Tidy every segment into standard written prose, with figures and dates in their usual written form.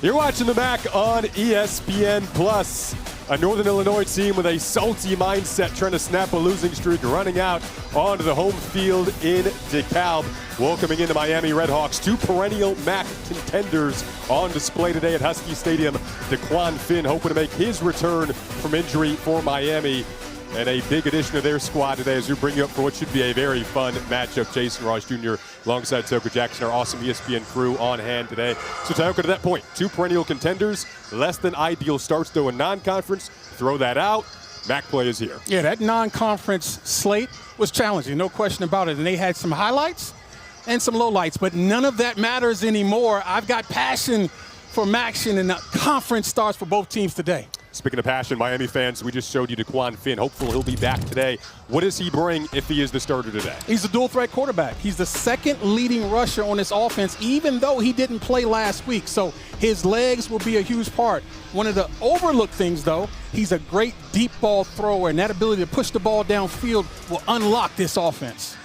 You're watching the MAC on ESPN Plus. A Northern Illinois team with a salty mindset trying to snap a losing streak, running out onto the home field in DeKalb. Welcoming into Miami Redhawks, two perennial MAC contenders on display today at Husky Stadium. DeQuan Finn hoping to make his return from injury for Miami. And a big addition to their squad today as we bring you up for what should be a very fun matchup. Jason Ross Jr. alongside Toka Jackson, our awesome ESPN crew on hand today. So Toka, to that point, two perennial contenders, less than ideal starts though in non-conference. Throw that out. MAC play is here. Yeah, that non-conference slate was challenging, no question about it. And they had some highlights and some lowlights, but none of that matters anymore. I've got passion for MACtion, and the conference starts for both teams today. Speaking of passion, Miami fans, we just showed you DeQuan Finn. Hopefully he'll be back today. What does he bring if he is the starter today? He's a dual-threat quarterback. He's the second leading rusher on this offense, even though he didn't play last week. So his legs will be a huge part. One of the overlooked things, though, he's a great deep ball thrower, and that ability to push the ball downfield will unlock this offense.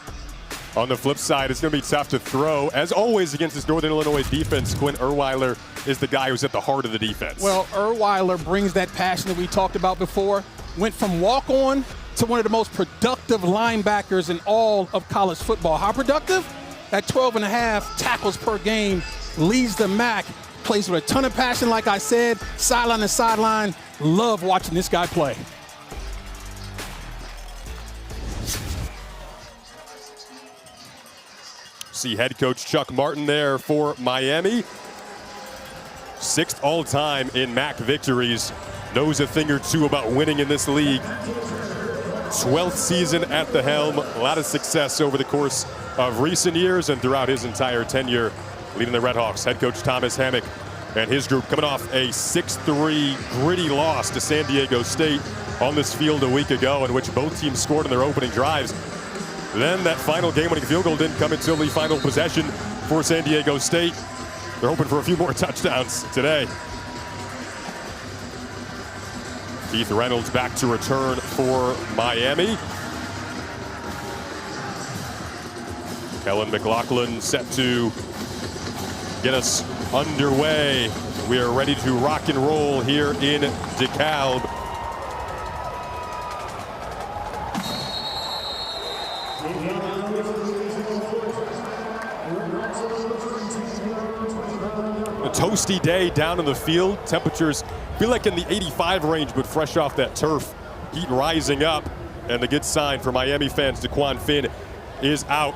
On the flip side, it's going to be tough to throw. As always against this Northern Illinois defense, Quinn Erweiler is the guy who's at the heart of the defense. Well, Erweiler brings that passion that we talked about before. Went from walk-on to one of the most productive linebackers in all of college football. How productive? At 12.5 tackles per game, leads the MAC, plays with a ton of passion, like I said, sideline to sideline. Love watching this guy play. See head coach Chuck Martin there for Miami. 6th all-time in MAC victories. Knows a thing or two about winning in this league. 12th season at the helm. A lot of success over the course of recent years and throughout his entire tenure leading the Redhawks. Head coach Thomas Hammock and his group coming off a 6-3 gritty loss to San Diego State on this field a week ago, in which both teams scored in their opening drives. Then that final game-winning field goal didn't come until the final possession for San Diego State. They're hoping for a few more touchdowns today. Keith Reynolds back to return for Miami. Kellen McLaughlin set to get us underway. We are ready to rock and roll here in DeKalb. A toasty day down in the field. Temperatures feel like in the 85 range, but fresh off that turf. Heat rising up, and the good sign for Miami fans, DeQuan Finn is out.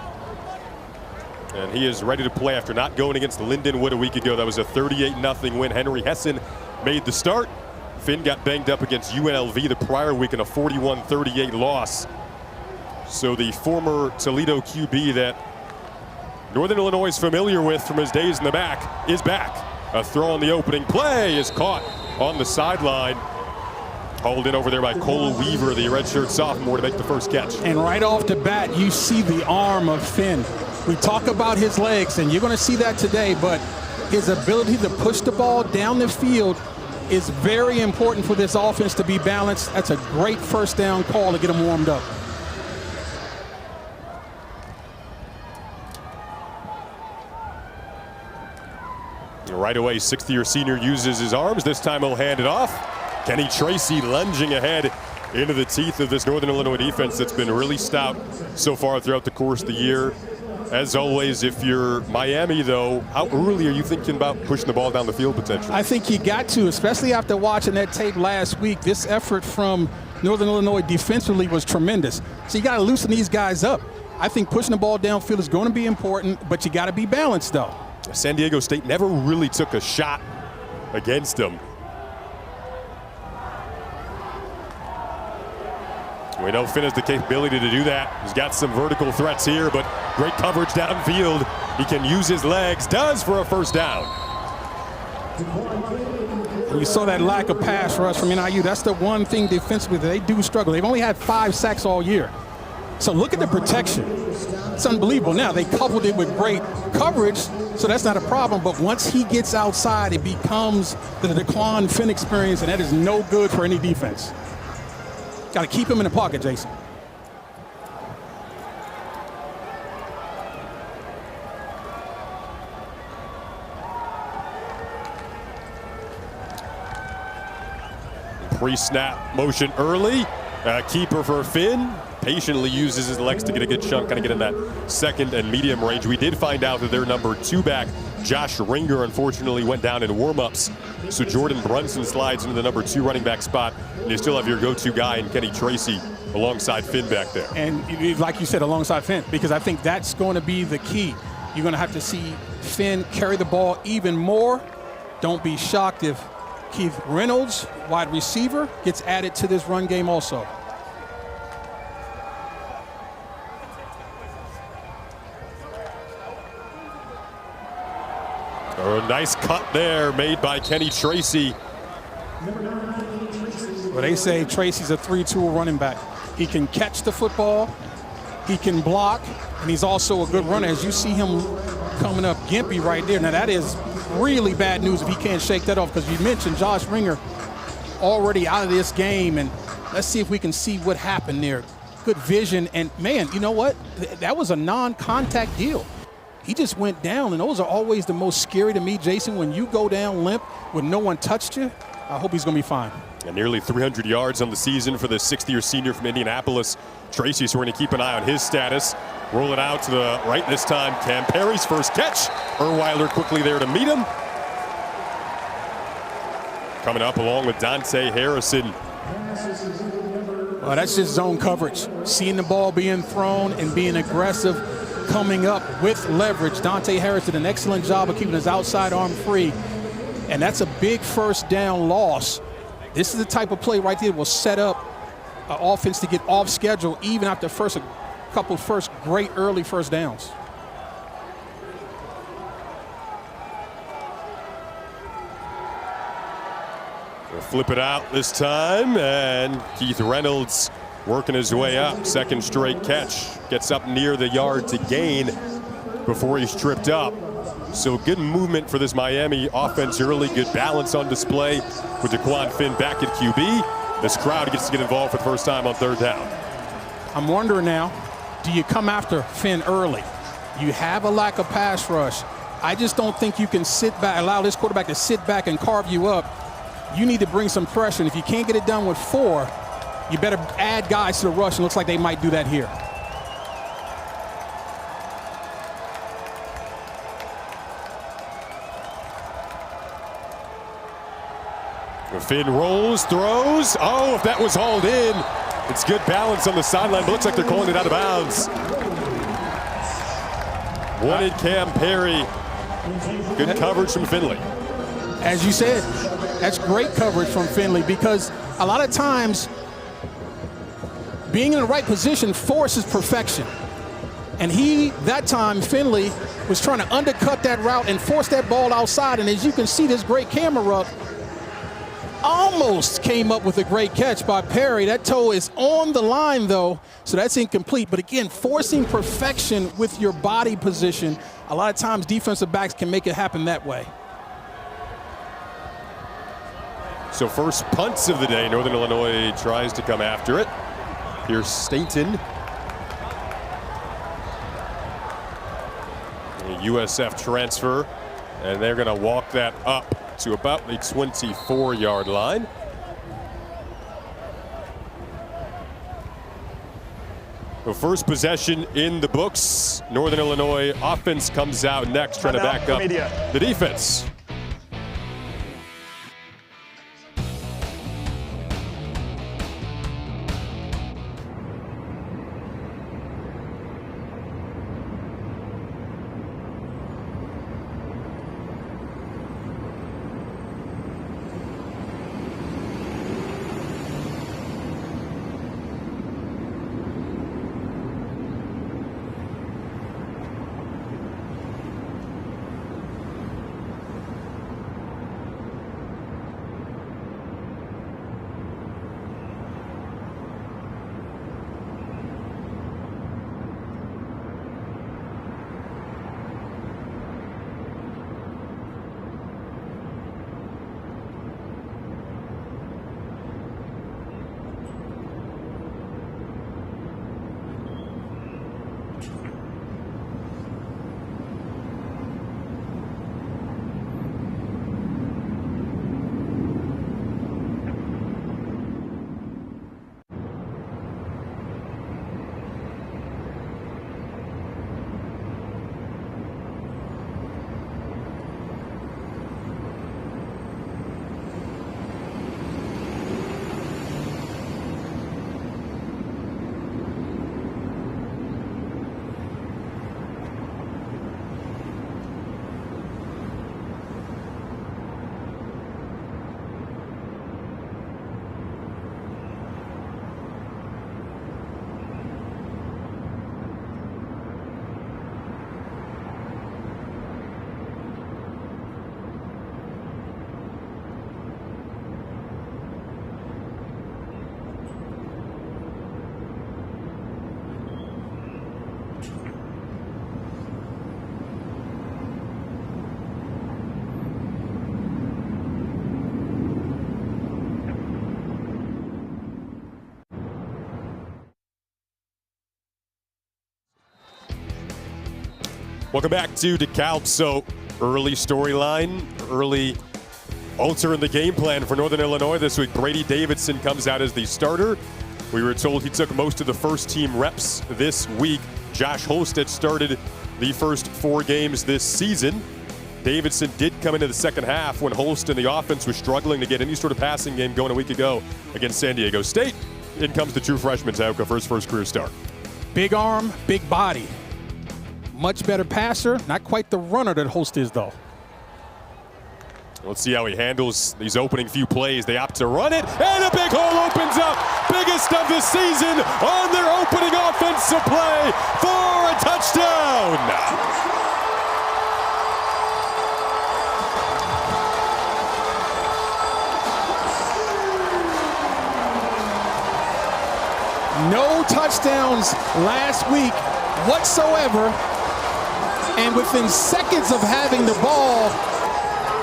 And he is ready to play after not going against Lindenwood a week ago. That was a 38-0 win. Henry Hessen made the start. Finn got banged up against UNLV the prior week in a 41-38 loss. So the former Toledo QB that Northern Illinois is familiar with from his days in the MAC is back. A throw on the opening play is caught on the sideline. Hauled in over there by Cole Weaver, the redshirt sophomore, to make the first catch. And right off the bat, you see the arm of Finn. We talk about his legs, and you're going to see that today, but his ability to push the ball down the field is very important for this offense to be balanced. That's a great first down call to get him warmed up. Right away, 6th-year senior uses his arms. This time he'll hand it off. Kenny Tracy lunging ahead into the teeth of this Northern Illinois defense that's been really stout so far throughout the course of the year. As always, if you're Miami, though, how early are you thinking about pushing the ball down the field potentially? I think you got to, especially after watching that tape last week. This effort from Northern Illinois defensively was tremendous. So you got to loosen these guys up. I think pushing the ball downfield is going to be important, but you got to be balanced, though. San Diego State never really took a shot against them. We know Finn has the capability to do that. He's got some vertical threats here, but great coverage downfield. He can use his legs, does for a first down. You saw that lack of pass rush from NIU. That's the one thing defensively that they do struggle. They've only had 5 sacks all year. So look at the protection. It's unbelievable. Now, they coupled it with great coverage, so that's not a problem. But once he gets outside, it becomes the DeQuan Finn experience, and that is no good for any defense. Got to keep him in the pocket, Jason. Pre-snap motion early. Keeper for Finn. Patiently uses his legs to get a good chunk, kind of get in that second and medium range. We did find out that their number 2 back, Josh Ringer, unfortunately went down in warm-ups. So Jordan Brunson slides into the number 2 running back spot. And you still have your go-to guy in Kenny Tracy alongside Finn back there. And like you said, alongside Finn, because I think that's going to be the key. You're going to have to see Finn carry the ball even more. Don't be shocked if Keith Reynolds, wide receiver, gets added to this run game also. Oh, nice cut there made by Kenny Tracy. Well, they say Tracy's a 3-tool running back. He can catch the football, he can block, and he's also a good runner. As you see him coming up gimpy right there. Now, that is really bad news if he can't shake that off, because you mentioned Josh Ringer already out of this game, and let's see if we can see what happened there. Good vision, and man, you know what? That was a non-contact deal. He just went down, and those are always the most scary to me, Jason, when you go down limp when no one touched you. I hope he's going to be fine. And nearly 300 yards on the season for the 6th-year senior from Indianapolis. Tracy, so we're going to keep an eye on his status. Roll it out to the right this time. Cam Perry's first catch. Erweiler quickly there to meet him. Coming up along with Dante Harrison. Well, that's just zone coverage. Seeing the ball being thrown and being aggressive, coming up with leverage. Dante Harrison, an excellent job of keeping his outside arm free. And that's a big first down loss. This is the type of play right there that will set up an offense to get off schedule even after a couple great early first downs. We'll flip it out this time, and Keith Reynolds working his way up. Second straight catch. Gets up near the yard to gain before he's tripped up. So good movement for this Miami offense early. Good balance on display with Daquan Finn back at QB. This crowd gets to get involved for the first time on 3rd down. I'm wondering now, do you come after Finn early? You have a lack of pass rush. I just don't think you can sit back, allow this quarterback to sit back and carve you up. You need to bring some pressure. And if you can't get it done with 4, you better add guys to the rush. And it looks like they might do that here. Finn rolls, throws. Oh, if that was hauled in. It's good balance on the sideline, but looks like they're calling it out of bounds. Wanted Cam Perry. Good coverage from Finley. As you said, that's great coverage from Finley, because a lot of times being in the right position forces perfection. And that time, Finley was trying to undercut that route and force that ball outside. And as you can see, this great camera up almost came up with a great catch by Perry. That toe is on the line, though, so that's incomplete. But again, forcing perfection with your body position, a lot of times defensive backs can make it happen that way. So first punts of the day. Northern Illinois tries to come after it. Here's Stainton. A USF transfer, and they're going to walk that up to about the 24-yard line. The first possession in the books. Northern Illinois offense comes out next, trying to back up the defense. Welcome back to DeKalb. So early storyline, early alter in the game plan for Northern Illinois this week. Brady Davidson comes out as the starter. We were told he took most of the first team reps this week. Josh Holstead started the first 4 games this season. Davidson did come into the second half when Holst and the offense was struggling to get any sort of passing game going a week ago against San Diego State. In comes the true freshman Tauka for his first career start. Big arm, big body. Much better passer. Not quite the runner that Holst is, though. Let's see how he handles these opening few plays. They opt to run it, and a big hole opens up. Biggest of the season on their opening offensive play for a touchdown. No touchdowns last week whatsoever. And within seconds of having the ball,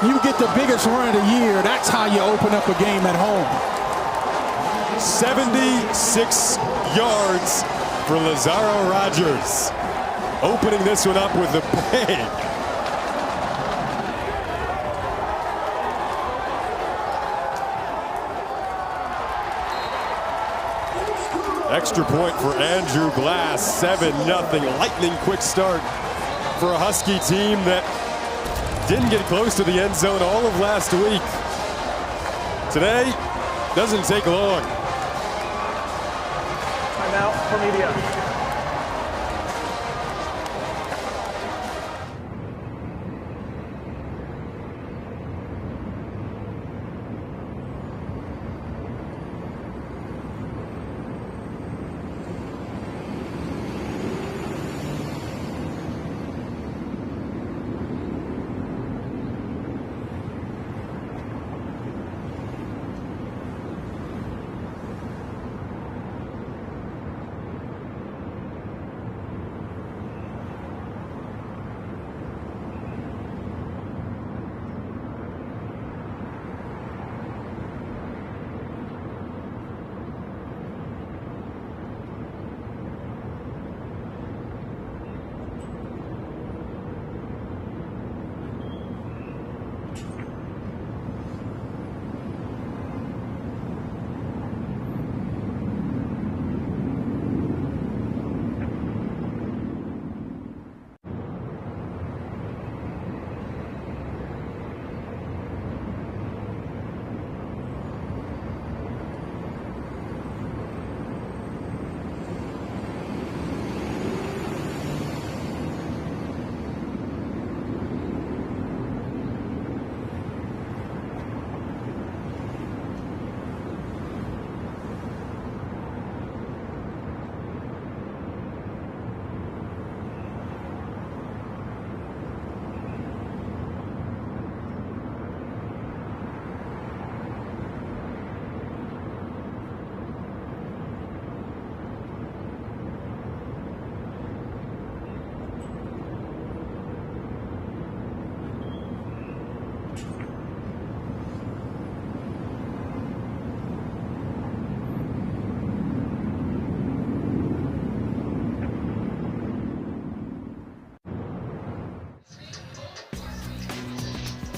you get the biggest run of the year. That's how you open up a game at home. 76 yards for Lazaro Rogers. Opening this one up with a bang. Extra point for Andrew Glass, 7-0. Lightning quick start for a Husky team that didn't get close to the end zone all of last week. Today, doesn't take long. Timeout for media.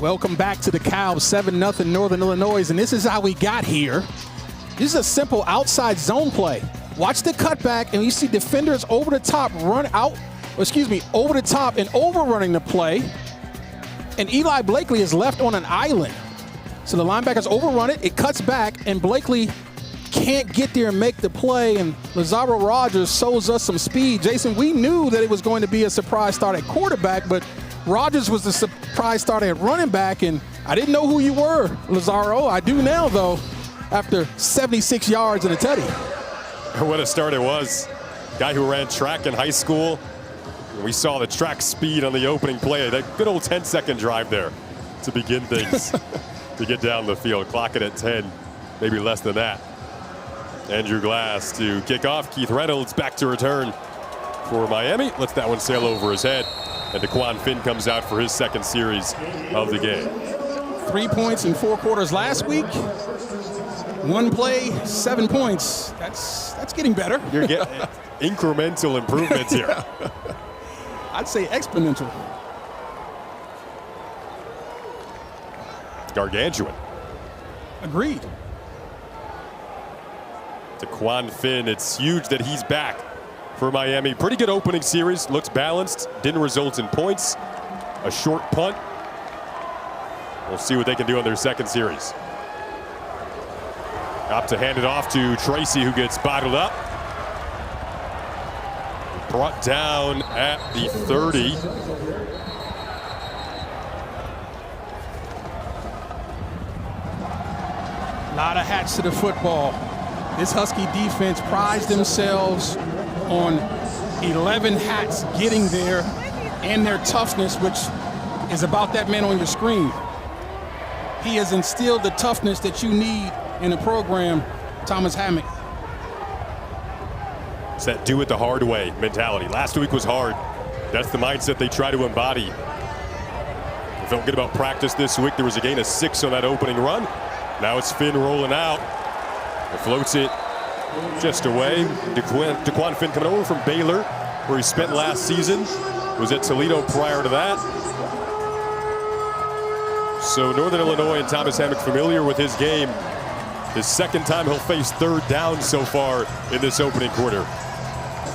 Welcome back to DeKalb, 7-0 Northern Illinois, and this is how we got here. This is a simple outside zone play. Watch the cutback, and you see defenders over the top over the top and overrunning the play. And Eli Blakely is left on an island. So the linebackers overrun it, it cuts back, and Blakely can't get there and make the play, and Lazaro Rogers shows us some speed. Jason, we knew that it was going to be a surprise start at quarterback, but Rogers was the surprise start at running back, and I didn't know who you were, Lazaro. I do now, though, after 76 yards and a tutty. What a start it was. Guy who ran track in high school. We saw the track speed on the opening play. That good old 10-second drive there to begin things, to get down the field. Clock it at 10, maybe less than that. Andrew Glass to kick off. Keith Reynolds back to return for Miami. Lets that one sail over his head. And DeQuan Finn comes out for his second series of the game. 3 points in 4 quarters last week. 1 play, 7 points. That's getting better. You're getting incremental improvements here. I'd say exponential. Gargantuan. Agreed. Daquan Finn, it's huge that he's back for Miami. Pretty good opening series, looks balanced, didn't result in points. A short punt. We'll see what they can do on their second series. Up to hand it off to Tracy, who gets bottled up. Brought down at the 30. A lot of hats to the football. This Husky defense prides themselves on 11 hats getting there and their toughness, which is about that man on your screen. He has instilled the toughness that you need in the program, Thomas Hammock. It's that do it the hard way mentality. Last week was hard. That's the mindset they try to embody. They felt good about practice this week. There was a gain of 6 on that opening run. Now it's Finn rolling out. He floats it just away. Daquan Finn coming over from Baylor, where he spent last season. Was at Toledo prior to that. So Northern Illinois and Thomas Hammock familiar with his game. His second time he'll face third down so far in this opening quarter.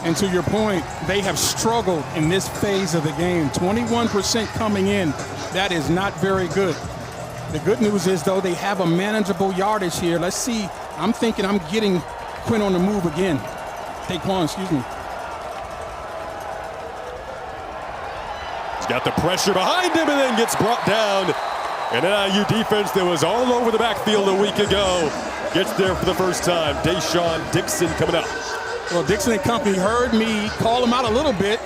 And to your point, they have struggled in this phase of the game. 21% coming in. That is not very good. The good news is, though, they have a manageable yardage here. Let's see. I'm thinking I'm getting Quinn on the move again. Daquan, excuse me. He's got the pressure behind him and then gets brought down. And NIU defense that was all over the backfield a week ago gets there for the first time. Deshaun Dixon coming up. Well, Dixon and company heard me call them out a little bit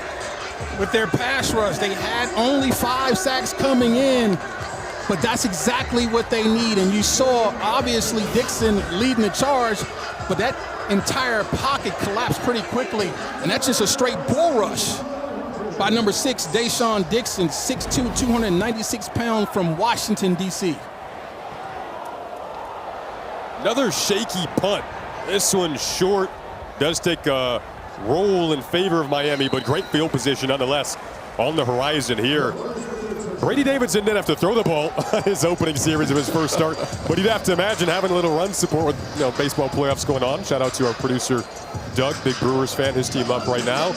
with their pass rush. They had only 5 sacks coming in, but that's exactly what they need. And you saw, obviously, Dixon leading the charge, but that entire pocket collapsed pretty quickly. And that's just a straight bull rush by number 6, Deshaun Dixon, 6'2", 296 pounds from Washington, D.C. Another shaky punt. This one short. Does take a roll in favor of Miami, but great field position nonetheless on the horizon here. Brady Davidson didn't have to throw the ball on his opening series of his first start, but you'd have to imagine having a little run support with baseball playoffs going on. Shout out to our producer, Doug, big Brewers fan, his team up right now.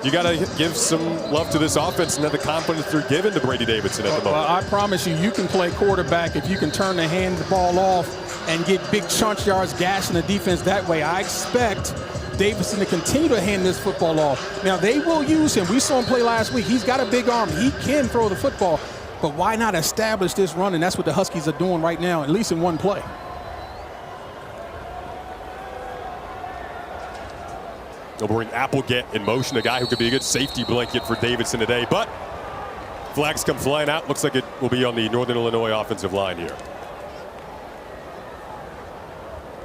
You got to give some love to this offense and the confidence they're giving to Brady Davidson at the moment. Well, I promise you, you can play quarterback if you can turn the ball off and get big chunk yards, gashing the defense that way. I expect Davidson to continue to hand this football off. Now, they will use him. We saw him play last week. He's got a big arm. He can throw the football, but why not establish this run? And that's what the Huskies are doing right now, at least in one play. They'll bring Applegate in motion, a guy who could be a good safety blanket for Davidson today, but flags come flying out. Looks like it will be on the Northern Illinois offensive line here.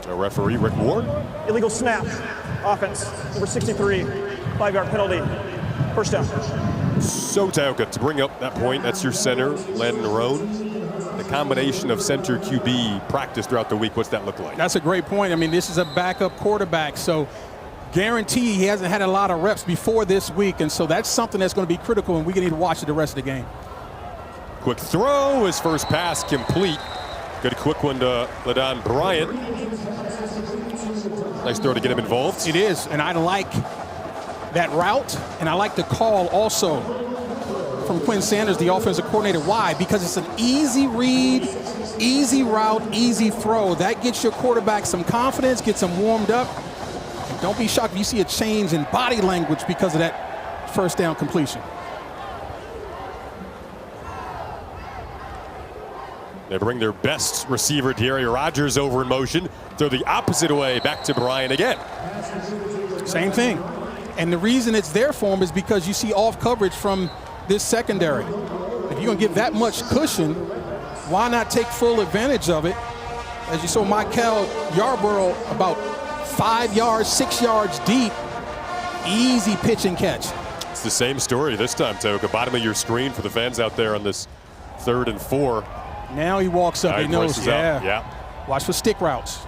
A referee, Rick Ward. Illegal snap. Offense. Number 63. 5-yard penalty. First down. So Tioka, to bring up that point, that's your center, Landon Roan. The combination of center QB practice throughout the week, what's that look like? That's a great point. I mean, this is a backup quarterback, so guarantee he hasn't had a lot of reps before this week, and so that's something that's going to be critical, and we need to watch it the rest of the game. Quick throw, his first pass complete. Good quick one to LaDon Bryant. Nice throw to get him involved. It is, and I like that route, and I like the call also from Quinn Sanders, the offensive coordinator. Why? Because it's an easy read, easy route, easy throw. That gets your quarterback some confidence, gets him warmed up. And don't be shocked if you see a change in body language because of that first down completion. They bring their best receiver, Jerry Rogers, over in motion. Throw the opposite way, back to Bryant again. Same thing. And the reason it's there for him is because you see off coverage from this secondary. If you're going to give that much cushion, why not take full advantage of it? As you saw Michael Yarborough about 5 yards, 6 yards deep. Easy pitch and catch. It's the same story this time, Toka. Bottom of your screen for the fans out there on this 3rd and 4. Now he walks up. He knows. Yeah. Watch for stick routes.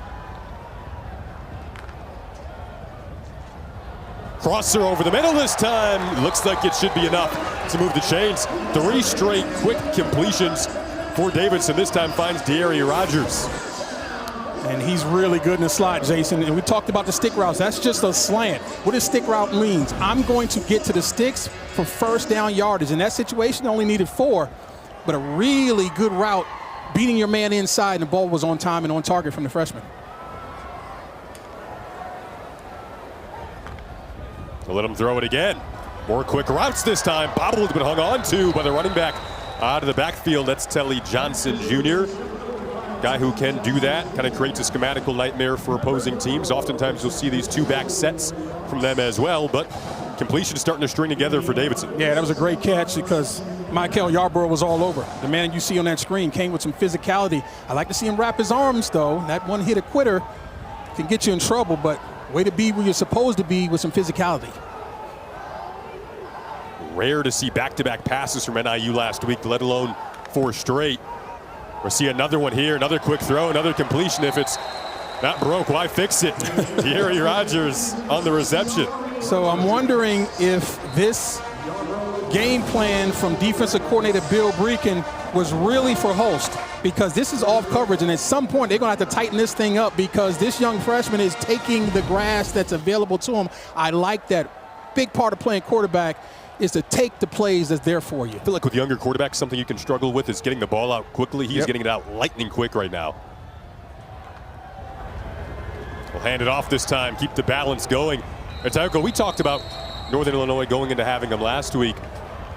Crosser over the middle this time. Looks like it should be enough to move the chains. 3 straight quick completions for Davidson. This time finds De'Ari Rogers. And he's really good in the slot, Jason. And we talked about the stick routes. That's just a slant. What does stick route means? I'm going to get to the sticks for first down yardage. In that situation, only needed 4, but a really good route, beating your man inside, and the ball was on time and on target from the freshman. They'll let him throw it again. More quick routes this time. Bobbled but hung on to by the running back out of the backfield. That's Telly Johnson Jr. Guy who can do that. Kind of creates a schematical nightmare for opposing teams. Oftentimes you'll see these 2-back sets from them as well, but completion starting to string together for Davidson. Yeah, that was a great catch because Michael Yarborough was all over. The man you see on that screen came with some physicality. I like to see him wrap his arms, though. That one hit a quitter can get you in trouble, but way to be where you're supposed to be with some physicality. Rare to see back-to-back passes from NIU last week, let alone 4 straight. We'll see another one here, another quick throw, another completion. If it's not broke, why fix it? De'Ari Rogers on the reception. So I'm wondering if this game plan from defensive coordinator Bill Breakin was really for Holst, because this is off coverage, and at some point they're going to have to tighten this thing up because this young freshman is taking the grass that's available to him. I like that. Big part of playing quarterback is to take the plays that's there for you. I feel like with younger quarterbacks, something you can struggle with is getting the ball out quickly. He's getting it out lightning quick right now. We'll hand it off this time, keep the balance going. And Tyoko, we talked about Northern Illinois going into having them last week.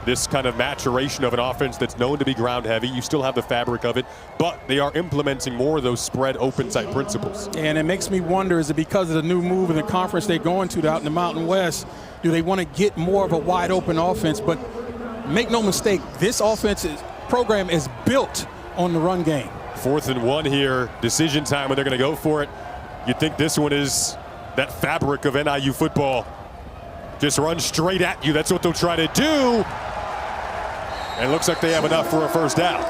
This kind of maturation of an offense that's known to be ground heavy. You still have the fabric of it, but they are implementing more of those spread open type principles. And it makes me wonder, is it because of the new move in the conference they're going to out in the Mountain West? Do they want to get more of a wide open offense? But make no mistake, this program is built on the run game. 4th and 1 here, decision time when they're going to go for it. You'd think this one is that fabric of NIU football. Just run straight at you. That's what they'll try to do. And it looks like they have enough for a first down.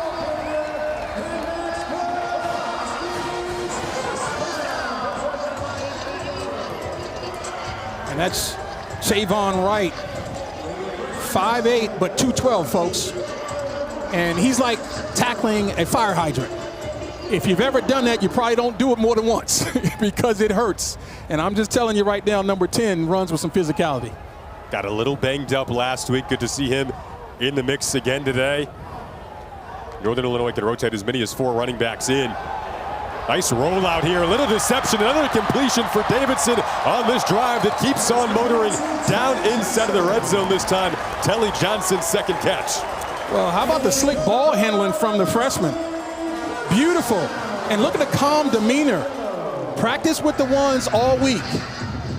And that's Savon Wright, 5'8", but 212, folks. And he's like tackling a fire hydrant. If you've ever done that, you probably don't do it more than once because it hurts. And I'm just telling you right now, number 10 runs with some physicality. Got a little banged up last week. Good to see him in the mix again today. Northern Illinois can rotate as many as 4 running backs in. Nice rollout here, a little deception, another completion for Davidson on this drive that keeps on motoring down inside of the red zone this time. Telly Johnson's second catch. Well, how about the slick ball handling from the freshman? Beautiful. And look at the calm demeanor. Practice with the ones all week.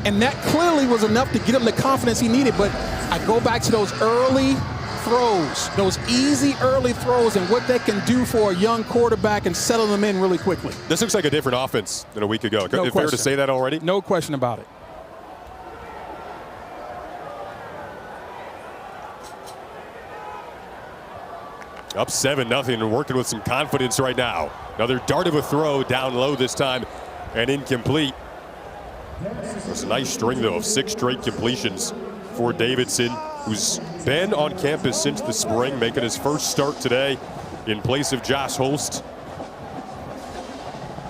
And that clearly was enough to get him the confidence he needed. But I go back to those early throws, those easy early throws, and what they can do for a young quarterback and settle them in really quickly. This looks like a different offense than a week ago. No Fair to say that already? No question about it. Up 7-0 and working with some confidence right now. Another dart of a throw down low this time and incomplete. It's a nice string, though, of 6 straight completions for Davidson, who's been on campus since the spring, making his first start today in place of Josh Holst.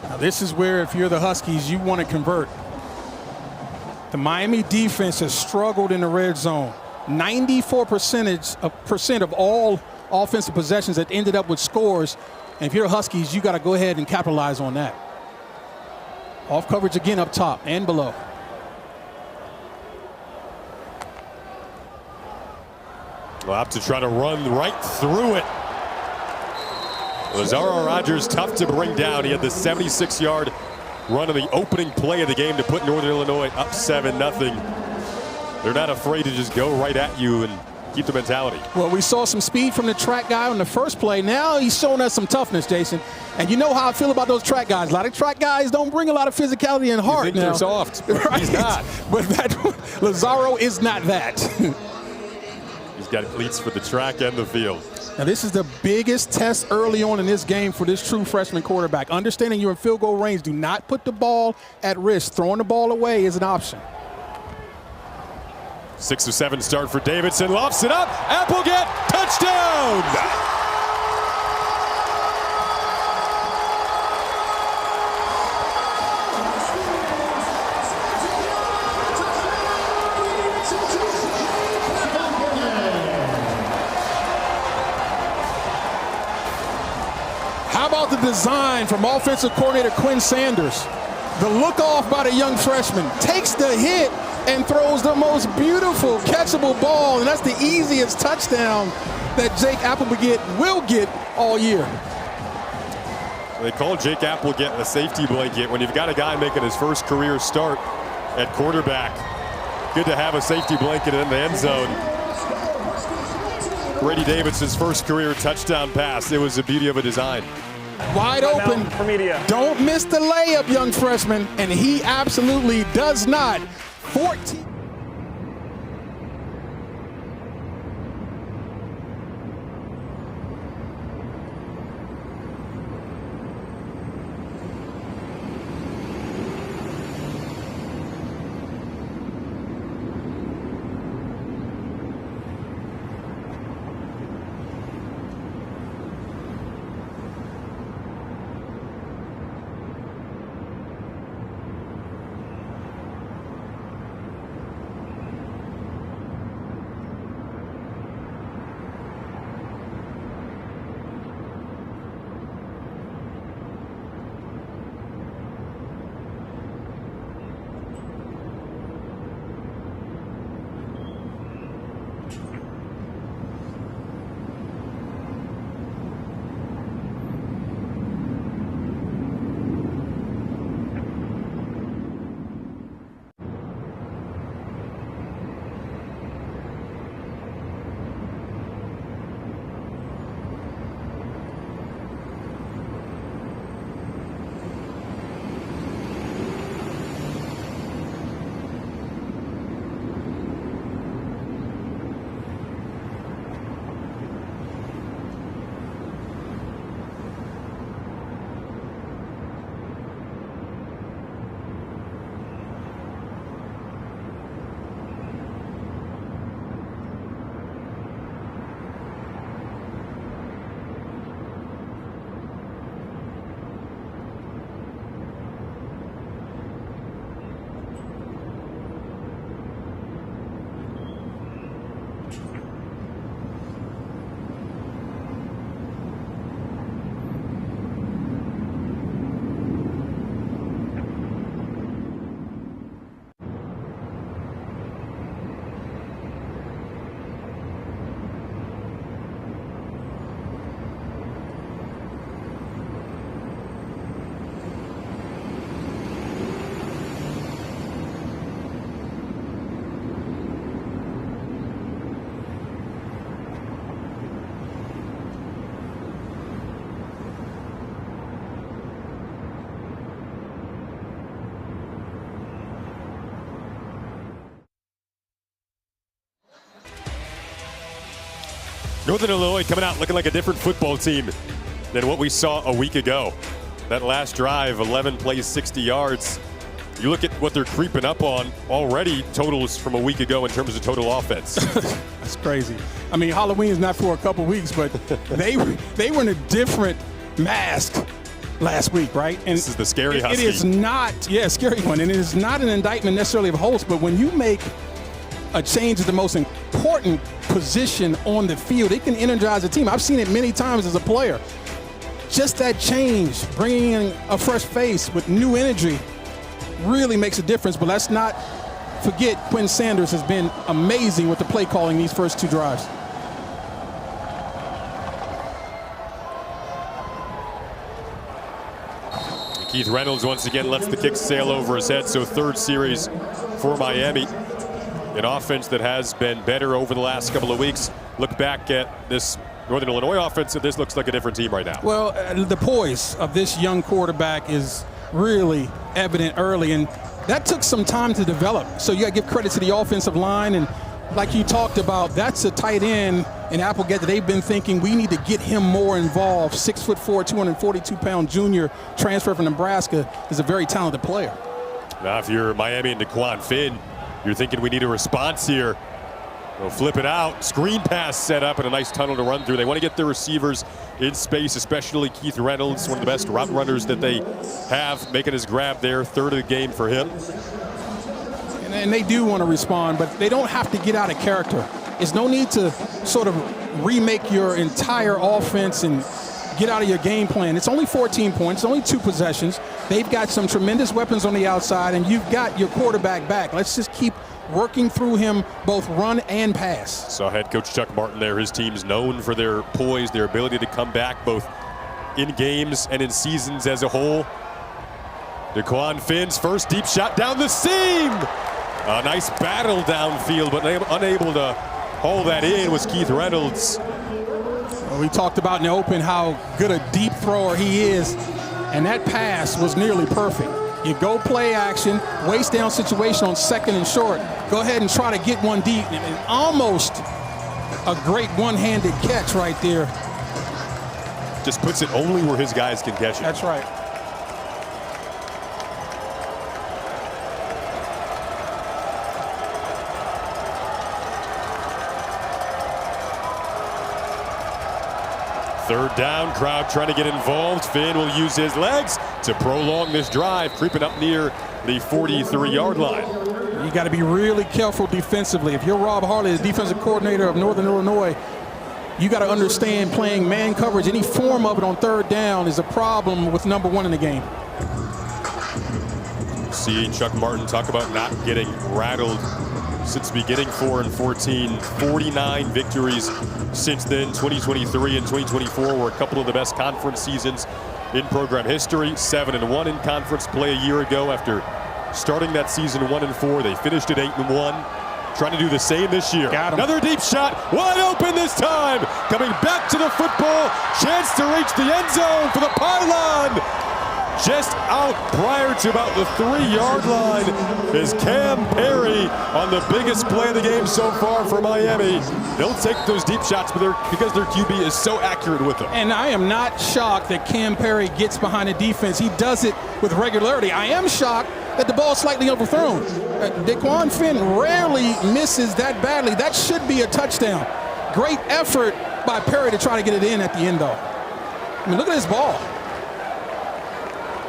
Now this is where, if you're the Huskies, you want to convert. The Miami defense has struggled in the red zone. 94% of all offensive possessions that ended up with scores. And if you're the Huskies, you got to go ahead and capitalize on that. Off coverage again up top and below. We'll have to try to run right through it. Lazaro Rogers tough to bring down. He had the 76-yard run on the opening play of the game to put Northern Illinois up 7-0. They're not afraid to just go right at you and keep the mentality. Well, we saw some speed from the track guy on the first play. Now he's showing us some toughness, Jason. And you know how I feel about those track guys. A lot of track guys don't bring a lot of physicality and heart. You think they're soft, but right? He's not. But Lazaro is not that. He's got cleats for the track and the field. Now this is the biggest test early on in this game for this true freshman quarterback. Understanding you're in field goal range, do not put the ball at risk. Throwing the ball away is an option. 6 of 7 start for Davidson. Lofts it up. Applegate, touchdown! How about the design from offensive coordinator Quinn Sanders? The look off by the young freshman, takes the hit and throws the most beautiful catchable ball, and that's the easiest touchdown that Jake Applegate will get all year. They call Jake Applegate a safety blanket when you've got a guy making his first career start at quarterback. Good to have a safety blanket in the end zone. Brady Davidson's first career touchdown pass. It was the beauty of a design. Wide open for media. Don't miss the layup, young freshman, and he absolutely does not. 14. Northern Illinois coming out looking like a different football team than what we saw a week ago. That last drive, 11 plays, 60 yards. You look at what they're creeping up on already, totals from a week ago in terms of total offense. That's crazy. I mean, Halloween is not for a couple weeks, but they were in a different mask last week, right? And this is the scary Husky. It is not, scary one. And it is not an indictment necessarily of Holtz, but when you make a change at the most important position on the field, it can energize a team. I've seen it many times as a player. Just that change, bringing in a fresh face with new energy, really makes a difference. But let's not forget Quinn Sanders has been amazing with the play calling these first two drives. Keith Reynolds once again lets the kick sail over his head. So third series for Miami. An offense that has been better over the last couple of weeks. Look back at this Northern Illinois offense, and this looks like a different team right now. Well, the poise of this young quarterback is really evident early, and that took some time to develop. So you got to give credit to the offensive line, and like you talked about, that's a tight end in Applegate that they've been thinking we need to get him more involved. 6'4", 242-pound junior transfer from Nebraska is a very talented player. Now, if you're Miami and DeQuan Finn, You're thinking we need a response here. They'll flip it out. Screen pass set up and a nice tunnel to run through. They want to get their receivers in space, especially Keith Reynolds, one of the best route runners that they have, making his grab there. Third of the game for him. And they do want to respond, but they don't have to get out of character. There's no need to sort of remake your entire offense and get out of your game plan. It's only 14 points, only 2 possessions. They've got some tremendous weapons on the outside, and you've got your quarterback back. Let's just keep working through him, both run and pass. Saw head coach Chuck Martin there. His team's known for their poise, their ability to come back both in games and in seasons as a whole. DeQuan Finn's first deep shot down the seam. A nice battle downfield, but unable to haul that in was Keith Reynolds. Well, we talked about in the open how good a deep thrower he is, and that pass was nearly perfect. You go play action, waste down situation on second and short. Go ahead and try to get one deep, and almost a great one-handed catch right there. Just puts it only where his guys can catch it. That's right. Third down, crowd trying to get involved. Finn will use his legs to prolong this drive, creeping up near the 43-yard line. You got to be really careful defensively. If you're Rob Harley, the defensive coordinator of Northern Illinois, you got to understand playing man coverage, any form of it on third down is a problem with number 1 in the game. See Chuck Martin talk about not getting rattled since beginning 4-14, 49 victories since then. 2023 and 2024 were a couple of the best conference seasons in program history. 7-1 in conference play a year ago after starting that season 1-4. They finished at 8-1. Trying to do the same this year. Another deep shot, wide open this time. Coming back to the football, chance to reach the end zone for the pylon. Just out prior to about the 3-yard line is Cam Perry on the biggest play of the game so far for Miami. They'll take those deep shots because their QB is so accurate with them. And I am not shocked that Cam Perry gets behind the defense. He does it with regularity. I am shocked that the ball is slightly overthrown. DeQuan Finn rarely misses that badly. That should be a touchdown. Great effort by Perry to try to get it in at the end, though. I mean, look at this ball.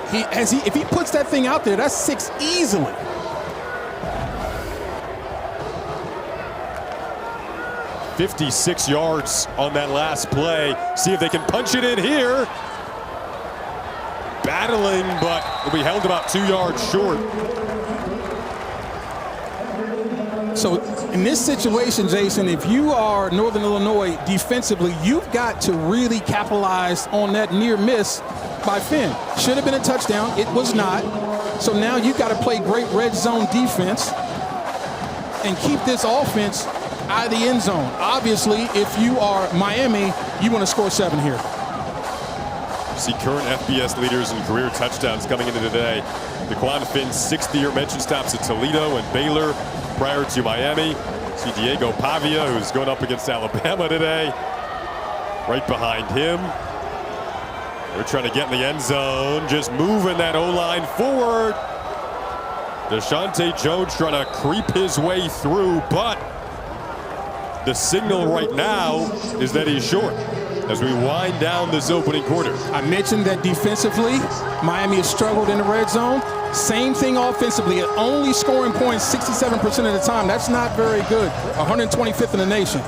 If he puts that thing out there, that's 6 easily. "56 yards on that last play. See if they can punch it in here. Battling, but will be held about 2 yards short. So in this situation, Jason, if you are Northern Illinois defensively, you've got to really capitalize on that near miss by Finn. Should have been a touchdown. It was not. So now you've got to play great red zone defense and keep this offense out of the end zone. Obviously, if you are Miami, you want to score 7 here. See current FBS leaders in career touchdowns coming into today. DeQuan Finn's 6th-year mention stops at Toledo and Baylor prior to Miami. See Diego Pavia, who's going up against Alabama today. Right behind him. They're trying to get in the end zone, just moving that O-line forward. Deshaunte Jones trying to creep his way through, but the signal right now is that he's short as we wind down this opening quarter. I mentioned that defensively, Miami has struggled in the red zone. Same thing offensively, only scoring points 67% of the time. That's not very good. 125th in the nation.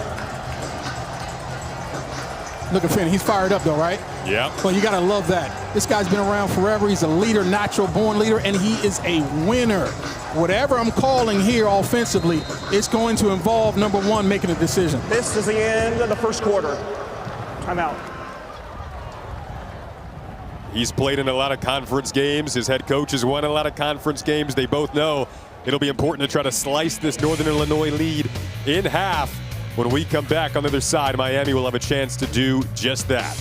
Look at Finn, he's fired up though, right? Yeah. Well, you gotta love that. This guy's been around forever. He's a leader, natural born leader, and he is a winner. Whatever I'm calling here offensively, it's going to involve number 1 making a decision. This is the end of the first quarter. Timeout. He's played in a lot of conference games. His head coach has won a lot of conference games. They both know it'll be important to try to slice this Northern Illinois lead in half. When we come back on the other side, Miami will have a chance to do just that.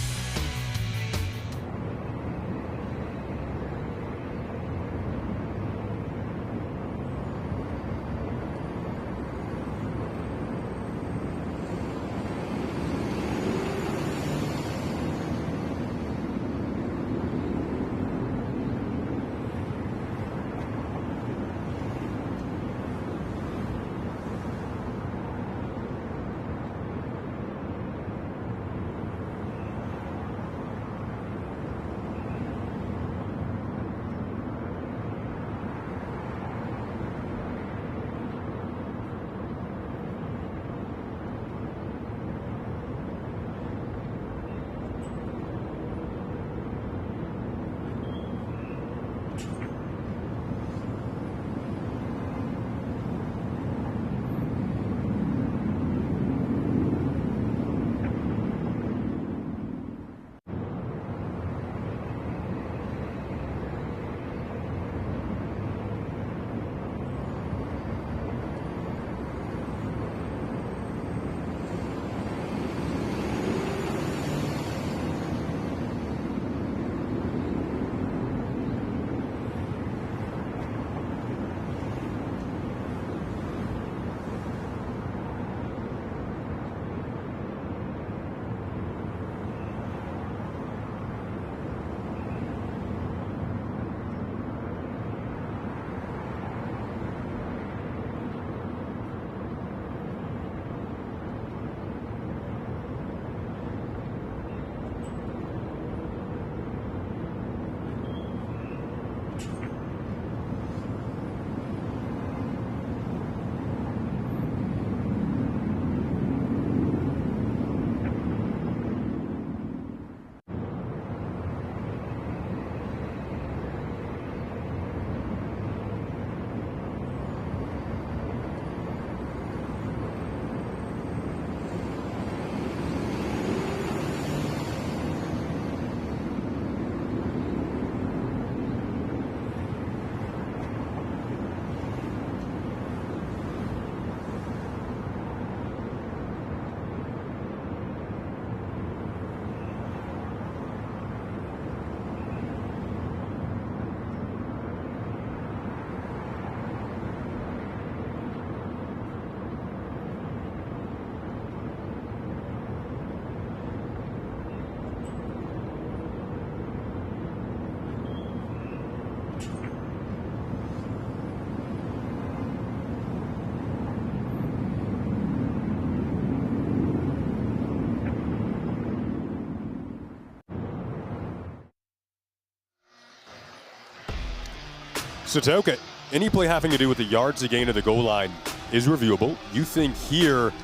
So, Toka, any play having to do with the yards to gain of the goal line is reviewable. You think here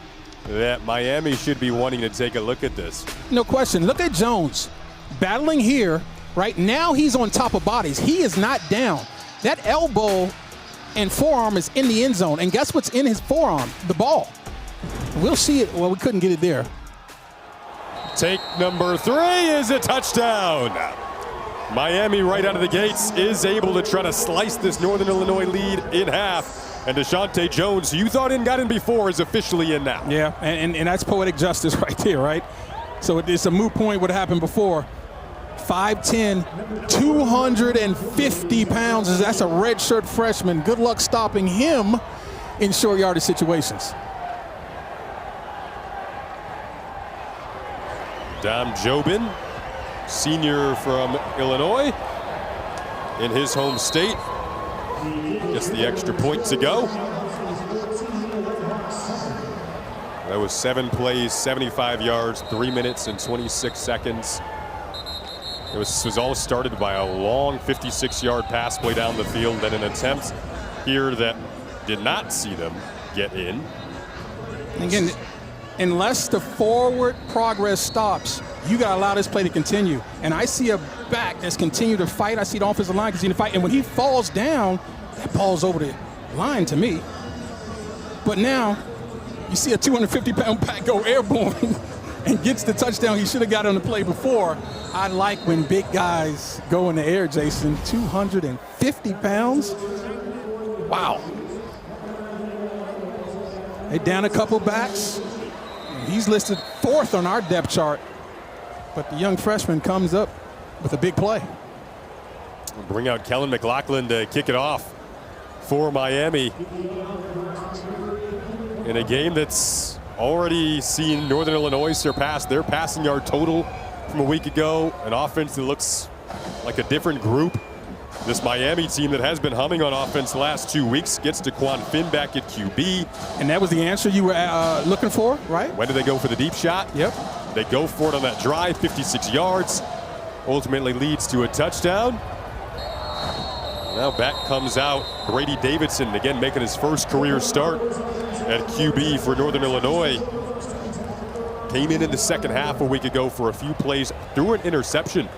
that Miami should be wanting to take a look at this? No question. Look at Jones battling here. Right now he's on top of bodies. He is not down. That elbow and forearm is in the end zone. And guess what's in his forearm? The ball. We'll see it. Well, we couldn't get it there. Take number 3 is a touchdown. Miami right out of the gates is able to try to slice this Northern Illinois lead in half. And Deshaunte Jones, who you thought got in before, is officially in now. Yeah, and that's poetic justice right there, right? So it's a moot point what happened before. 5'10", 250 pounds. That's a redshirt freshman. Good luck stopping him in short yardage situations. Dom Jobin, senior from Illinois, in his home state. Gets the extra point to go. That was 7 plays, 75 yards, 3 minutes and 26 seconds. This was all started by a long 56-yard pass play down the field, then an attempt here that did not see them get in. Again, unless the forward progress stops, you got to allow this play to continue. And I see a back that's continued to fight. I see the offensive line continue to fight. And when he falls down, that ball's over the line to me. But now you see a 250-pound back go airborne and gets the touchdown he should have got on the play before. I like when big guys go in the air, Jason. 250 pounds. Wow. They down a couple backs. He's listed 4th on our depth chart. But the young freshman comes up with a big play. Bring out Kellen McLaughlin to kick it off for Miami in a game that's already seen Northern Illinois surpass their passing yard total from a week ago. An offense that looks like a different group. This Miami team that has been humming on offense the last 2 weeks gets DeQuan Finn back at QB. And that was the answer you were looking for, right? When do they go for the deep shot? Yep. They go for it on that drive, 56 yards. Ultimately leads to a touchdown. Now back comes out Brady Davidson, again making his first career start at QB for Northern Illinois. Came in the second half a week ago for a few plays, threw an interception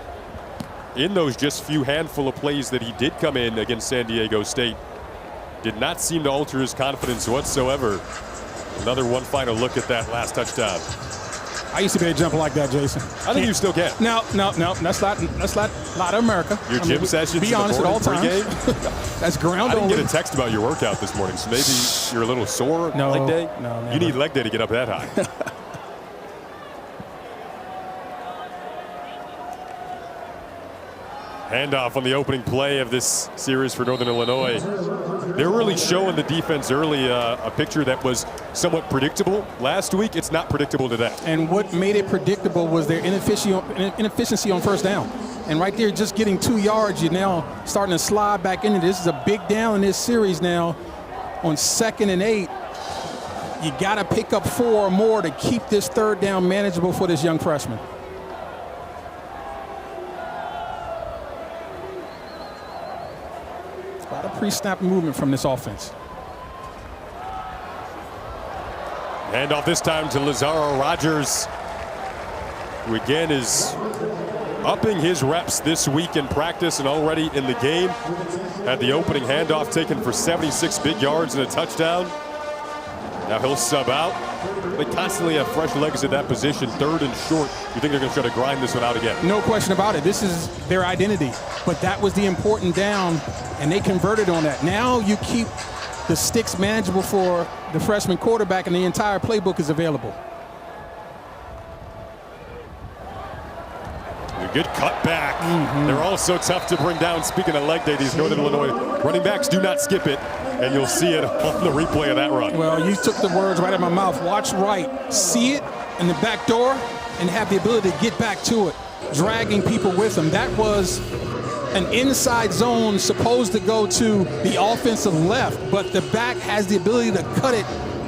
in those just few handful of plays that he did come in against San Diego State. Did not seem to alter his confidence whatsoever. Another one final look at that last touchdown. I used to be a jumper like that, Jason. I think you still can. No. That's not a lot of America. Your gym sessions. Be honest at all times. That's ground only. I didn't get a text about your workout this morning, so maybe you're a little sore leg day. No, never. You need leg day to get up that high. Handoff on the opening play of this series for Northern Illinois. They're really showing the defense early a picture that was somewhat predictable last week. It's not predictable today. And what made it predictable was their inefficiency on first down. And right there, just getting 2 yards, you're now starting to slide back into this. This is a big down in this series now. On 2nd and 8, you got to pick up 4 or more to keep this third down manageable for this young freshman. A lot of pre-snap movement from this offense. Handoff this time to Lazaro Rogers, who again is upping his reps this week in practice and already in the game. Had the opening handoff taken for 76 big yards and a touchdown. Now he'll sub out. They constantly have fresh legs at that position, 3rd and short. You think they're going to try to grind this one out again? No question about it. This is their identity. But that was the important down, and they converted on that. Now you keep the sticks manageable for the freshman quarterback, and the entire playbook is available. A good cut back. They're all so tough to bring down. Speaking of leg day, these Northern Illinois running backs do not skip it, and you'll see it on the replay of that run. Well, you took the words right out of my mouth. Watch right, see it in the back door, and have the ability to get back to it, dragging people with them. That was an inside zone supposed to go to the offensive left, but the back has the ability to cut it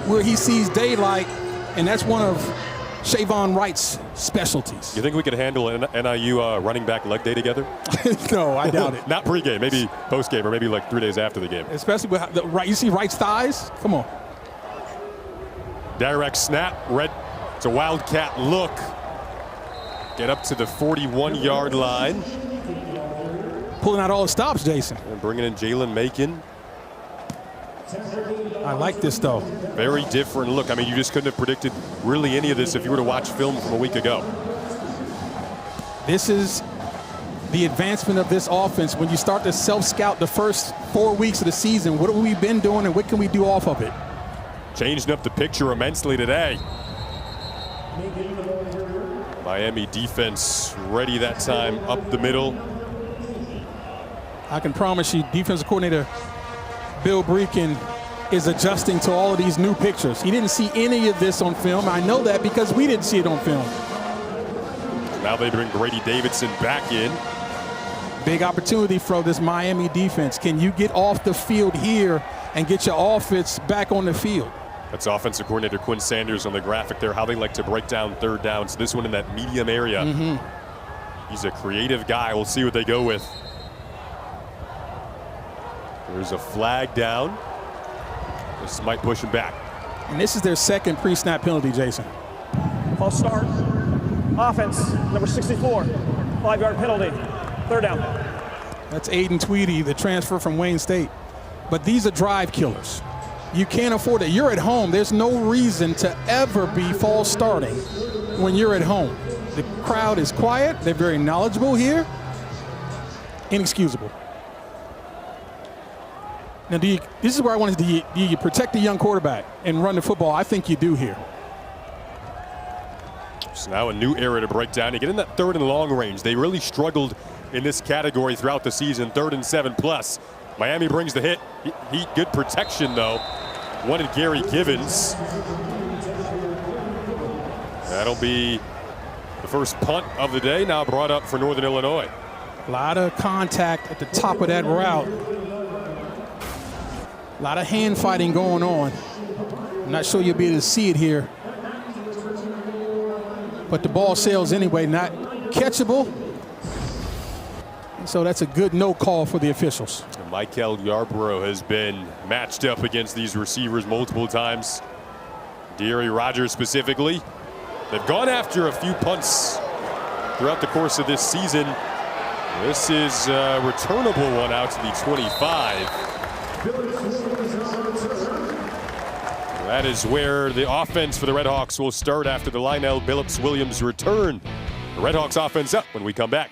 where he sees daylight, and that's one of Shavon Wright's specialties. You think we could handle an NIU running back leg day together? No, I doubt it. Not pregame, maybe postgame, or maybe like 3 days after the game. Especially with you see Wright's thighs? Come on. Direct snap, it's a wildcat look. Get up to the 41-yard line. Pulling out all the stops, Jason. And bringing in Jalen Macon. I like this, though. Very different look. I mean, you just couldn't have predicted really any of this if you were to watch film from a week ago. This is the advancement of this offense. When you start to self-scout the first 4 weeks of the season, what have we been doing and what can we do off of it? Changing up the picture immensely today. Miami defense ready that time up the middle. I can promise you, defensive coordinator Bill Breakin is adjusting to all of these new pictures. He didn't see any of this on film. I know that because we didn't see it on film. Now they bring Grady Davidson back in. Big opportunity for this Miami defense. Can you get off the field here and get your offense back on the field? That's offensive coordinator Quinn Sanders on the graphic there, how they like to break down third downs. This one in that medium area. He's a creative guy. We'll see what they go with. There's a flag down. This might push him back. And this is their second pre-snap penalty, Jason. False start. Offense, number 64. 5-yard penalty. Third down. That's Aiden Tweedy, the transfer from Wayne State. But these are drive killers. You can't afford it. You're at home. There's no reason to ever be false starting when you're at home. The crowd is quiet. They're very knowledgeable here. Inexcusable. Now, this is where I wanted to, do you protect the young quarterback and run the football? I think you do here. So now a new area to break down. You get in that third and long range. They really struggled in this category throughout the season, 3rd and 7+. Miami brings the hit. Good protection, though. Wanted Gary Givens. That'll be the first punt of the day, now brought up for Northern Illinois. A lot of contact at the top of that route. A lot of hand fighting going on. I'm not sure you'll be able to see it here. But the ball sails anyway, not catchable. So that's a good no call for the officials. Michael Yarborough has been matched up against these receivers multiple times. Deary Rogers specifically. They've gone after a few punts throughout the course of this season. This is a returnable one out to the 25. That is where the offense for the Redhawks will start after the Lionel Billups-Williams return. The Redhawks offense up when we come back.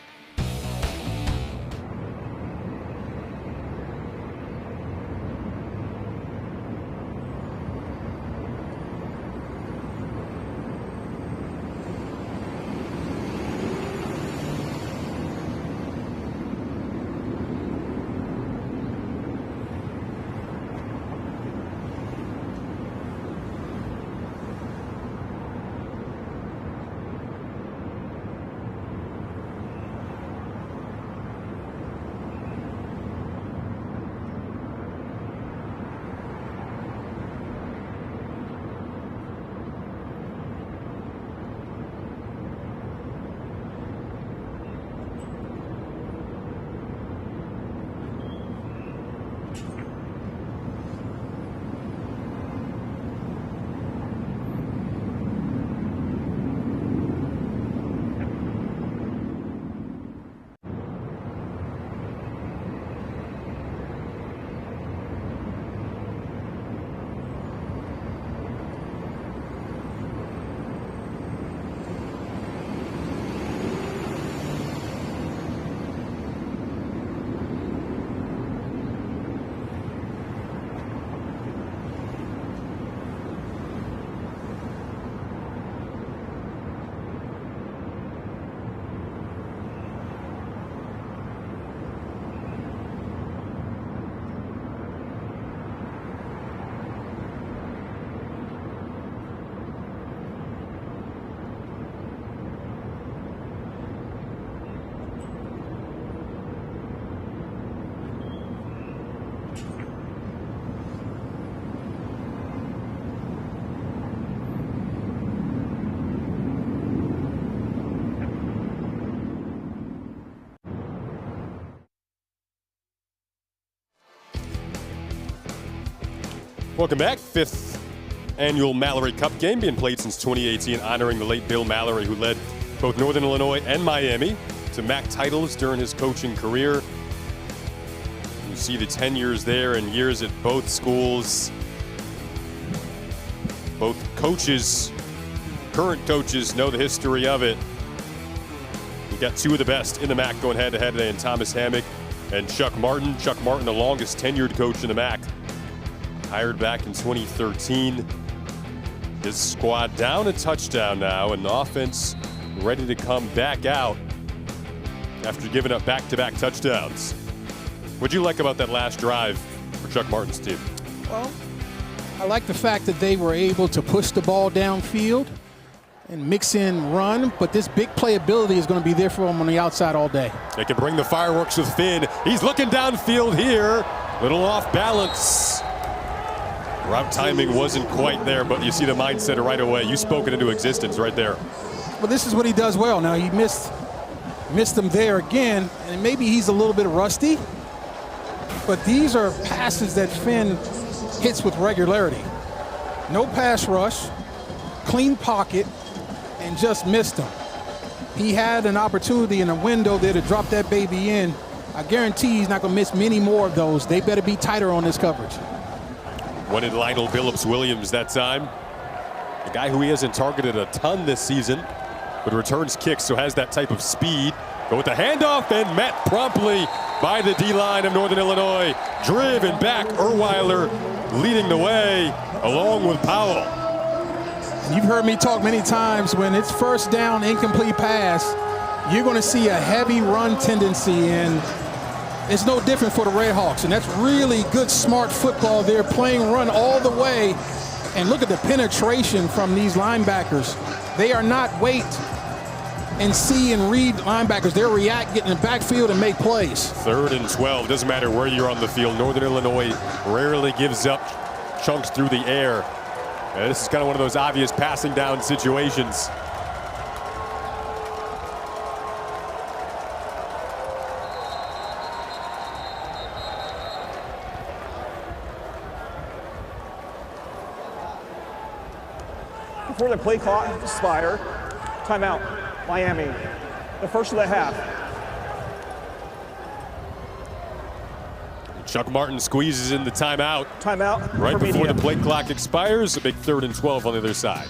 Welcome back. 5th annual Mallory Cup game being played since 2018, honoring the late Bill Mallory, who led both Northern Illinois and Miami to MAC titles during his coaching career. You see the tenures there and years at both schools. Both coaches, current coaches, know the history of it. We got two of the best in the MAC going head-to-head today, and Thomas Hammock and Chuck Martin. Chuck Martin, the longest tenured coach in the MAC, hired back in 2013. His squad down a touchdown now, and the offense ready to come back out after giving up back-to-back touchdowns. What'd you like about that last drive for Chuck Martin's team? Well, I like the fact that they were able to push the ball downfield and mix in run, but this big playability is going to be there for them on the outside all day. They can bring the fireworks with Finn. He's looking downfield here. Little off balance. Route timing wasn't quite there, but you see the mindset right away. You spoke it into existence right there. Well, this is what he does well. Now, he missed him there again, and maybe he's a little bit rusty, but these are passes that Finn hits with regularity. No pass rush, clean pocket, and just missed him. He had an opportunity in a window there to drop that baby in. I guarantee he's not going to miss many more of those. They better be tighter on this coverage. Wanted Lionel Billups-Williams that time. A guy who he hasn't targeted a ton this season, but returns kicks, so has that type of speed. Go with the handoff, and met promptly by the D-line of Northern Illinois. Driven back, Erweiler leading the way, along with Powell. And you've heard me talk many times, when it's first down, incomplete pass, you're going to see a heavy run tendency, and it's no different for the Redhawks. And that's really good, smart football. They're playing run all the way. And look at the penetration from these linebackers. They are not wait and see and read linebackers. They're react, get in the backfield, and make plays. 3rd and 12. Doesn't matter where you're on the field. Northern Illinois rarely gives up chunks through the air. And this is kind of one of those obvious passing down situations. Before the play clock expire, timeout, Miami. The first of the half. Chuck Martin squeezes in the timeout. Timeout. Right before media. the play clock expires, a big 3rd and 12 on the other side.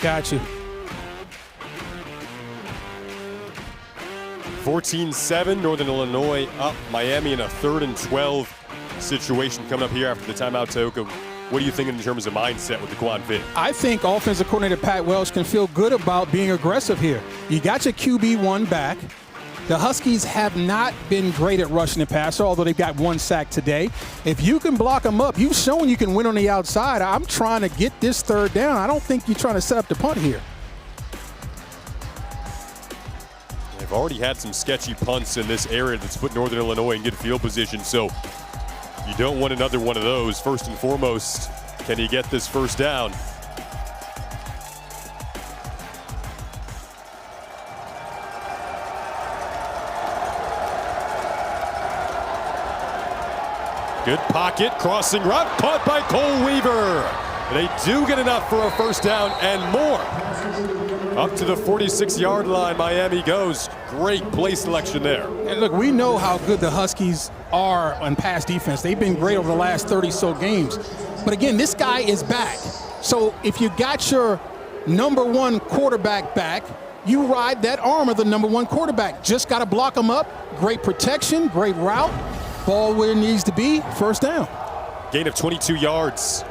Got you. 14-7, Northern Illinois up. Miami in a 3rd and 12 situation coming up here after the timeout, Toka. What are you thinking in terms of mindset with DeQuan Finn? I think offensive coordinator Pat Welch can feel good about being aggressive here. You got your QB1 back. The Huskies have not been great at rushing the passer, although they've got 1 sack today. If you can block them up, you've shown you can win on the outside. I'm trying to get this 3rd down. I don't think you're trying to set up the punt here. They've already had some sketchy punts in this area that's put Northern Illinois in good field position, so you don't want another one of those. First and foremost, can you get this 1st down? Good pocket, crossing route, caught by Cole Weaver. They do get enough for a 1st down and more. Up to the 46-yard line, Miami goes. Great play selection there. And look, we know how good the Huskies are on pass defense. They've been great over the last 30-so games. But again, this guy is back. So if you got your #1 quarterback back, you ride that arm of the #1 quarterback. Just got to block him up. Great protection, great route. Ball where it needs to be, 1st down. Gain of 22 yards.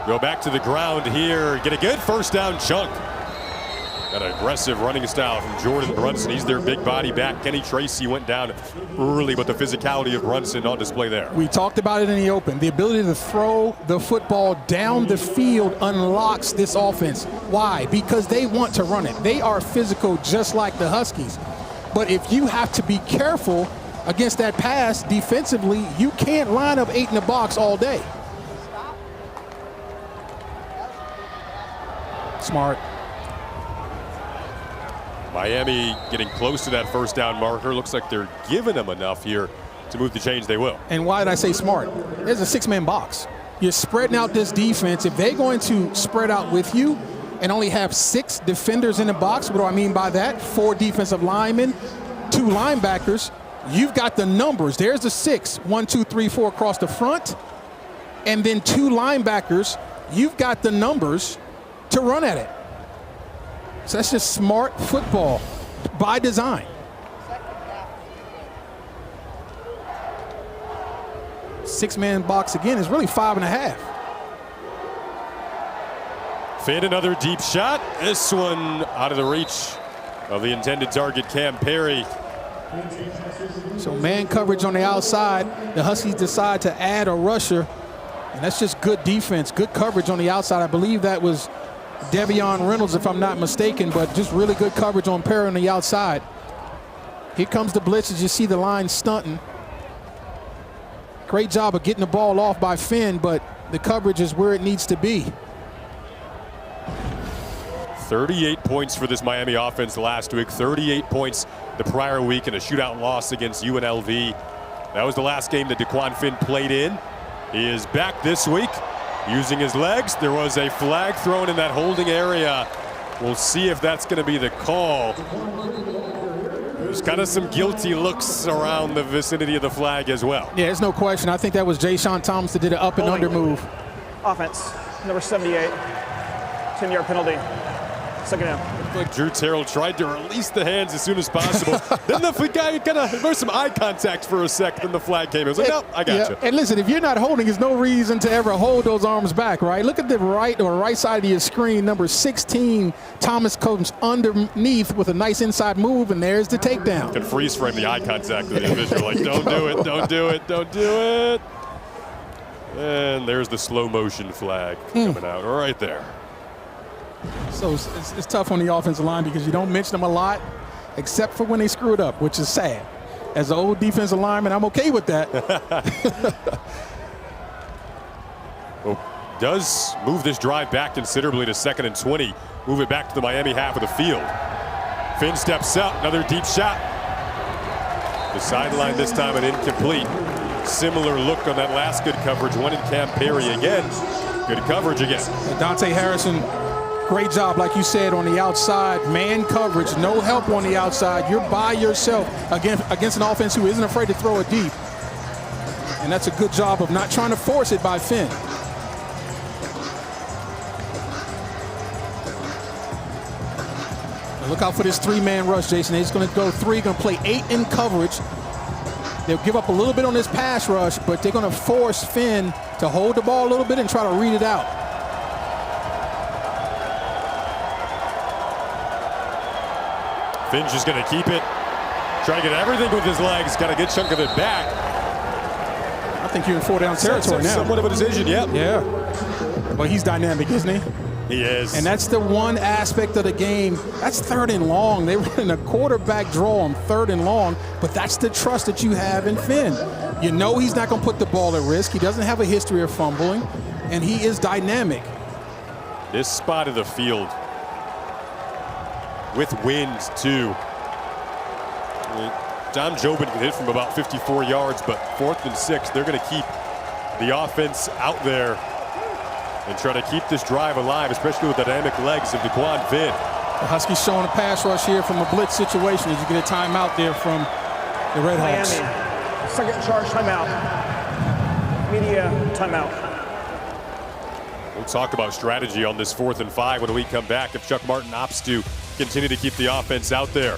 Go back to the ground here. Get a good 1st down chunk. Got an aggressive running style from Jordan Brunson. He's their big body back. Kenny Tracy went down early, but the physicality of Brunson on display there. We talked about it in the open. The ability to throw the football down the field unlocks this offense. Why? Because they want to run it. They are physical just like the Huskies. But if you have to be careful against that pass defensively, you can't line up 8 in the box all day. Smart. Miami getting close to that 1st down marker. Looks like they're giving them enough here to move the chains. They will. And why did I say smart? There's a 6-man box. You're spreading out this defense. If they're going to spread out with you and only have 6 defenders in the box, what do I mean by that? 4 defensive linemen, 2 linebackers. You've got the numbers. There's the 6. 1, 2, 3, 4 across the front. And then 2 linebackers. You've got the numbers to run at it. So that's just smart football by design. Six-man box again is really 5.5. Finn, another deep shot. This one out of the reach of the intended target, Cam Perry. So man coverage on the outside. The Huskies decide to add a rusher, and that's just good defense, good coverage on the outside. I believe that was Devion Reynolds, if I'm not mistaken, but just really good coverage on Perry on the outside. Here comes the blitz as you see the line stunting. Great job of getting the ball off by Finn, but the coverage is where it needs to be. 38 points for this Miami offense last week, 38 points the prior week in a shootout loss against UNLV. That was the last game that DeQuan Finn played in. He is back this week using his legs. There was a flag thrown in that holding area. We'll see if that's going to be the call. There's kind of some guilty looks around the vicinity of the flag as well. Yeah, there's no question. I think that was Jay-Sean Thomas that did an up and under move. Offense, number 78, 10-yard penalty. 2nd down. Like Drew Terrell tried to release the hands as soon as possible. Then the guy there was some eye contact for a sec. Then the flag came. It was like, no, I got you. And listen, if you're not holding, there's no reason to ever hold those arms back, right? Look at the right side of your screen. Number 16, Thomas comes underneath with a nice inside move, and there's the takedown. Can freeze frame the eye contact of the official. Like, don't do it, don't do it, don't do it. And there's the slow motion flag coming out right there. So it's tough on the offensive line because you don't mention them a lot, except for when they screw it up, which is sad. As an old defensive lineman, I'm okay with that. Well, does move this drive back considerably to 2nd and 20. Move it back to the Miami half of the field. Finn steps up, another deep shot. The sideline this time an incomplete. Similar look on that last good coverage. Wanted Cam Perry again. Good coverage again. Dante Harrison, great job, like you said, on the outside. Man coverage, no help on the outside. You're by yourself against an offense who isn't afraid to throw it deep. And that's a good job of not trying to force it by Finn. Look out for this three-man rush, Jason. They're just going to go three, going to play 8 in coverage. They'll give up a little bit on this pass rush, but they're going to force Finn to hold the ball a little bit and try to read it out. Finn's just going to keep it. Try to get everything with his legs. Got a good chunk of it back. I think you're in 4-down territory now. Somewhat of a decision, yep. Yeah. But he's dynamic, isn't he? He is. And that's the one aspect of the game. That's 3rd and long. They run a quarterback draw on 3rd and long, but that's the trust that you have in Finn. You know he's not going to put the ball at risk. He doesn't have a history of fumbling, and he is dynamic. This spot of the field with wind, too. Tom Jobin can hit from about 54 yards, but 4th and 6, they're going to keep the offense out there and try to keep this drive alive, especially with the dynamic legs of DeQuan Finn. The Huskies showing a pass rush here from a blitz situation as you get a timeout there from the Red Hawks. Miami, second charge timeout. Media timeout. We'll talk about strategy on this 4th and 5 when we come back if Chuck Martin opts to continue to keep the offense out there.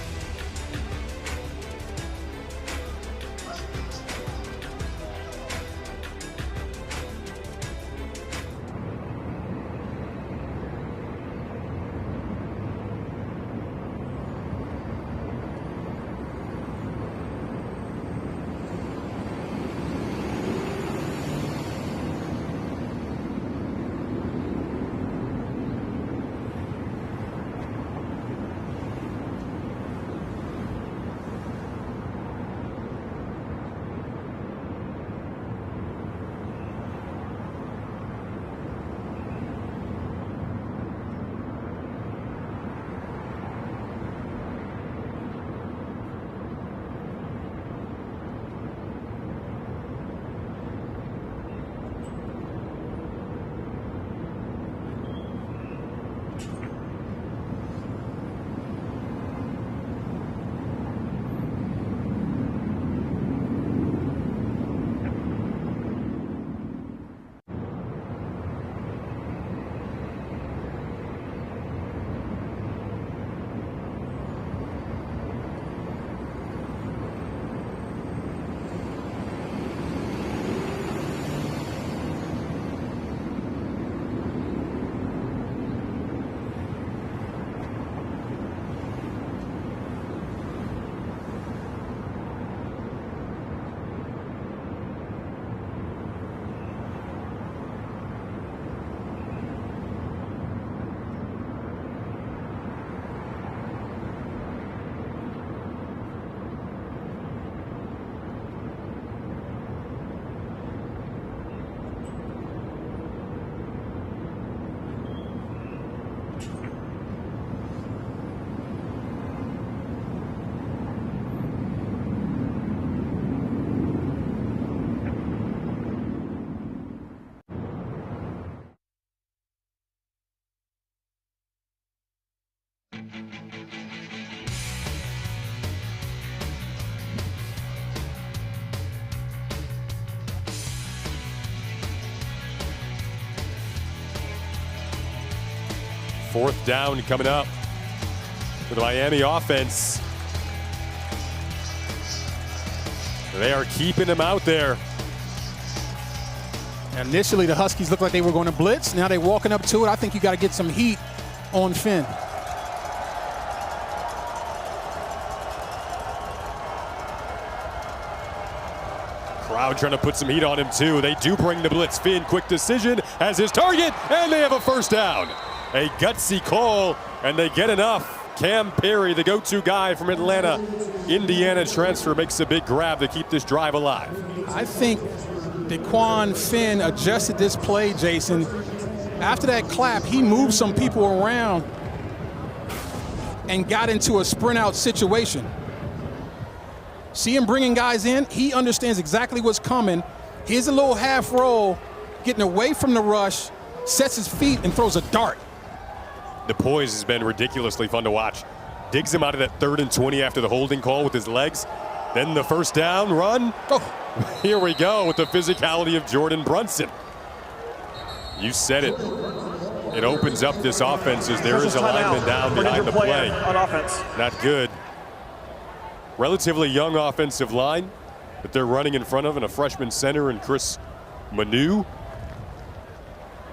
Fourth down coming up for the Miami offense. They are keeping him out there. Initially, the Huskies looked like they were going to blitz. Now they're walking up to it. I think you got to get some heat on Finn. Crowd trying to put some heat on him too. They do bring the blitz. Finn, quick decision as his target, and they have a first down. A gutsy call, and they get enough. Cam Perry, the go-to guy from Atlanta, Indiana transfer, makes a big grab to keep this drive alive. I think DeQuan Finn adjusted this play, Jason. After that clap, he moved some people around and got into a sprint out situation. See him bringing guys in. He understands exactly what's coming. Here's a little half roll, getting away from the rush, sets his feet and throws a dart. The poise has been ridiculously fun to watch. Digs him out of that 3rd and 20 after the holding call with his legs. Then the first down run. Oh, here we go with the physicality of Jordan Brunson. You said it. it opens up this offense as there is a Timeout. lineman down We're behind the play. on offense. Not good. Relatively young offensive line that they're running in front of, and a freshman center in Chris Manu.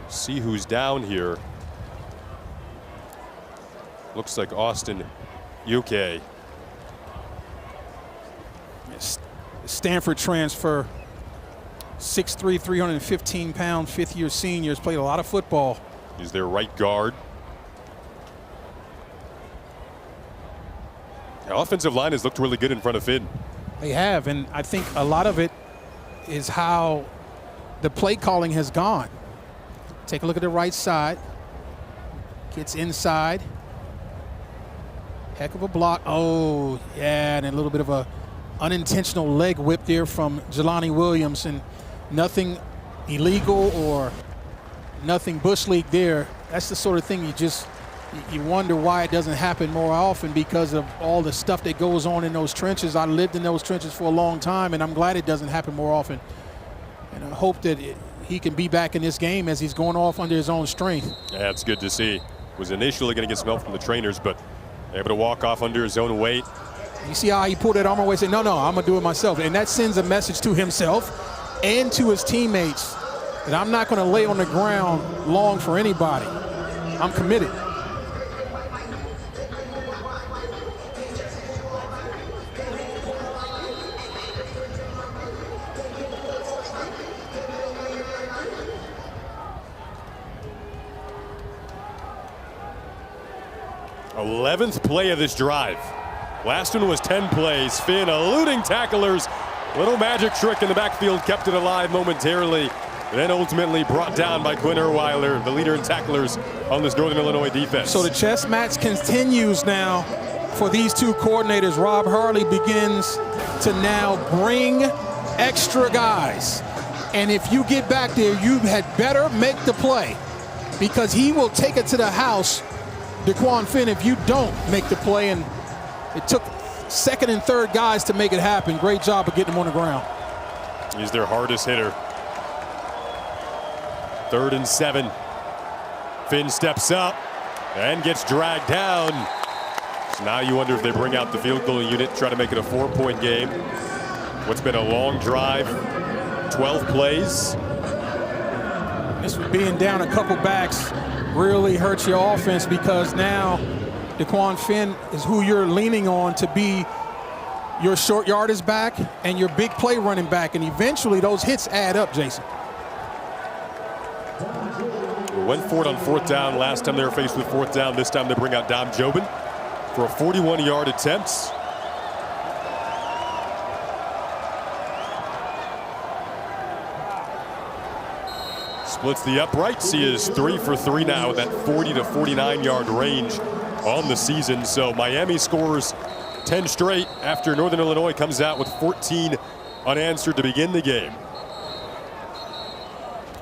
See who's down here. Looks like Austin UK. Stanford transfer, 6'3", 315-pound, fifth-year senior, has played a lot of football. He's their right guard. The offensive line has looked really good in front of Finn. They have, and I think a lot of it is how the play calling has gone. Take a look at the right side. Gets inside. Heck of a block. Oh, yeah, and a little bit of a unintentional leg whip there from Jelani Williams, and nothing illegal or nothing Bush League there. That's the sort of thing you wonder why it doesn't happen more often, because of all the stuff that goes on in those trenches. I lived in those trenches for a long time, and I'm glad it doesn't happen more often. And I hope that he can be back in this game as he's going off under his own strength. Yeah, it's good to see. Was initially going to get some help from the trainers, but able to walk off under his own weight. You see how he pulled that arm away and said, no, I'm going to do it myself. And that sends a message to himself and to his teammates that I'm not going to lay on the ground long for anybody. I'm committed. Eleventh play of this drive. Last one was 10 plays. Finn eluding tacklers. Little magic trick in the backfield kept it alive momentarily. Then ultimately brought down by Quinn Erweiler, the leader in tacklers on this Northern Illinois defense. So the chess match continues now for these two coordinators. Rob Harley begins to now bring extra guys. And if you get back there, you had better make the play, because he will take it to the house, DeQuan Finn, if you don't make the play. And it took second and third guys to make it happen. Great job of getting him on the ground. He's their hardest hitter. 3rd and 7. Finn steps up and gets dragged down. So now you wonder if they bring out the field goal unit, try to make it a 4-point game. What's been a long drive, 12 plays. This being down a couple backs really hurts your offense, because now DeQuan Finn is who you're leaning on to be your short yardage back and your big play running back, and eventually those hits add up, Jason. We went for it on 4th down last time they were faced with 4th down. This time they bring out Dom Jobin for a 41-yard attempt. Splits the uprights. He is 3 for 3 now, that 40 to 49-yard range on the season. So Miami scores 10 straight after Northern Illinois comes out with 14 unanswered to begin the game.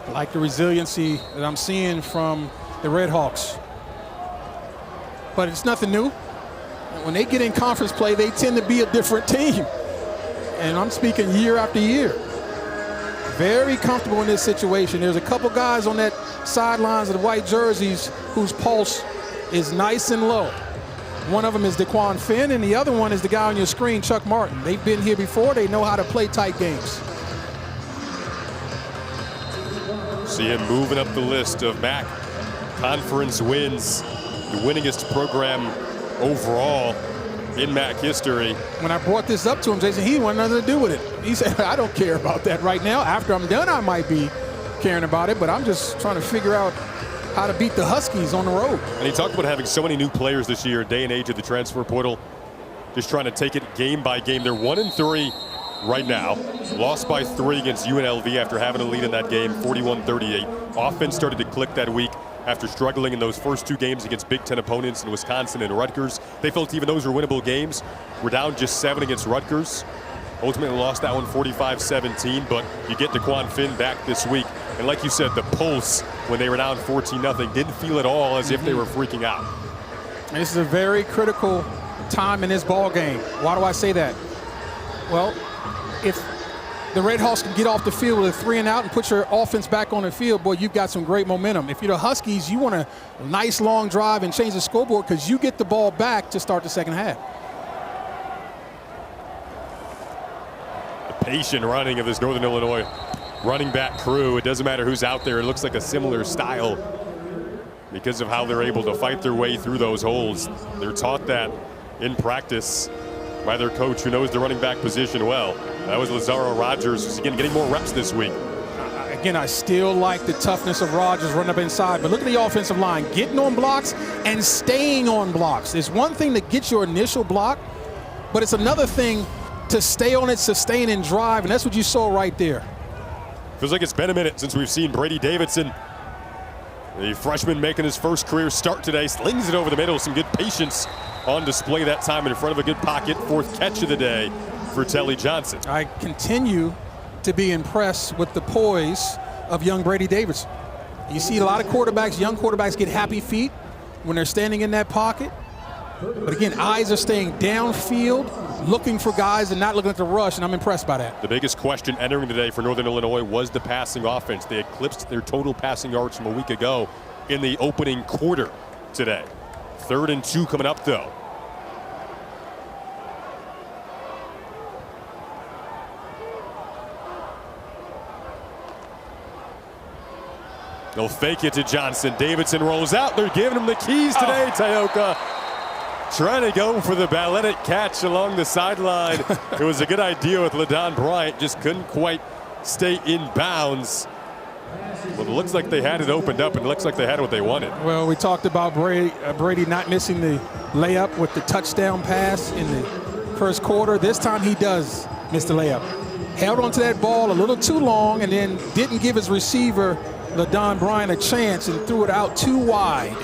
I like the resiliency that I'm seeing from the Red Hawks. But it's nothing new. When they get in conference play, they tend to be a different team. And I'm speaking year after year. Very comfortable in this situation. There's a couple guys on that sidelines of the white jerseys whose pulse is nice and low. One of them is DeQuan Finn, and the other one is the guy on your screen, Chuck Martin. They've been here before. They know how to play tight games. See him moving up the list of MAC conference wins, the winningest program overall in MAC history. When I brought this up to him, Jason, he wanted nothing to do with it. He said, I don't care about that right now. After I'm done, I might be caring about it, but I'm just trying to figure out how to beat the Huskies on the road. And he talked about having so many new players this year, day and age of the transfer portal, just trying to take it game by game. They're 1-3 right now. Lost by 3 against UNLV after having a lead in that game, 41-38. Offense started to click that week after struggling in those first 2 games against Big Ten opponents in Wisconsin and Rutgers. They felt even those were winnable games. We're down just 7 against Rutgers. Ultimately lost that one 45-17, but you get DeQuan Finn back this week. And like you said, the pulse when they were down 14-0 didn't feel at all as if they were freaking out. And this is a very critical time in this ball game. Why do I say that? Well, if the Red Hawks can get off the field with a 3 and out and put your offense back on the field, boy, you've got some great momentum. If you're the Huskies, you want a nice long drive and change the scoreboard because you get the ball back to start the second half. The patient running of this Northern Illinois running back crew. It doesn't matter who's out there. It looks like a similar style because of how they're able to fight their way through those holes. They're taught that in practice by their coach who knows the running back position well. That was Lazaro Rogers, who's again getting more reps this week. Again, I still like the toughness of Rogers running up inside, but look at the offensive line, getting on blocks and staying on blocks. It's one thing to get your initial block, but it's another thing to stay on it, sustain, and drive, and that's what you saw right there. Feels like it's been a minute since we've seen Brady Davidson, the freshman making his first career start today, slings it over the middle. Some good patience on display that time in front of a good pocket. 4th catch of the day for Telly Johnson. I continue to be impressed with the poise of young Brady Davidson. You see a lot of quarterbacks, young quarterbacks get happy feet when they're standing in that pocket. But again, eyes are staying downfield, looking for guys and not looking at the rush, and I'm impressed by that. The biggest question entering the day for Northern Illinois was the passing offense. They eclipsed their total passing yards from a week ago in the opening quarter today. 3rd and 2 coming up, though. They'll fake it to Johnson. Davidson rolls out. They're giving him the keys today, Tayoka. Trying to go for the balletic catch along the sideline. It was a good idea with LaDon Bryant. Just couldn't quite stay in bounds. Well, it looks like they had it opened up, and it looks like they had what they wanted. Well, we talked about Brady not missing the layup with the touchdown pass in the first quarter. This time he does miss the layup. Held onto that ball a little too long and then didn't give his receiver, LaDon Bryant, a chance and threw it out too wide.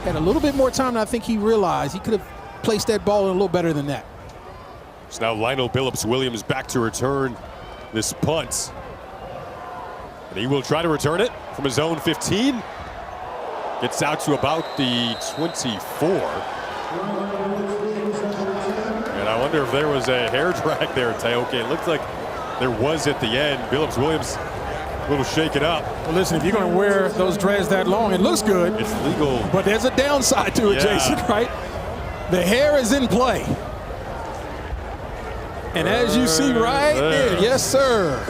Had a little bit more time than I think he realized. He could have placed that ball in a little better than that. So now Lionel Billups-Williams back to return this punt. And he will try to return it from his own 15. Gets out to about the 24. And I wonder if there was a hair drag there, Tayoke. It looked like there was at the end. Billups-Williams a little shaken up. Well, listen, if you're going to wear those dreads that long, it looks good. It's legal. But there's a downside to it, Jason, right? The hair is in play. And as you see right there, yes, sir.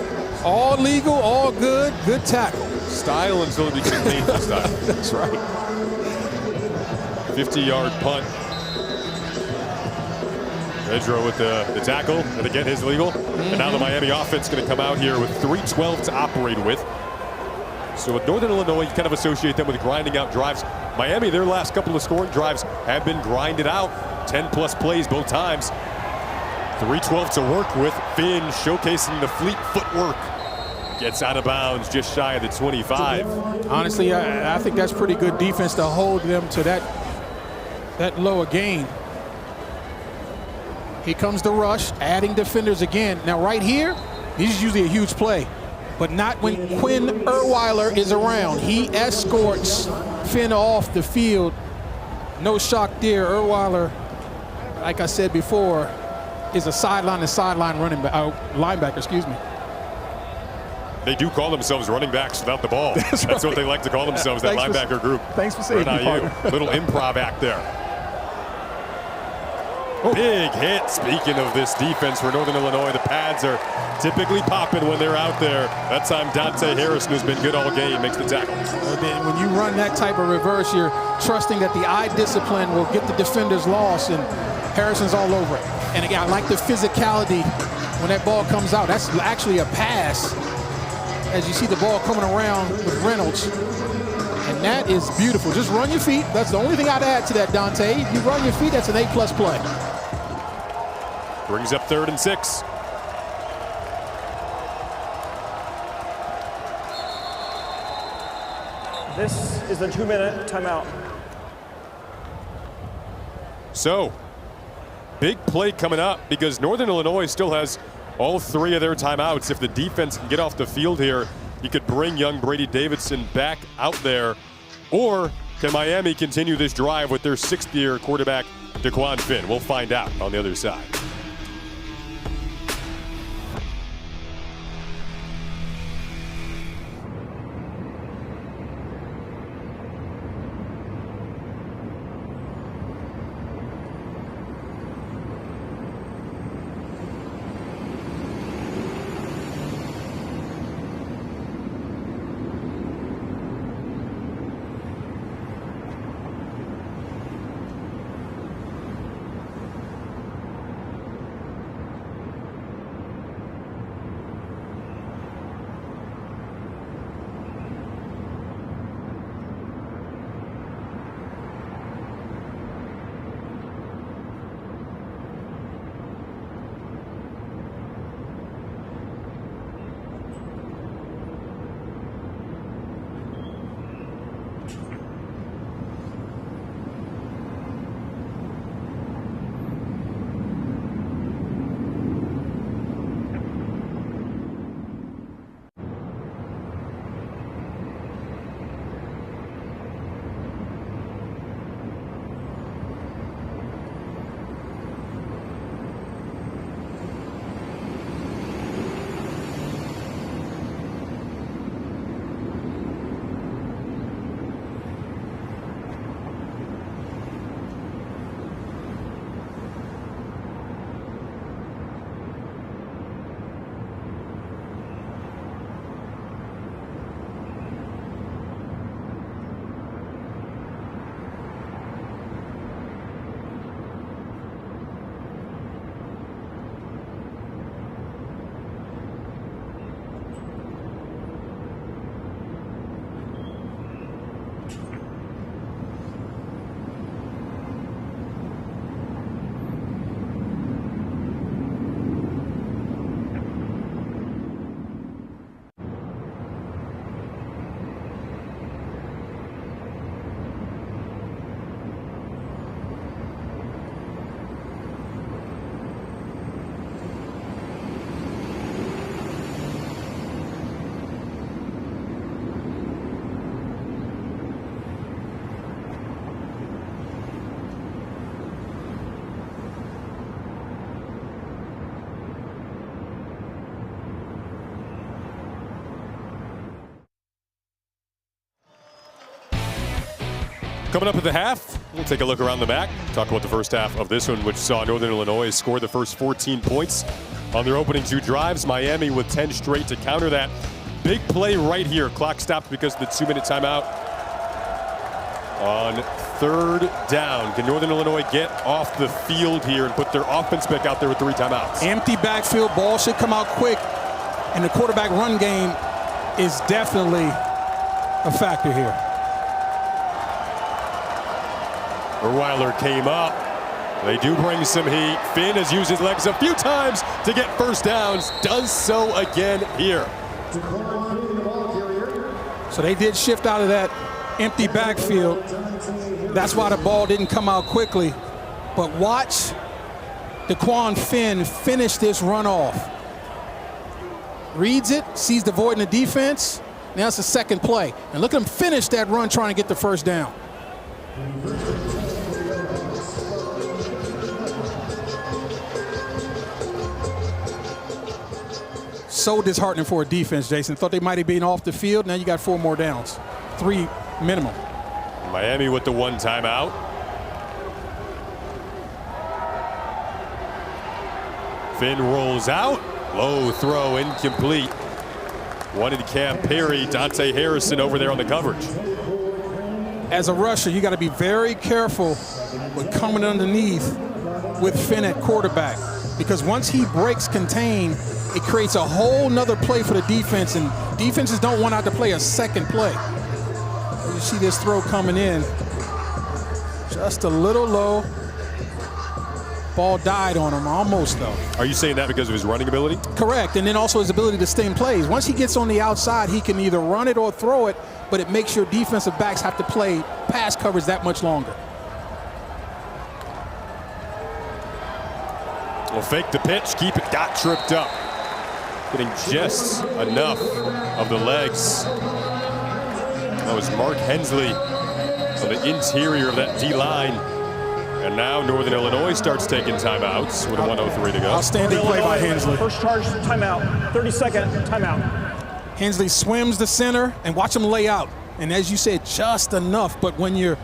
All legal, all good, good tackle. Style until it becomes painful style. That's right. 50-yard punt. Pedro with the tackle, and again, his legal. And now the Miami offense going to come out here with 3:12 to operate with. So with Northern Illinois, you kind of associate them with grinding out drives. Miami, their last couple of scoring drives have been grinded out. 10-plus plays both times. 3:12 to work with. Finn showcasing the fleet footwork. Gets out of bounds just shy of the 25. Honestly, I think that's pretty good defense to hold them to that low a gain. Here comes the rush, adding defenders again. Now right here, this is usually a huge play, but not when Quinn Erweiler is around. He escorts Finn off the field. No shock there. Erweiler, like I said before, is a sideline-to-sideline linebacker, excuse me. They do call themselves running backs without the ball. That's right. What they like to call themselves, that linebacker group. Thanks for saying that. Little improv act there. Oh. Big hit. Speaking of this defense for Northern Illinois, the pads are typically popping when they're out there. That time Dante Harrison, who's been good all game, makes the tackle. When you run that type of reverse, you're trusting that the eye discipline will get the defenders lost, and Harrison's all over it. And again, I like the physicality when that ball comes out. That's actually a pass. As you see the ball coming around with Reynolds. And that is beautiful. Just run your feet. That's the only thing I'd add to that, Dante. If you run your feet, that's an A+ play. Brings up 3rd and 6. This is a 2-minute timeout. So, big play coming up because Northern Illinois still has all 3 of their timeouts. If the defense can get off the field here, you could bring young Brady Davidson back out there. Or can Miami continue this drive with their 6th-year quarterback, DeQuan Finn? We'll find out on the other side. Coming up at the half, we'll take a look around the MAC, talk about the first half of this one, which saw Northern Illinois score the first 14 points on their opening 2 drives. Miami with 10 straight to counter that. Big play right here. Clock stopped because of the 2-minute timeout. On 3rd down, can Northern Illinois get off the field here and put their offense back out there with 3 timeouts? Empty backfield, ball should come out quick, and the quarterback run game is definitely a factor here. Weiler came up. They do bring some heat. Finn has used his legs a few times to get first downs. Does so again here. So they did shift out of that empty backfield. That's why the ball didn't come out quickly. But watch DeQuan Finn finish this run off. Reads it, sees the void in the defense. Now it's the second play. And look at him finish that run trying to get the first down. So disheartening for a defense, Jason. Thought they might have been off the field. Now you got 4 more downs. 3 minimum. Miami with the 1 timeout. Finn rolls out. Low throw, incomplete. Wanted Cam Perry, Dante Harrison over there on the coverage. As a rusher, you got to be very careful with coming underneath with Finn at quarterback, because once he breaks contain, it creates a whole nother play for the defense, and defenses don't want out to play a second play. You see this throw coming in just a little low. Ball died on him almost, though. Are you saying that because of his running ability? Correct, and then also his ability to stay in plays. Once he gets on the outside, he can either run it or throw it, but it makes your defensive backs have to play pass coverage that much longer. Well, fake the pitch, keep it, got tripped up. Getting just enough of the legs. That was Mark Hensley on the interior of that D-line. And now Northern Illinois starts taking timeouts with a 1:03 to go. Outstanding play by Hensley. First charge timeout, 30-second timeout. Hensley swims the center, and watch him lay out. And as you said, just enough. But when you're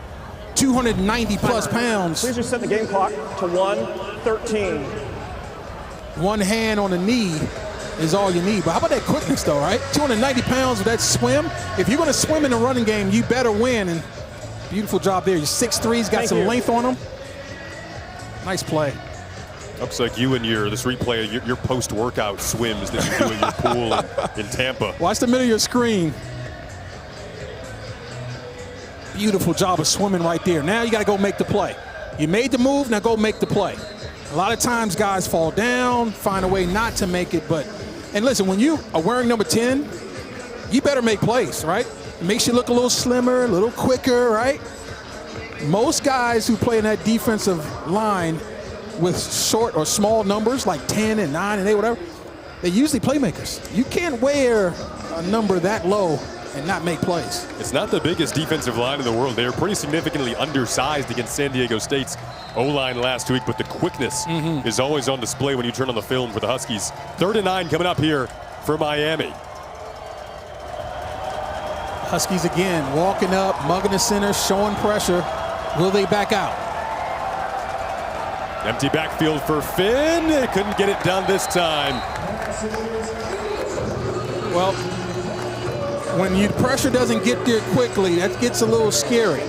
290-plus pounds. Please just set the game clock to 1:13. One hand on the knee is all you need. But how about that quickness, though, right? 290 pounds with that swim. If you're going to swim in the running game, you better win. And beautiful job there. Your 6'3's got some length on him. Nice play. Looks like you and this replay, your post-workout swims that you do in your pool in Tampa. Watch the middle of your screen. Beautiful job of swimming right there. Now you got to go make the play. You made the move, now go make the play. A lot of times guys fall down, find a way not to make it, and listen, when you are wearing number 10, you better make plays, right? It makes you look a little slimmer, a little quicker, right? Most guys who play in that defensive line with short or small numbers like 10 and 9 and 8, whatever, they're usually playmakers. You can't wear a number that low and not make plays. It's not the biggest defensive line in the world. They are pretty significantly undersized against San Diego State's O-line last week, but the quickness is always on display when you turn on the film for the Huskies. 3rd and 9 coming up here for Miami. Huskies again, walking up, mugging the center, showing pressure. Will they back out? Empty backfield for Finn. They couldn't get it done this time. Well, when your pressure doesn't get there quickly, that gets a little scary.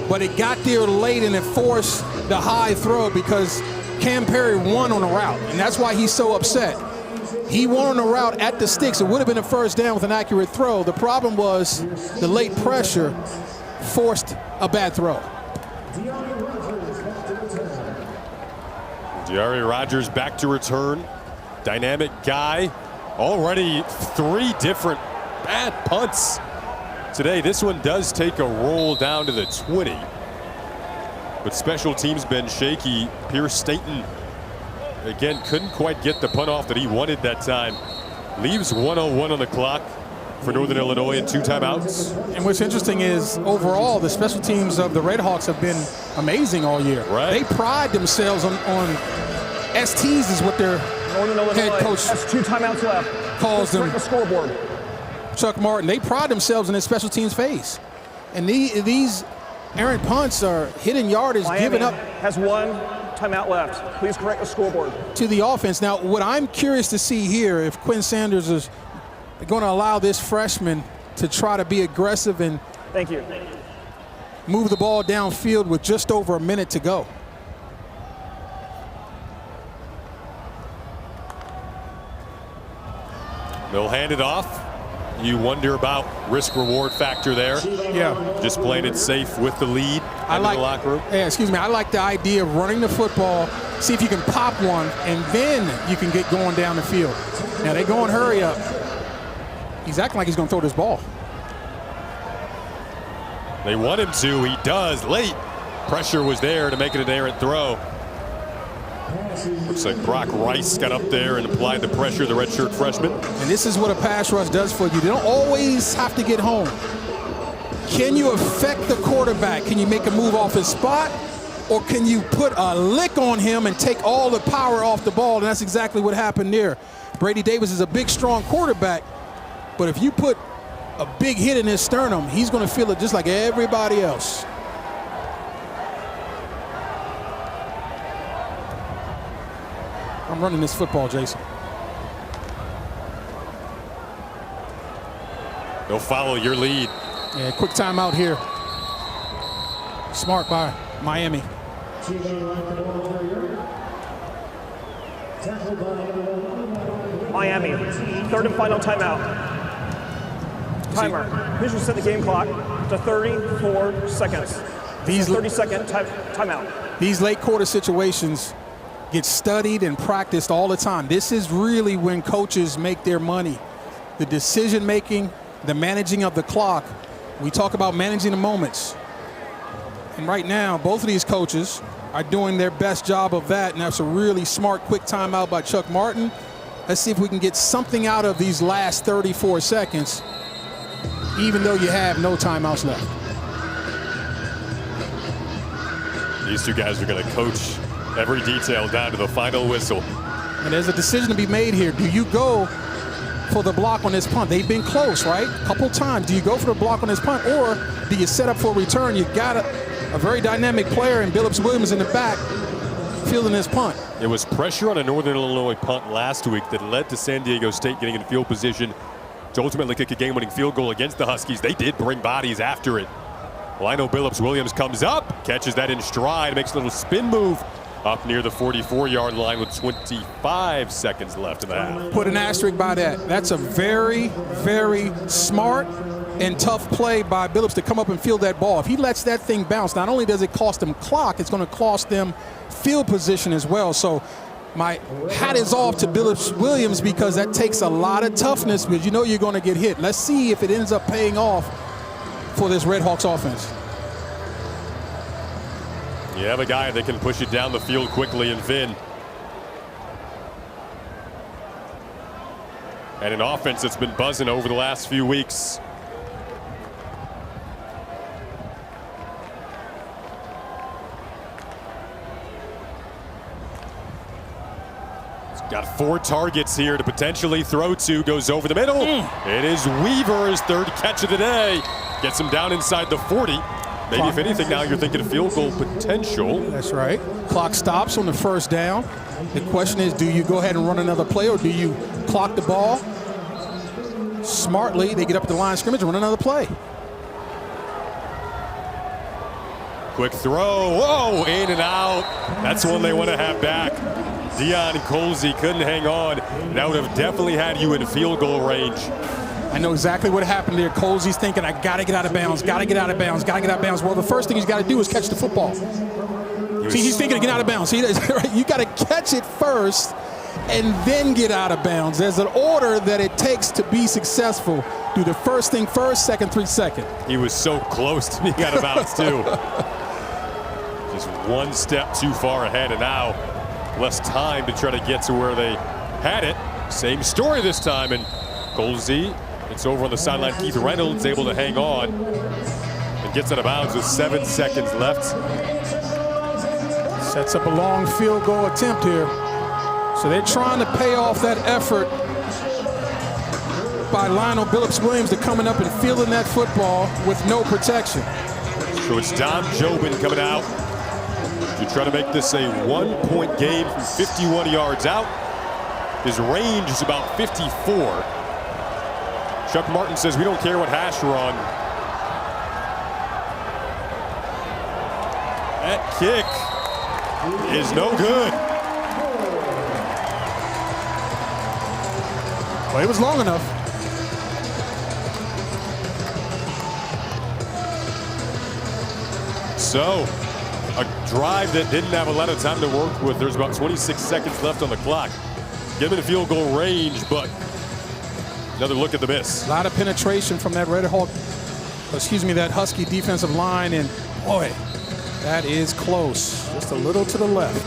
But it got there late, and it forced the high throw because Cam Perry won on a route, and that's why he's so upset. He won on the route at the sticks. It would have been a first down with an accurate throw. The problem was the late pressure forced a bad throw. Jari Rogers back to return. Dynamic guy. Already 3 different bad punts today. This one does take a roll down to the 20. But special teams been shaky. Pierce Staten, again, couldn't quite get the punt off that he wanted that time. Leaves 1:01 on the clock for Northern Illinois and 2 timeouts. And what's interesting is overall the special teams of the Redhawks have been amazing all year. Right. They pride themselves on STs is what their head coach has 2 timeouts left. Calls them. The scoreboard. Chuck Martin. They pride themselves in their special teams phase. And these errant punts are hitting yardage, Miami giving up has 1 timeout left. Please correct the scoreboard. to the offense. Now, what I'm curious to see here, if Quinn Sanders is going to allow this freshman to try to be aggressive and Thank you. move the ball downfield with just over a minute to go. They'll hand it off. You wonder about risk-reward factor there. Yeah. Just playing it safe with the lead in the locker room. Yeah, excuse me. I like the idea of running the football, see if you can pop one, and then you can get going down the field. Now, they go and hurry up. He's acting like he's going to throw this ball. They want him to. He does. Late. Pressure was there to make it an errant throw. Looks like Brock Rice got up there and applied the pressure, the redshirt freshman. And this is what a pass rush does for you. They don't always have to get home. Can you affect the quarterback? Can you make a move off his spot? Or can you put a lick on him and take all the power off the ball? And that's exactly what happened there. Brady Davis is a big, strong quarterback. But if you put a big hit in his sternum, he's going to feel it just like everybody else. I'm running this football, Jason. They'll follow your lead. Yeah, quick timeout here. Smart by Miami. Miami, 3rd and final timeout. Timer. Please reset the game clock to 34 seconds. These 30-second timeout. These late quarter situations get studied and practiced all the time. This is really when coaches make their money. The decision making, the managing of the clock. We talk about managing the moments. And right now, both of these coaches are doing their best job of that, and that's a really smart, quick timeout by Chuck Martin. Let's see if we can get something out of these last 34 seconds, even though you have no timeouts left. These two guys are going to coach every detail down to the final whistle. And there's a decision to be made here. Do you go for the block on this punt? They've been close, right? A couple times. Do you go for the block on this punt, or do you set up for a return? You've got a very dynamic player in Billups Williams in the back fielding this punt. It was pressure on a Northern Illinois punt last week that led to San Diego State getting in field position to ultimately kick a game-winning field goal against the Huskies. They did bring bodies after it. Lionel Billups Williams comes up, catches that in stride, makes a little spin move up near the 44-yard line with 25 seconds left in the half. Put an asterisk by that. That's a very, very smart and tough play by Billups to come up and field that ball. If he lets that thing bounce, not only does it cost them clock, it's going to cost them field position as well. So my hat is off to Billups Williams, because that takes a lot of toughness, because you know you're going to get hit. Let's see if it ends up paying off for this Red Hawks offense. You have a guy that can push it down the field quickly in Finn. And an offense that's been buzzing over the last few weeks. He's got 4 targets here to potentially throw to. Goes over the middle. It is Weaver's 3rd catch of the day. Gets him down inside the 40. Maybe if anything now you're thinking of field goal potential. That's right. Clock stops on the 1st down. The question is, do you go ahead and run another play, or do you clock the ball smartly? They get up to the line of scrimmage and run another play. Quick throw. Whoa, in and out. That's one they want to have back. Dion Colsey couldn't hang on. That would have definitely had you in field goal range. I know exactly what happened there. Colsey's thinking, I got to get out of bounds, got to get out of bounds, got to get out of bounds. Well, the first thing he's got to do is catch the football. See, he's thinking to get out of bounds. See, you got to catch it first and then get out of bounds. There's an order that it takes to be successful. Do the first thing first, second thing second. He was so close to being out of bounds, too. Just one step too far ahead, and now less time to try to get to where they had it. Same story this time, and Colsey, it's over on the sideline. Keith Reynolds able to hang on and gets out of bounds with 7 seconds left. Sets up a long field goal attempt here. So they're trying to pay off that effort by Lionel Billups Williams to coming up and fielding that football with no protection. So it's Dom Jobin coming out to try to make this a 1-point game from 51 yards out. His range is about 54. Chuck Martin says we don't care what hash we're on. That kick is no good. Well, it was long enough. So, a drive that didn't have a lot of time to work with. There's about 26 seconds left on the clock. Given the field goal range, but another look at the miss. A lot of penetration from that that Husky defensive line, and boy, that is close. Just a little to the left.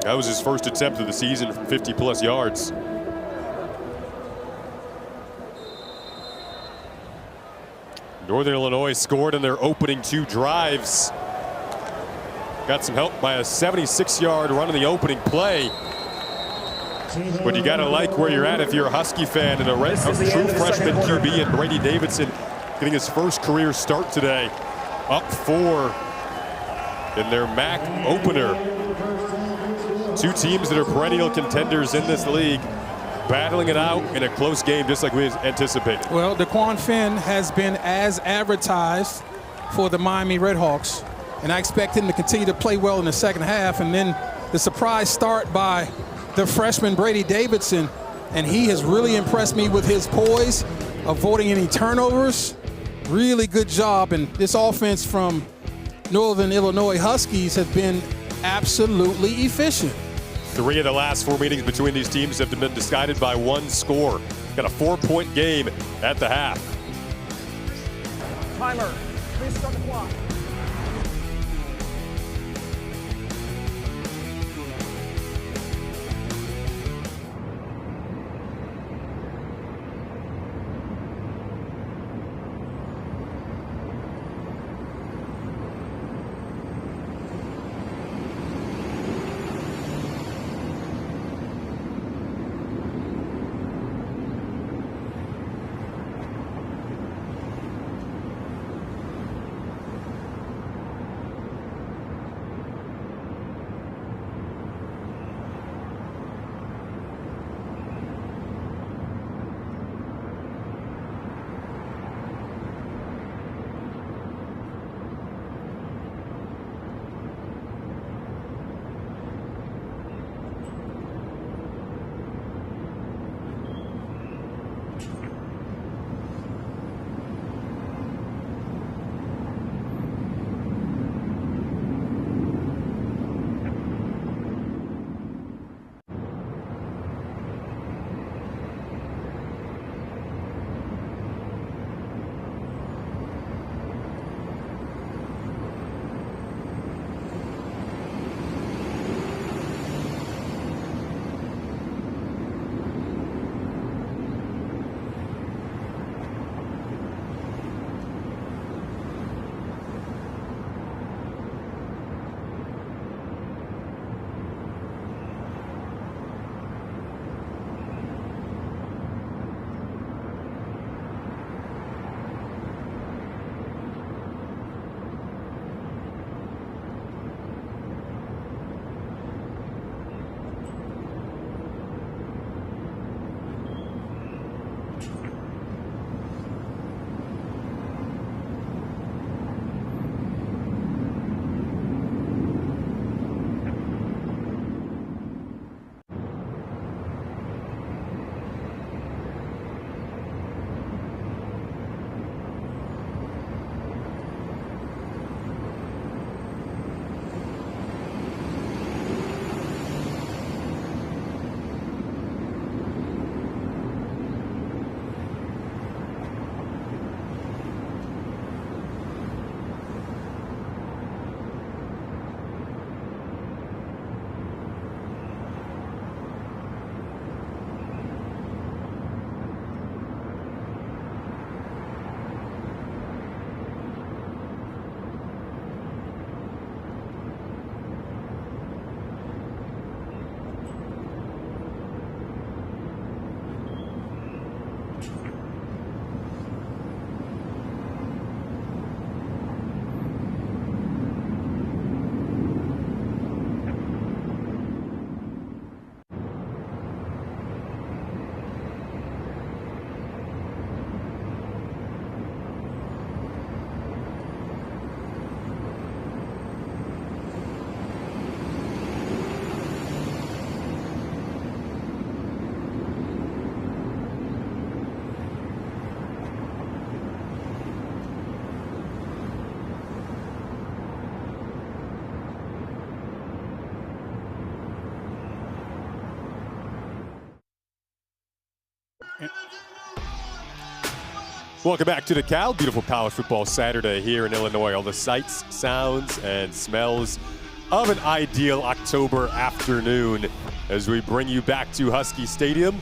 That was his first attempt of the season from 50-plus yards. Northern Illinois scored in their opening 2 drives. Got some help by a 76-yard run in the opening play. But you got to like where you're at if you're a Husky fan, and a true freshman QB and Brady Davidson getting his first career start today. Up 4 in their MAC opener. 2 teams that are perennial contenders in this league, battling it out in a close game just like we anticipated. Well, DeQuan Finn has been as advertised for the Miami Redhawks, and I expect him to continue to play well in the second half. And then the surprise start by the freshman Brady Davidson, and he has really impressed me with his poise, avoiding any turnovers. Really good job, and this offense from Northern Illinois Huskies have been absolutely efficient. 3 of the last 4 meetings between these teams have been decided by 1 score. Got a 4-point game at the half. Timer. Please start the clock. Welcome back to the Cal. Beautiful college football Saturday here in Illinois. All the sights, sounds, and smells of an ideal October afternoon as we bring you back to Husky Stadium.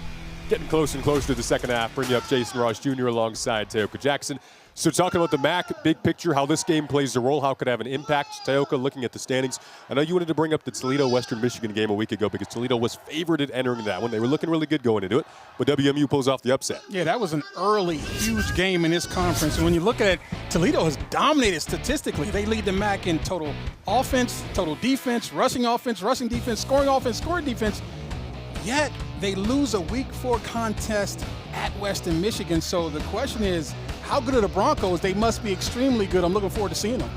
Getting closer and closer to the second half. Bring you up Jason Ross Jr. alongside Teoka Jackson. So talking about the MAC, big picture, how this game plays a role, how it could have an impact. Teoka, looking at the standings. I know you wanted to bring up the Toledo-Western Michigan game a week ago because Toledo was favored at entering that one. They were looking really good going into it, but WMU pulls off the upset. Yeah, that was an early, huge game in this conference. And when you look at it, Toledo has dominated statistically. They lead the MAC in total offense, total defense, rushing defense, scoring defense. Yet they lose a Week 4 contest at Western Michigan. So the question is, how good are the Broncos? They must be extremely good. I'm looking forward to seeing them.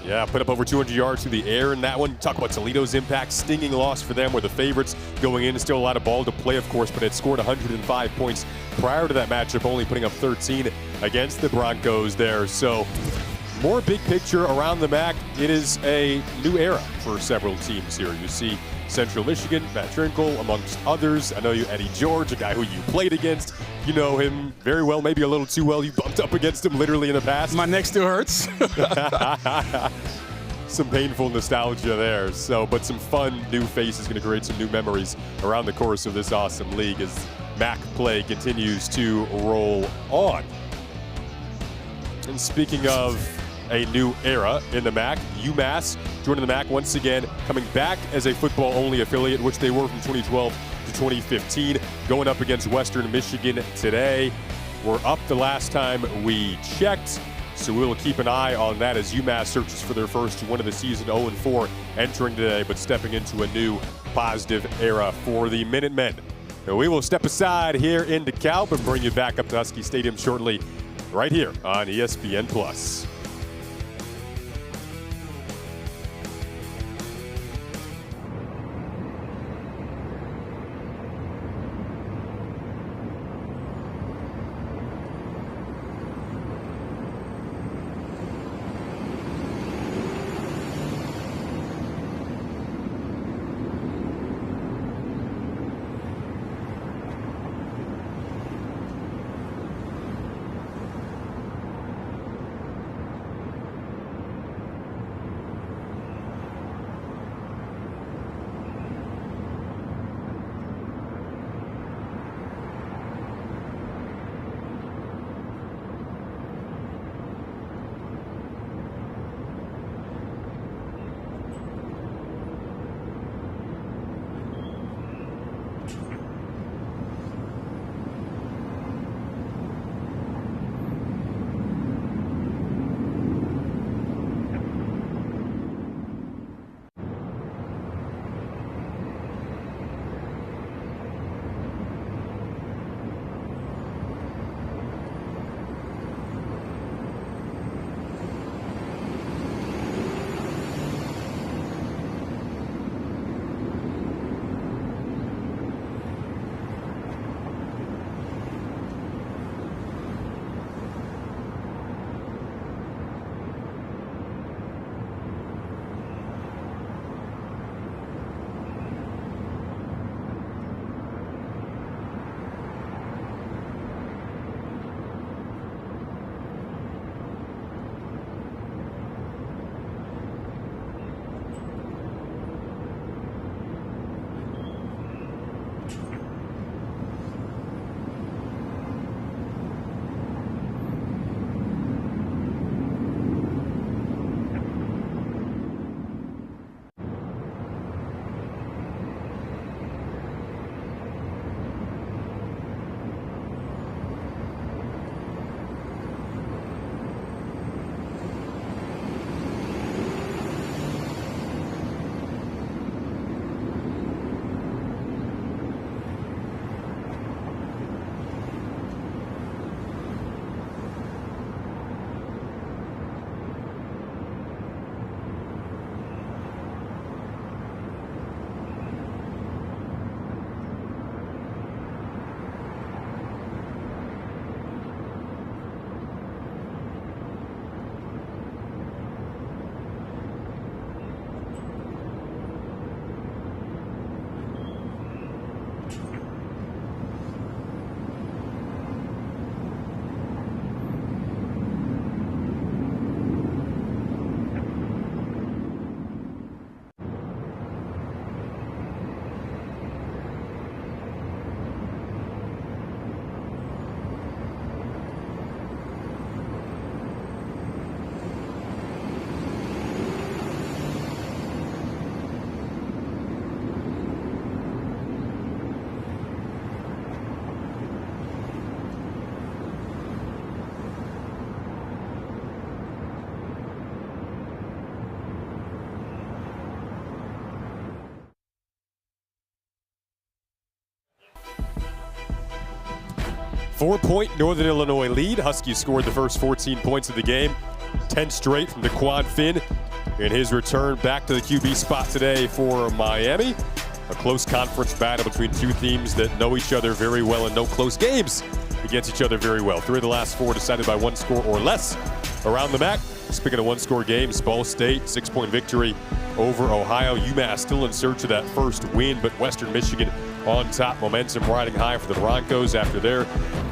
Yeah, put up over 200 yards through the air in that one. Talk about Toledo's impact. Stinging loss for them. Were the favorites going in. Still a lot of ball to play, of course, but it scored 105 points prior to that matchup, only putting up 13 against the Broncos there. So more big picture around the MAC. It is a new era for several teams here. You see Central Michigan, Matt Trinkle, amongst others. I know you, Eddie George, a guy who you played against. You know him very well, maybe a little too well. You bumped up against him literally in the past. My neck still hurts. Some painful nostalgia there. So, but some fun new faces, going to create some new memories around the course of this awesome league as MAC play continues to roll on. And speaking of a new era in the MAC, UMass joining the MAC once again, coming back as a football-only affiliate, which they were from 2012 to 2015, going up against Western Michigan today. We're up the last time we checked, so we'll keep an eye on that as UMass searches for their first win of the season, 0-4 entering today, but stepping into a new positive era for the Minutemen. Now we will step aside here in DeKalb and bring you back up to Husky Stadium shortly, right here on ESPN+. 4-point Northern Illinois lead. Huskies scored the first 14 points of the game. 10 straight from DeQuan Finn in his return back to the QB spot today for Miami. A close conference battle between two teams that know each other very well and know close games against each other very well. 3 of the last 4 decided by 1 score or less around the MAC. Speaking of 1-score games, Ball State, 6-point victory over Ohio. UMass still in search of that first win, but Western Michigan on top. Momentum riding high for the Broncos after their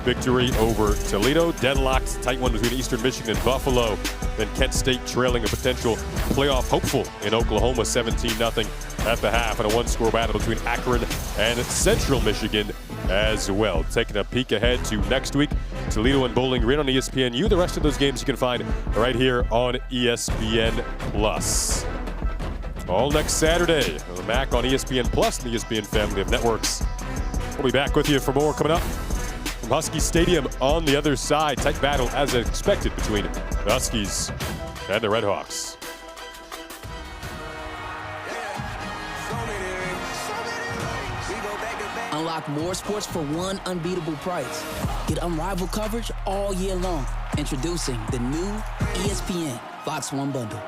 victory over Toledo. Deadlocked, tight one between Eastern Michigan and Buffalo. Then Kent State trailing a potential playoff hopeful in Oklahoma, 17-0 at the half, and a 1-score battle between Akron and Central Michigan as well. Taking a peek ahead to next week, Toledo and Bowling Green on ESPNU. The rest of those games you can find right here on ESPN+. All next Saturday on the MAC on ESPN Plus and the ESPN family of networks. We'll be back with you for more coming up from Husky Stadium on the other side. Tight battle as expected between the Huskies and the Redhawks. Unlock more sports for one unbeatable price. Get unrivaled coverage all year long. Introducing the new ESPN Fox One bundle.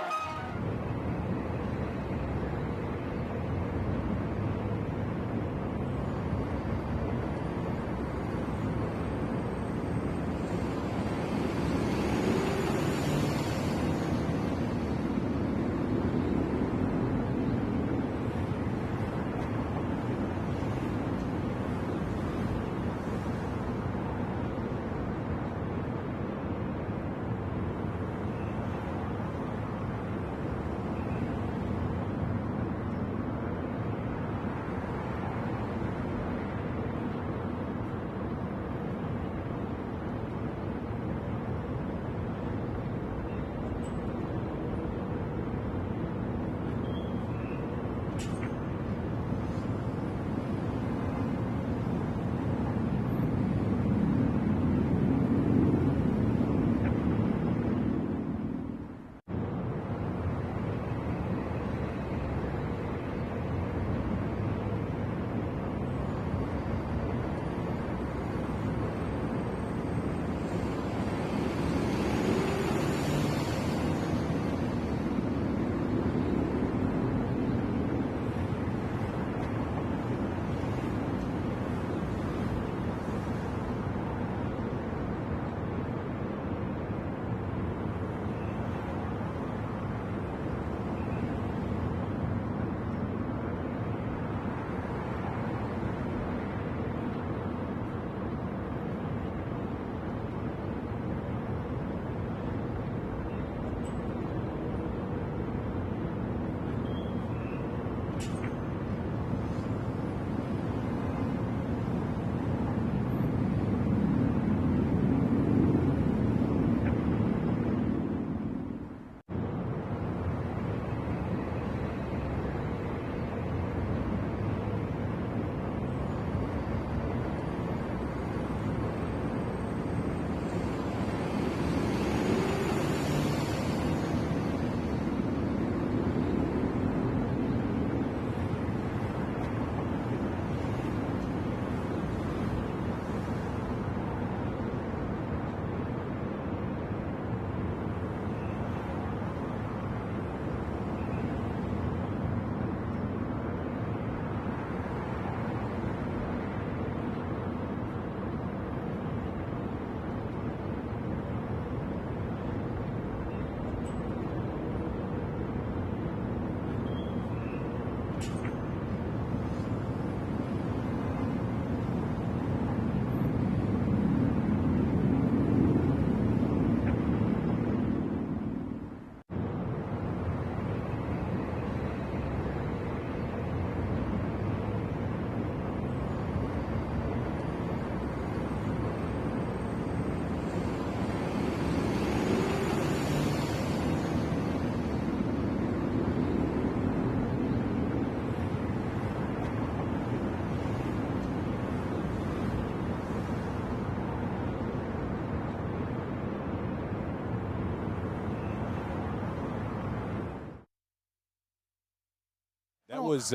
That was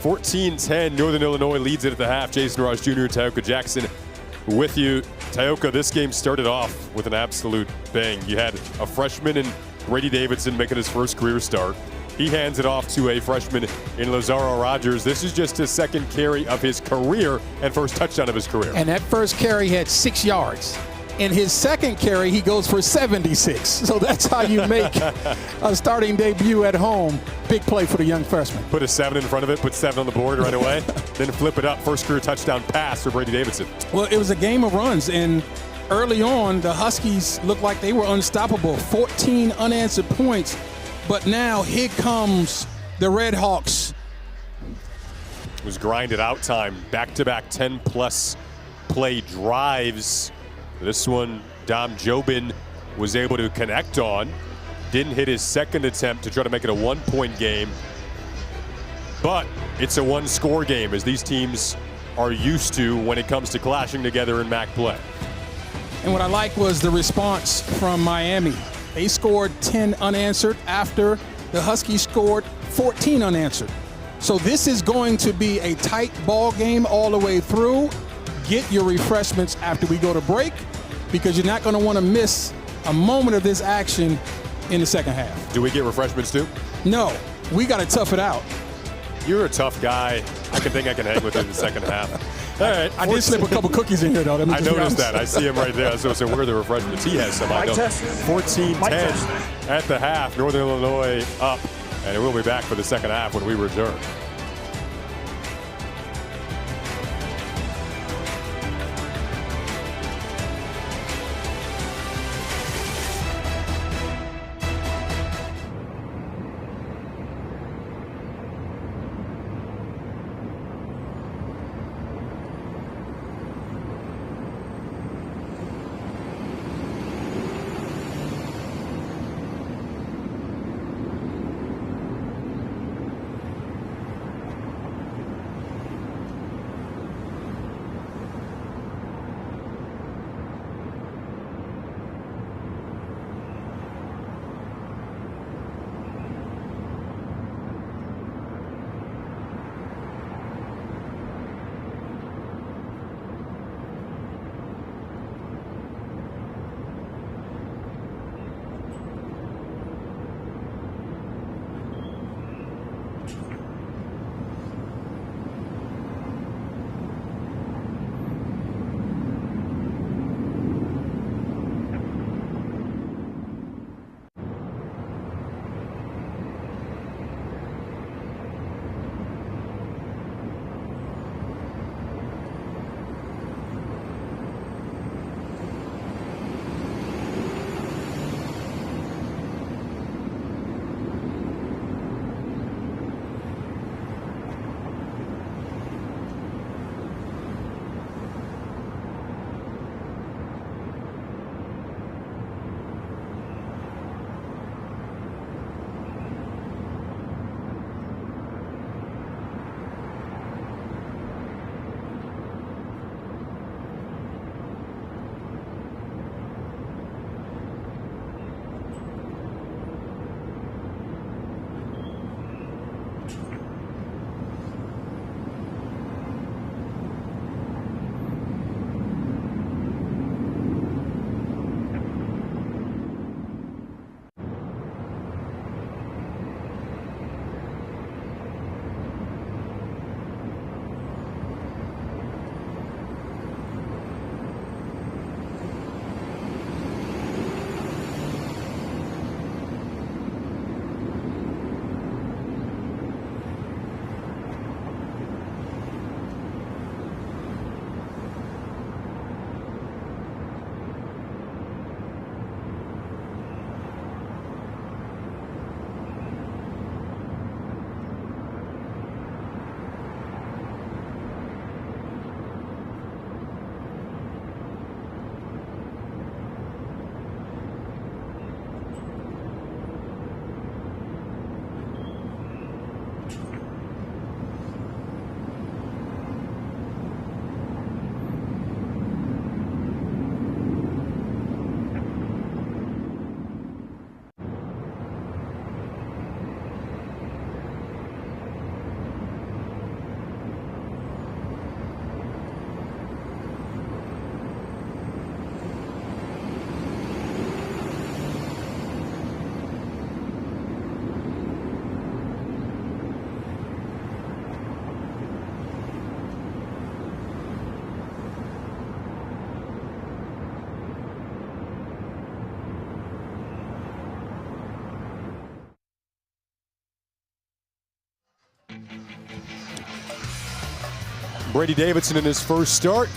14-10, Northern Illinois leads it at the half. Jason Ross Jr., Tioka Jackson with you. Tioka, this game started off with an absolute bang. You had a freshman in Brady Davidson making his first career start. He hands it off to a freshman in Lazaro Rogers. This is just his second carry of his career and first touchdown of his career. And that first carry had 6 yards. In his second carry, he goes for 76. So that's how you make a starting debut at home. Big play for the young freshman. Put a 7 in front of it, put 7 on the board right away, then flip it up. First career touchdown pass for Brady Davidson. Well, it was a game of runs, and early on, the Huskies looked like they were unstoppable. 14 unanswered points, but now here comes the Red Hawks. It was grinded out time, back-to-back 10-plus play drives. This one, Dom Jobin was able to connect on. Didn't hit his second attempt to try to make it a 1-point game. But it's a 1-score game, as these teams are used to when it comes to clashing together in MAC play. And what I liked was the response from Miami. They scored 10 unanswered after the Huskies scored 14 unanswered. So this is going to be a tight ball game all the way through. Get your refreshments after we go to break, because you're not going to want to miss a moment of this action in the second half. Do we get refreshments too? No, we got to tough it out. You're a tough guy. I think I can hang with it in the second half. All right. I did slip a couple cookies in here, though. I noticed that. I see him right there. So where are the refreshments? He has some. I know. 14-10 at the half. Northern Illinois up. And we'll be back for the second half when we return. Brady Davidson in his first start,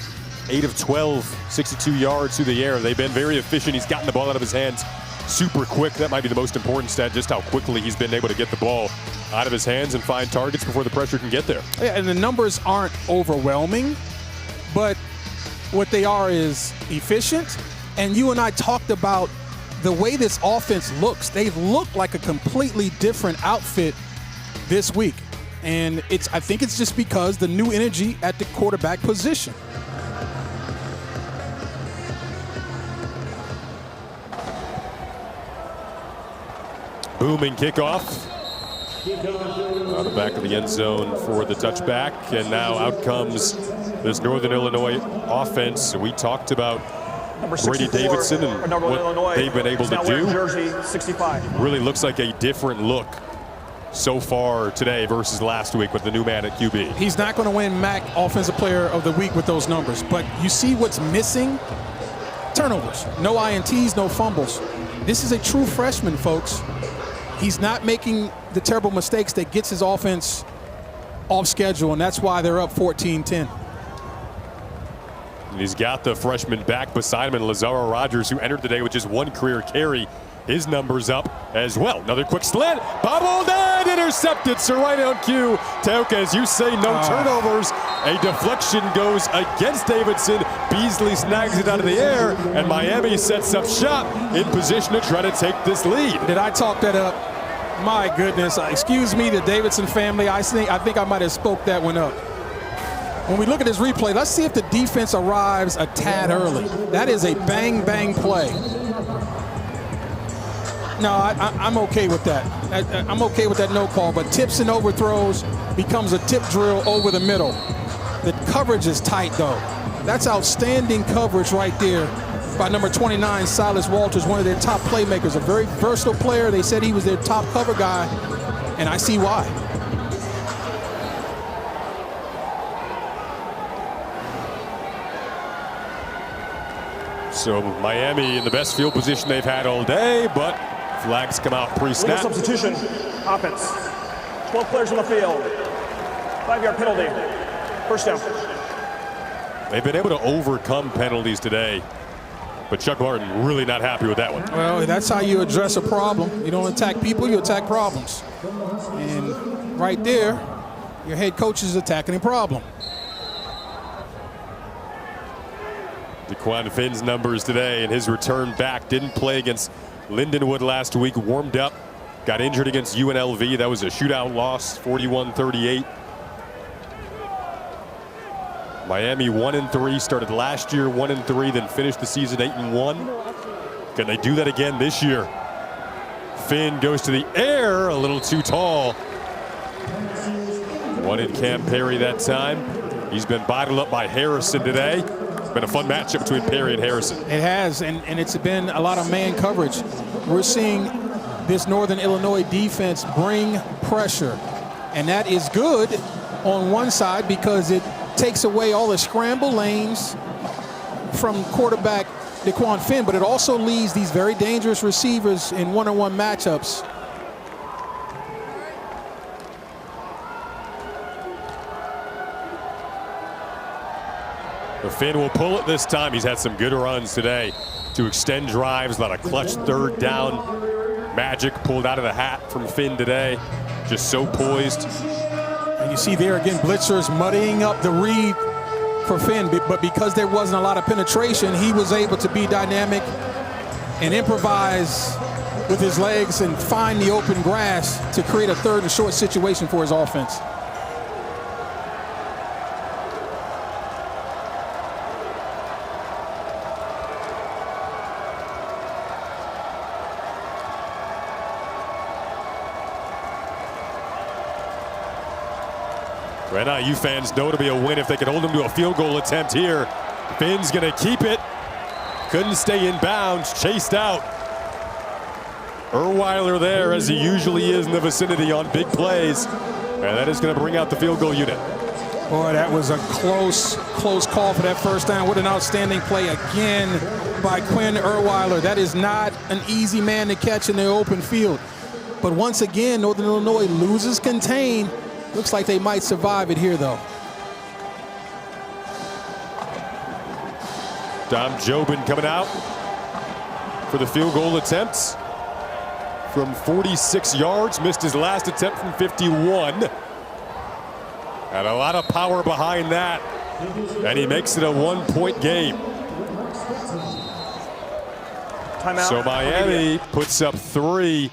8 of 12, 62 yards through the air. They've been very efficient. He's gotten the ball out of his hands super quick. That might be the most important stat, just how quickly he's been able to get the ball out of his hands and find targets before the pressure can get there. Yeah, and the numbers aren't overwhelming, but what they are is efficient. And you and I talked about the way this offense looks. They've looked like a completely different outfit this week. And I think it's just because the new energy at the quarterback position. Booming kickoff. On the back of the end zone for the touchback. And now out comes this Northern Illinois offense. We talked about Brady Davidson and what they've been able to do. Jersey 65. Really looks like a different look so far today versus last week with the new man at QB. He's not going to win MAC Offensive Player of the Week with those numbers, but you see what's missing? Turnovers. No INTs, no fumbles. This is a true freshman, folks. He's not making the terrible mistakes that gets his offense off schedule, and that's why they're up 14-10. And he's got the freshman back beside him, and Lazaro Rogers, who entered the day with just one career carry. His numbers up as well. Another quick slant, bobbled and intercepted. So right on cue, Teoka, as you say, no turnovers. A deflection goes against Davidson. Beasley snags it out of the air, and Miami sets up shop in position to try to take this lead. Did I talk that up? My goodness. Excuse me, the Davidson family. I think I might have spoke that one up. When we look at this replay, let's see if the defense arrives a tad early. That is a bang-bang play. No, I'm okay with that. I'm okay with that no call, but tips and overthrows becomes a tip drill over the middle. The coverage is tight, though. That's outstanding coverage right there by number 29, Silas Walters, one of their top playmakers, a very versatile player. They said he was their top cover guy, and I see why. So Miami in the best field position they've had all day, but flags come out pre-snap. Substitution, offense. 12 players on the field. 5-yard penalty. First down. They've been able to overcome penalties today, but Chuck Martin really not happy with that one. Well, that's how you address a problem. You don't attack people, you attack problems. And right there, your head coach is attacking a problem. Daquan Finn's numbers today in his return back. Didn't play against Lindenwood last week. Warmed up. Got injured against UNLV. That was a shootout loss, 41-38. Miami 1-3. Started last year 1-3, then finished the season 8-1. Can they do that again this year? Finn goes to the air, a little too tall. Wanted Cam Perry that time. He's been bottled up by Harrison today. Been a fun matchup between Perry and Harrison. It has, and it's been a lot of man coverage. We're seeing this Northern Illinois defense bring pressure, and that is good on one side because it takes away all the scramble lanes from quarterback Daquan Finn, but it also leaves these very dangerous receivers in one-on-one matchups. Finn will pull it this time. He's had some good runs today to extend drives. A lot of clutch third down magic pulled out of the hat from Finn today. Just so poised. And you see there again, blitzers muddying up the read for Finn, but because there wasn't a lot of penetration, he was able to be dynamic and improvise with his legs and find the open grass to create a third and short situation for his offense. NIU fans know it'll be a win if they can hold him to a field goal attempt here. Finn's going to keep it. Couldn't stay in bounds. Chased out. Erweiler there, as he usually is in the vicinity on big plays. And that is going to bring out the field goal unit. Boy, that was a close call for that first down. What an outstanding play again by Quinn Erweiler. That is not an easy man to catch in the open field. But once again, Northern Illinois loses contain. Looks like they might survive it here, though. Dom Jobin coming out for the field goal attempts from 46 yards. Missed his last attempt from 51. And a lot of power behind that. And he makes it a 1-point game. Timeout. So Miami puts up 3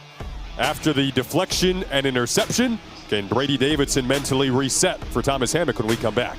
after the deflection and interception. Can Brady Davidson mentally reset for Thomas Hammock when we come back?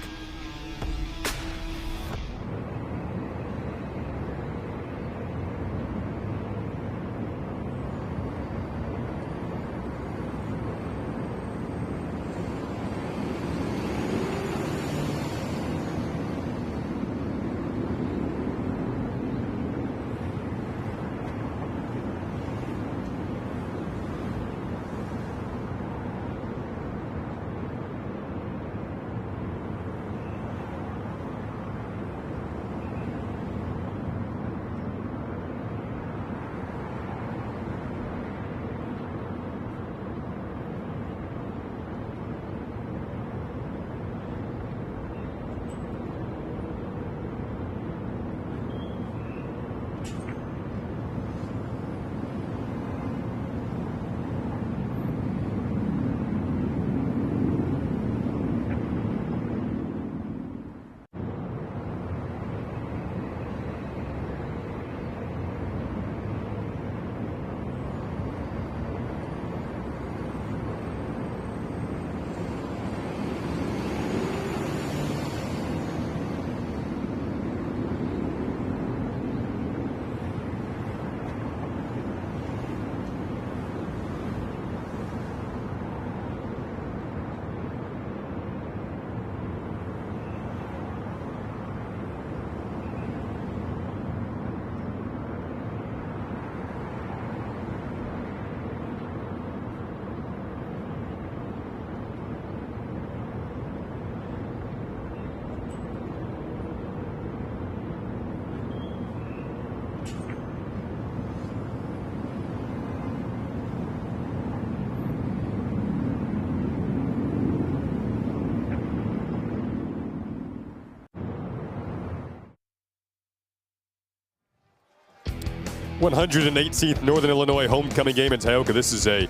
#118th Northern Illinois homecoming game in Tioga. This is a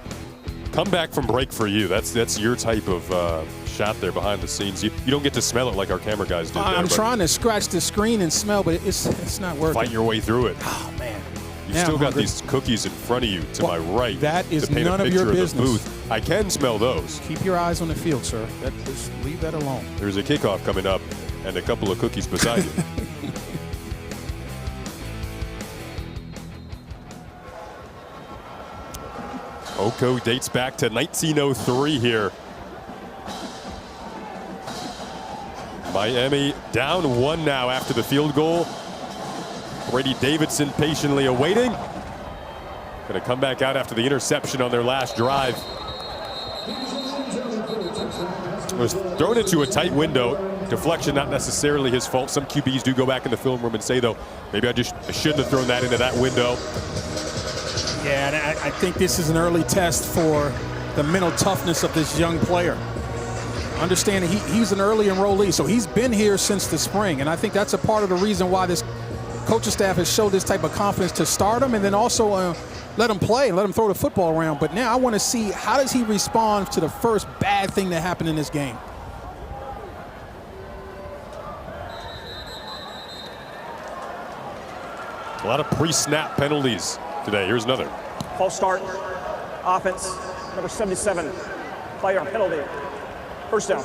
comeback from break for you. That's your type of shot there behind the scenes. You don't get to smell it like our camera guys did. I'm trying to scratch the screen and smell, but it's not working. Fight your way through it. Oh man! You still got these cookies in front of you to my right. That is to paint none a of your picture business. the booth. I can smell those. Keep your eyes on the field, sir. Just leave that alone. There's a kickoff coming up and a couple of cookies beside you. Oko dates back to 1903 here. Miami down 1 now after the field goal. Brady Davidson patiently awaiting. Going to come back out after the interception on their last drive. It was thrown into a tight window. Deflection not necessarily his fault. Some QBs do go back in the film room and say, though, maybe I shouldn't have thrown that into that window. Yeah, and I think this is an early test for the mental toughness of this young player. Understanding he's an early enrollee, so he's been here since the spring, and I think that's a part of the reason why this coaching staff has showed this type of confidence to start him and then also let him play, let him throw the football around. But now I want to see, how does he respond to the first bad thing that happened in this game? A lot of pre-snap penalties today. Here's another. False start. Offense, number 77. 5-yard penalty. First down.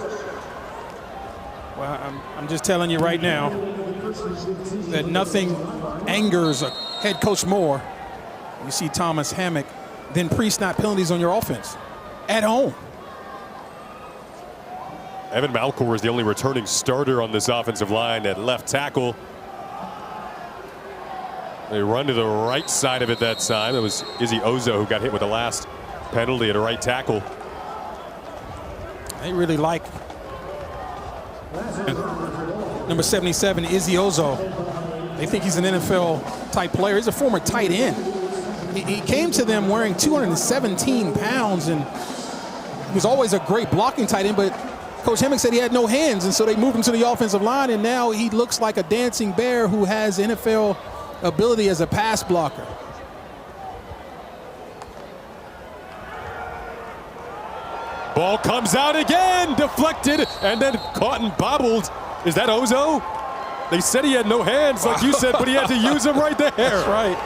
Well, I'm just telling you right now that nothing angers a head coach more. You see Thomas Hammock than pre-snap penalties on your offense at home. Evan Malcor is the only returning starter on this offensive line at left tackle. They run to the right side of it that time. It was Izzy Ozo who got hit with the last penalty at a right tackle. They really like number 77, Izzy Ozo. They think he's an NFL-type player. He's a former tight end. He came to them wearing 217 pounds, and he was always a great blocking tight end, but Coach Hemmick said he had no hands, and so they moved him to the offensive line, and now he looks like a dancing bear who has NFL ability as a pass blocker. Ball comes out again, deflected, and then caught and bobbled. Is that Ozo? They said he had no hands, like you said, but he had to use them right there. That's right.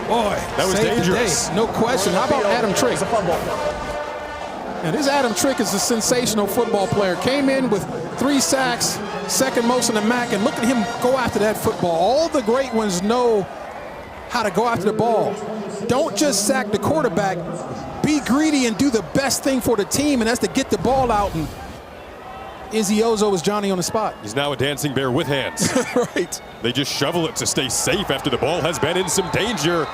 Boy, that was dangerous. No question. How about Adam Trick? It's a fumble. Now, this Adam Trick is a sensational football player. Came in with 3 sacks, second most in the MAC, and look at him go after that football. All the great ones know how to go after the ball. Don't just sack the quarterback. Be greedy and do the best thing for the team, and that's to get the ball out. And Izzy Ozo is Johnny on the spot. He's now a dancing bear with hands. Right. They just shovel it to stay safe after the ball has been in some danger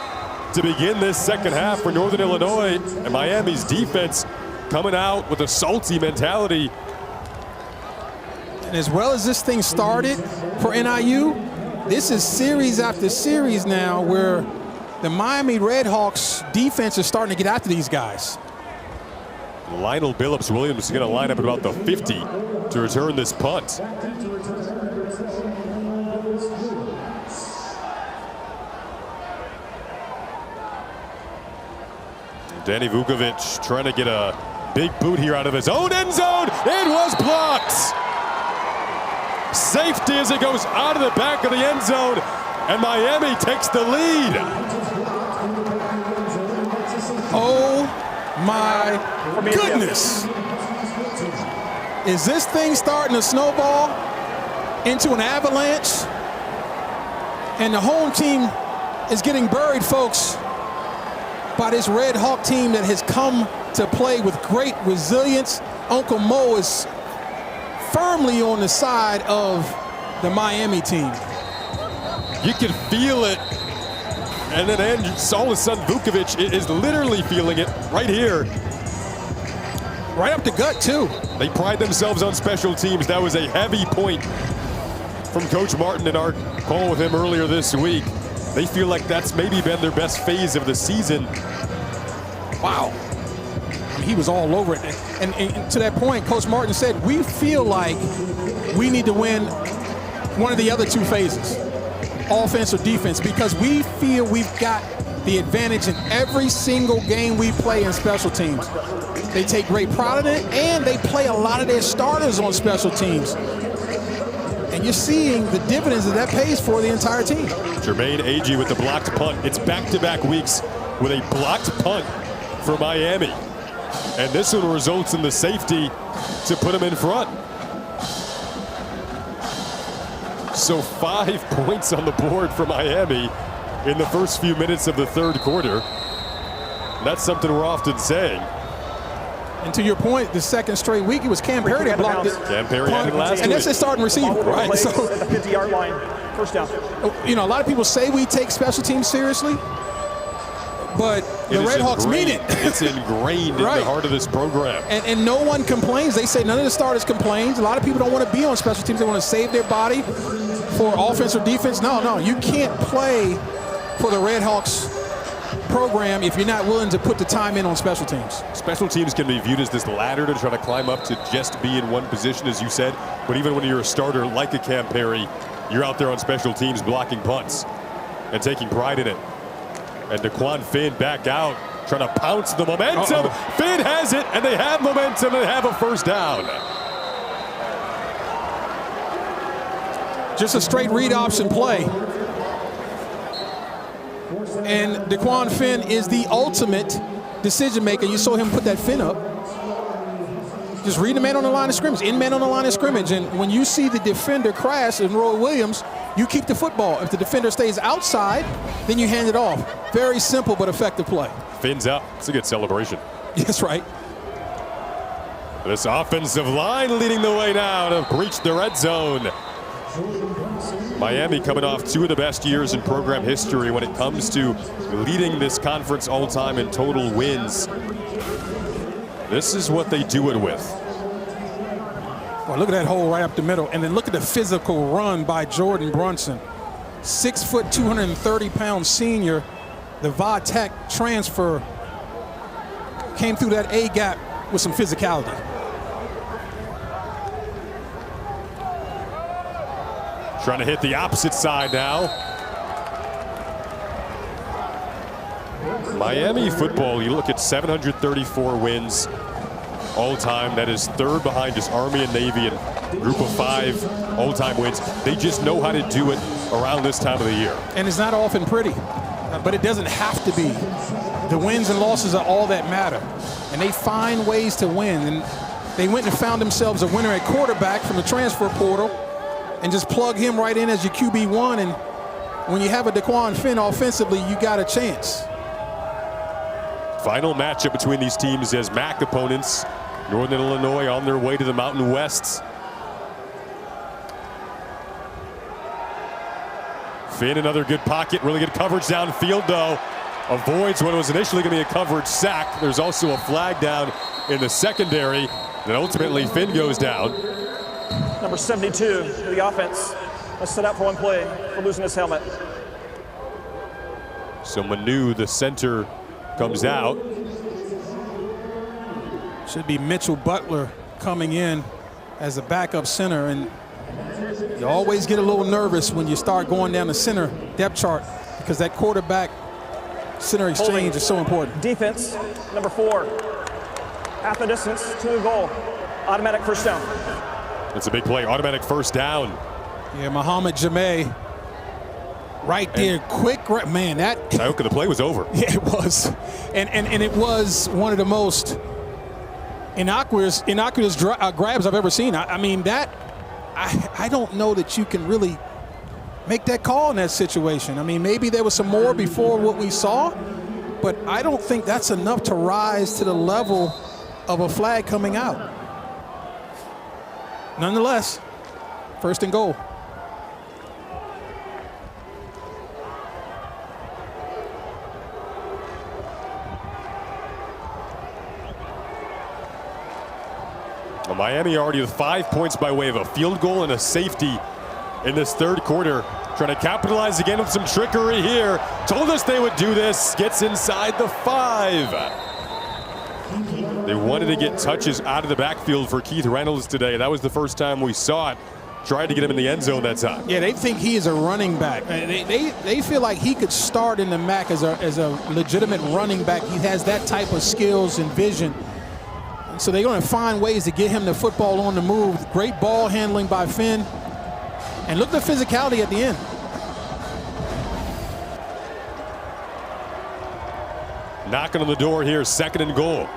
to begin this second half for Northern Illinois. And Miami's defense coming out with a salty mentality. And as well as this thing started for NIU, this is series after series now where the Miami Redhawks defense is starting to get after these guys. Lionel Billups Williams is going to line up at about the 50 to return this punt. Danny Vukovic trying to get a big boot here out of his own end zone. It was blocked. Safety as it goes out of the back of the end zone, and Miami takes the lead. Oh my goodness. Is this thing starting to snowball into an avalanche? And the home team is getting buried, folks, by this Red Hawk team that has come to play with great resilience. Uncle Mo is firmly on the side of the Miami team. You can feel it. And then Saul's son Vukovic is literally feeling it right here. Right up the gut, too. They pride themselves on special teams. That was a heavy point from Coach Martin in our call with him earlier this week. They feel like that's maybe been their best phase of the season. Wow. I mean, he was all over it. And to that point, Coach Martin said, we feel like we need to win one of the other 2 phases, offense or defense, because we feel we've got the advantage in every single game we play in special teams. They take great pride in it, and they play a lot of their starters on special teams. And you're seeing the dividends that pays for the entire team. Jermaine Agee with the blocked punt. It's back-to-back weeks with a blocked punt for Miami. And this one results in the safety to put them in front. So 5 points on the board for Miami in the first few minutes of the third quarter. That's something we're often saying. And to your point, the second straight week, it was Cam Perry that blocked it. Cam Perry had it last week. And that's his starting receiver, right? So at the 50-yard line, first down. You know, a lot of people say we take special teams seriously, but the Redhawks mean it. It's ingrained in the heart of this program. And no one complains. They say none of the starters complains. A lot of people don't want to be on special teams. They want to save their body for offense or defense. No, you can't play for the Redhawks program if you're not willing to put the time in on special teams. Special teams can be viewed as this ladder to try to climb up to just be in one position, as you said. But even when you're a starter like a Cam Perry, you're out there on special teams blocking punts and taking pride in it. And DeQuan Finn back out, trying to pounce the momentum. Finn has it, and they have momentum, and they have a first down. Just a straight read option play. And DeQuan Finn is the ultimate decision maker. You saw him put that fin up. Just read the man on the line of scrimmage, in man on the line of scrimmage. And when you see the defender crash in Roy Williams, you keep the football. If the defender stays outside, then you hand it off. Very simple but effective play. Fins up. It's a good celebration. That's right. This offensive line leading the way now to breach the red zone. Miami coming off 2 of the best years in program history when it comes to leading this conference all-time in total wins. This is what they do it with. Well, look at that hole right up the middle. And then look at the physical run by Jordan Brunson. 6 foot, 230-pound senior. The Va Tech transfer came through that A-gap with some physicality. Trying to hit the opposite side now. Miami football, you look at 734 wins all time. That is third behind just Army and Navy and Group of 5 all-time wins. They just know how to do it around this time of the year. And it's not often pretty, but it doesn't have to be. The wins and losses are all that matter. And they find ways to win. And they went and found themselves a winner at quarterback from the transfer portal and just plug him right in as your QB1. And when you have a DeQuan Finn offensively, you got a chance. Final matchup between these teams as MAC opponents. Northern Illinois on their way to the Mountain West. Finn, another good pocket, really good coverage downfield though. Avoids what was initially going to be a coverage sack. There's also a flag down in the secondary. Then ultimately Finn goes down. Number 72 for the offense. Let's set out for one play for losing his helmet. So Manu, the center, comes out. Should be Mitchell Butler coming in as a backup center. And you always get a little nervous when you start going down the center depth chart because that quarterback center exchange is so important. Defense, number 4. Half the distance to the goal. Automatic first down. It's a big play, automatic first down. Yeah, Muhammad Jameh right there, quick, man, that. Tioka, the play was over. Yeah, it was. And it was one of the most innocuous grabs I've ever seen. I mean, that, I don't know that you can really make that call in that situation. I mean, maybe there was some more before what we saw, but I don't think that's enough to rise to the level of a flag coming out. Nonetheless, first and goal. Well, Miami already with 5 points by way of a field goal and a safety in this third quarter. Trying to capitalize again with some trickery here. Told us they would do this. Gets inside the 5. They wanted to get touches out of the backfield for Keith Reynolds today. That was the first time we saw it. Tried to get him in the end zone that time. Yeah, they think he is a running back. They feel like he could start in the MAC as a legitimate running back. He has that type of skills and vision. So they're going to find ways to get him the football on the move. Great ball handling by Finn. And look at the physicality at the end. Knocking on the door here, second and goal.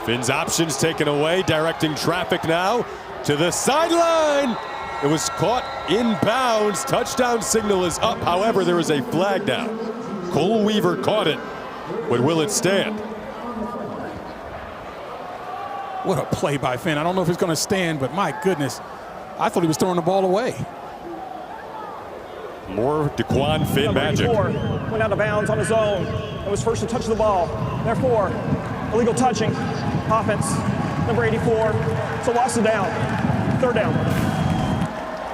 Finn's options taken away, directing traffic now to the sideline. It was caught in bounds. Touchdown signal is up. However, there is a flag down. Cole Weaver caught it, but will it stand? What a play by Finn. I don't know if it's going to stand, but my goodness, I thought he was throwing the ball away. More DeQuan Finn magic. Went out of bounds on his own and was first to touch the ball. Therefore, illegal touching. Offense, number 84. So loss of down. Third down.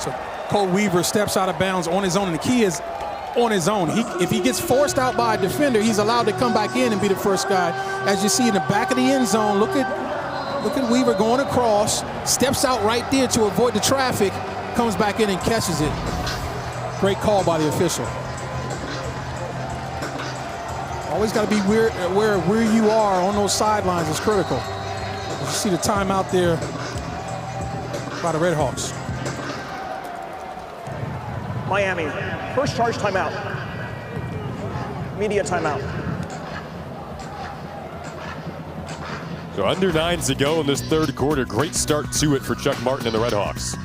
So Cole Weaver steps out of bounds on his own, and the key is on his own. If he gets forced out by a defender, he's allowed to come back in and be the first guy. As you see in the back of the end zone, look at Weaver going across, steps out right there to avoid the traffic, comes back in and catches it. Great call by the official. Always got to be aware of where you are on those sidelines is critical. You see the timeout there by the Redhawks. Miami, first charge timeout. Media timeout. So under 9 to go in this third quarter. Great start to it for Chuck Martin and the Redhawks.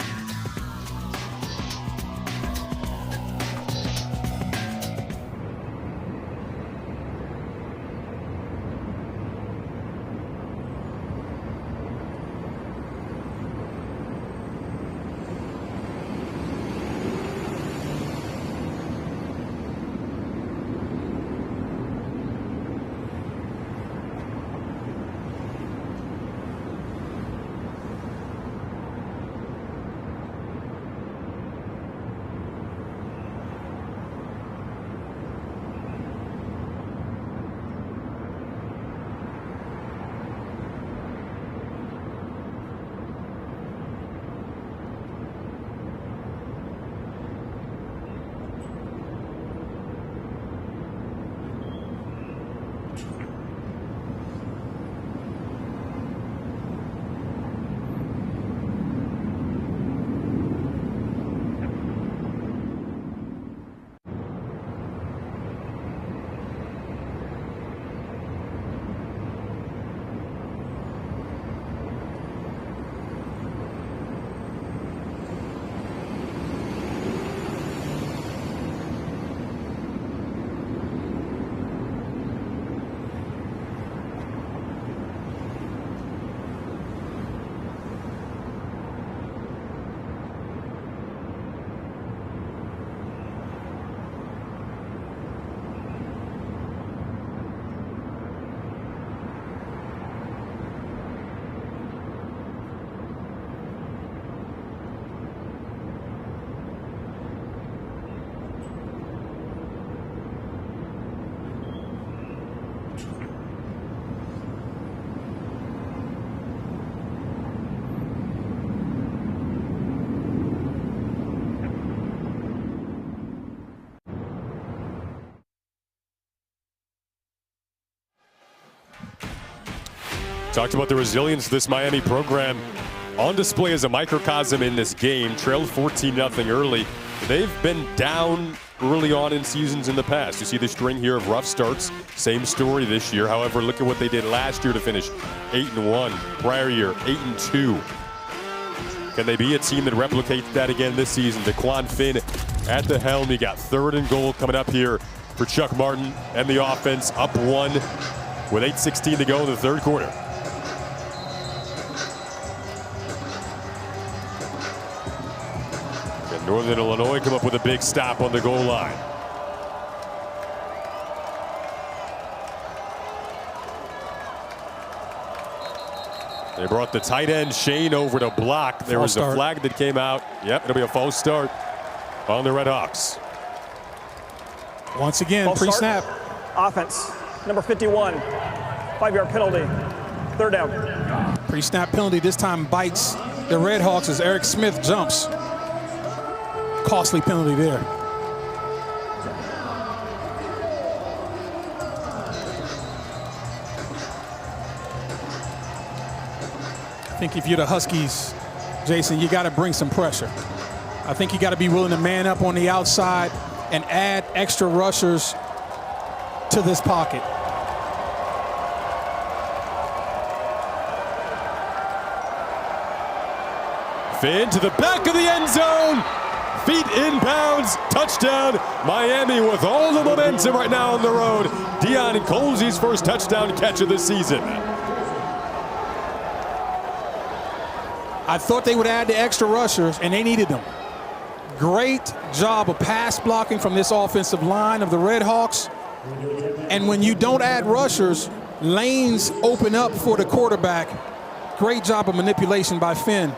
Talked about the resilience of this Miami program on display as a microcosm in this game. Trailed 14-0 early. They've been down early on in seasons in the past. You see the string here of rough starts. Same story this year. However, look at what they did last year to finish 8-1. Prior year, 8-2. Can they be a team that replicates that again this season? DeQuan Finn at the helm. You got 3rd and goal coming up here for Chuck Martin and the offense. Up 1 with 8:16 to go in the 3rd quarter. And Northern Illinois come up with a big stop on the goal line. They brought the tight end Shane over to block. There was a flag that came out. Yep, it'll be a false start on the Red Hawks. Once again, pre-snap. Offense, number 51, 5-yard penalty, 3rd down. Pre-snap penalty this time bites the Red Hawks as Eric Smith jumps. Costly penalty there. I think if you're the Huskies, Jason, you got to bring some pressure. I think you got to be willing to man up on the outside and add extra rushers to this pocket. Finn to the back of the end zone. Feet inbounds. Touchdown. Miami with all the momentum right now on the road. Deion Colzie's first touchdown catch of the season. I thought they would add the extra rushers, and they needed them. Great job of pass blocking from this offensive line of the Red Hawks. And when you don't add rushers, lanes open up for the quarterback. Great job of manipulation by Finn.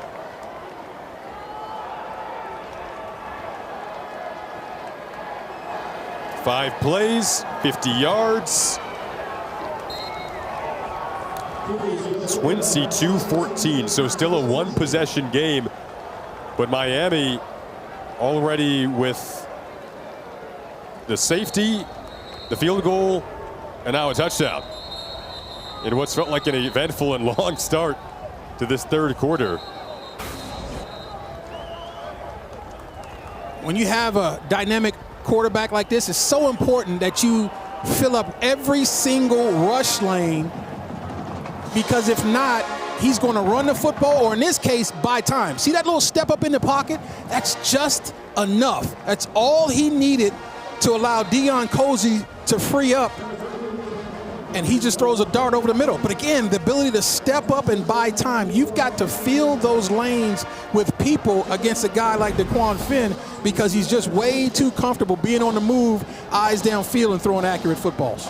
Five plays, 50 yards. 22-14, so still a 1-possession game. But Miami already with the safety, the field goal, and now a touchdown. In what's felt like an eventful and long start to this 3rd quarter. When you have a dynamic quarterback like this, it's so important that you fill up every single rush lane, because if not, he's going to run the football, or in this case, buy time. See that little step up in the pocket? That's just enough. That's all he needed to allow Deion Colzie to free up, and he just throws a dart over the middle. But again, the ability to step up and buy time. You've got to fill those lanes with people against a guy like DeQuan Finn, because he's just way too comfortable being on the move, eyes downfield, and throwing accurate footballs.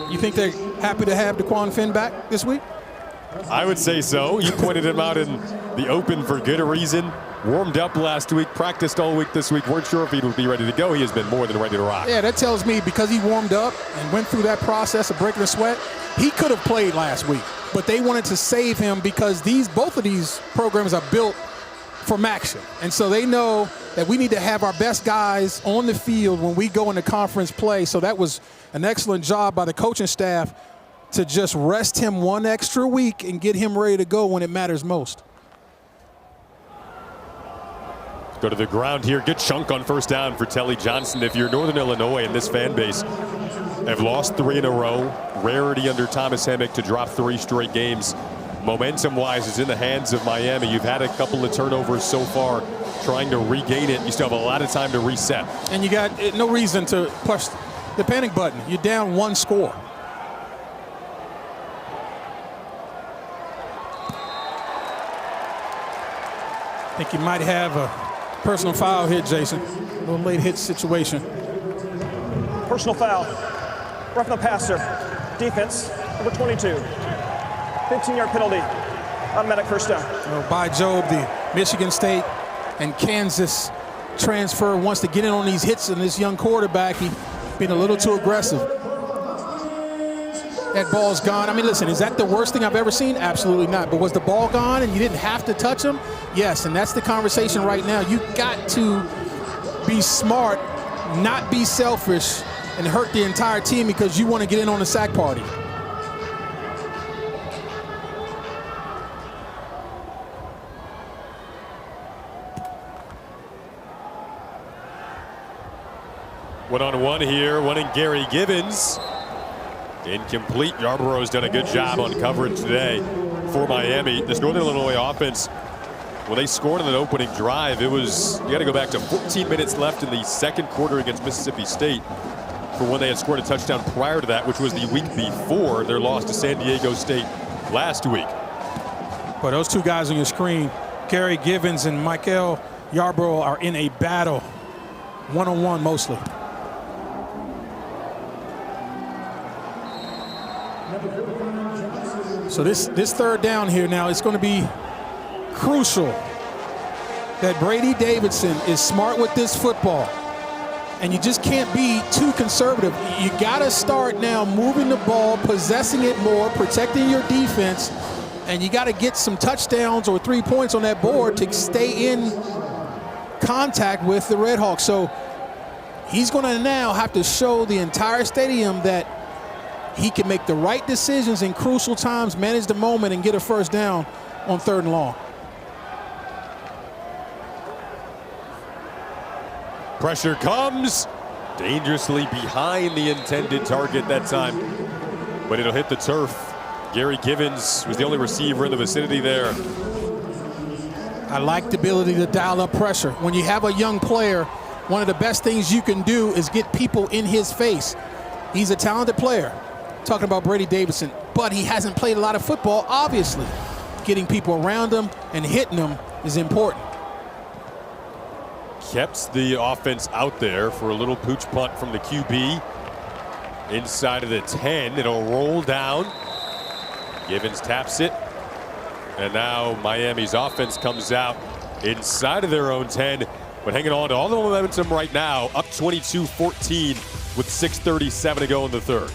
You think they're happy to have DeQuan Finn back this week? I would say so. You pointed him out in the open for good reason. Warmed up last week, practiced all week this week. Weren't sure if he would be ready to go. He has been more than ready to rock. Yeah, that tells me because he warmed up and went through that process of breaking a sweat, he could have played last week. But they wanted to save him because both of these programs are built from action. And so they know that we need to have our best guys on the field when we go into conference play. So that was an excellent job by the coaching staff to just rest him one extra week and get him ready to go when it matters most. Go to the ground here. Good chunk on 1st down for Telly Johnson. If you're Northern Illinois and this fan base have lost 3 in a row, rarity under Thomas Hemmick to drop 3 straight games. Momentum-wise, it's in the hands of Miami. You've had a couple of turnovers so far, trying to regain it. You still have a lot of time to reset. And you got no reason to push the panic button. You're down 1 score. I think you might have a personal foul here, Jason. A little late hit situation. Personal foul. Roughing the passer. Defense, number 22. 15-yard penalty. Automatic 1st down. Well, by Job, the Michigan State and Kansas transfer wants to get in on these hits, and this young quarterback, he being a little too aggressive. That ball's gone. I mean, listen, is that the worst thing I've ever seen? Absolutely not. But was the ball gone and you didn't have to touch him? Yes, and that's the conversation right now. You've got to be smart not be selfish and hurt the entire team because you want to get in on the sack party. One-on-one here, one in Gary Givens. Incomplete. Yarborough's done a good job on coverage today for Miami. This Northern Illinois offense, when they scored in an opening drive, you got to go back to 14 minutes left in the second quarter against Mississippi State for when they had scored a touchdown prior to that, which was the week before their loss to San Diego State last week. But those two guys on your screen, Gary Givens and Michael Yarborough, are in a battle, one-on-one mostly. So this third down here now, it's going to be crucial that Brady Davidson is smart with this football. And you just can't be too conservative. You got to start now moving the ball, possessing it more, protecting your defense, and you got to get some touchdowns or 3 points on that board to stay in contact with the Red Hawks. So he's going to now have to show the entire stadium that he can make the right decisions in crucial times, manage the moment, and get a first down on 3rd and long. Pressure comes, dangerously behind the intended target that time, but it'll hit the turf. Gary Givens was the only receiver in the vicinity there. I like the ability to dial up pressure. When you have a young player, one of the best things you can do is get people in his face. He's a talented player. Talking about Brady Davidson, but he hasn't played a lot of football, obviously. Getting people around him and hitting them is important. Kept the offense out there for a little pooch punt from the QB. Inside of the 10, it'll roll down. Givens taps it. And now Miami's offense comes out inside of their own 10, but hanging on to all the momentum right now, up 22-14 with 6:37 to go in the 3rd.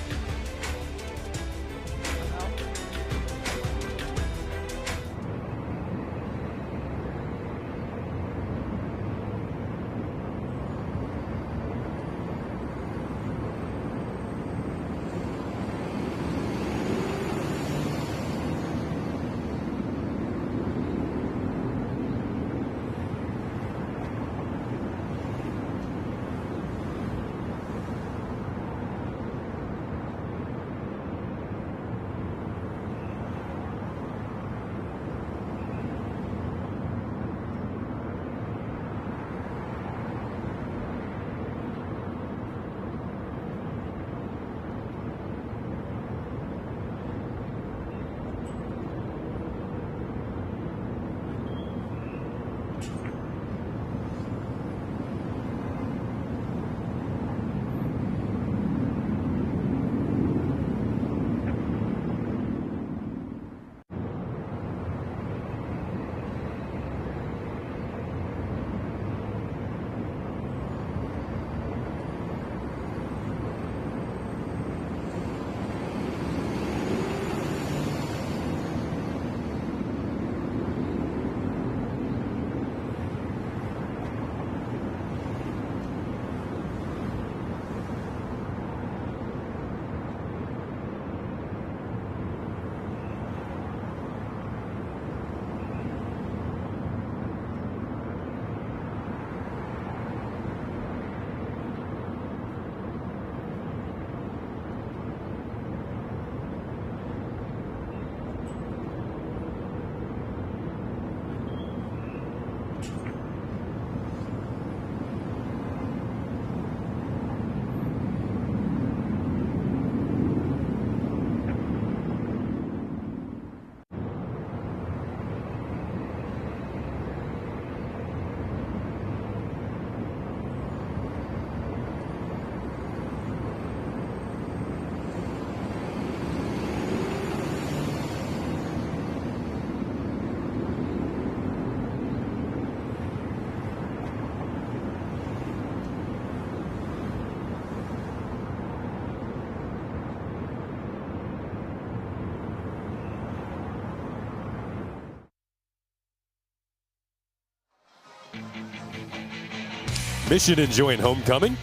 Mission enjoying homecoming.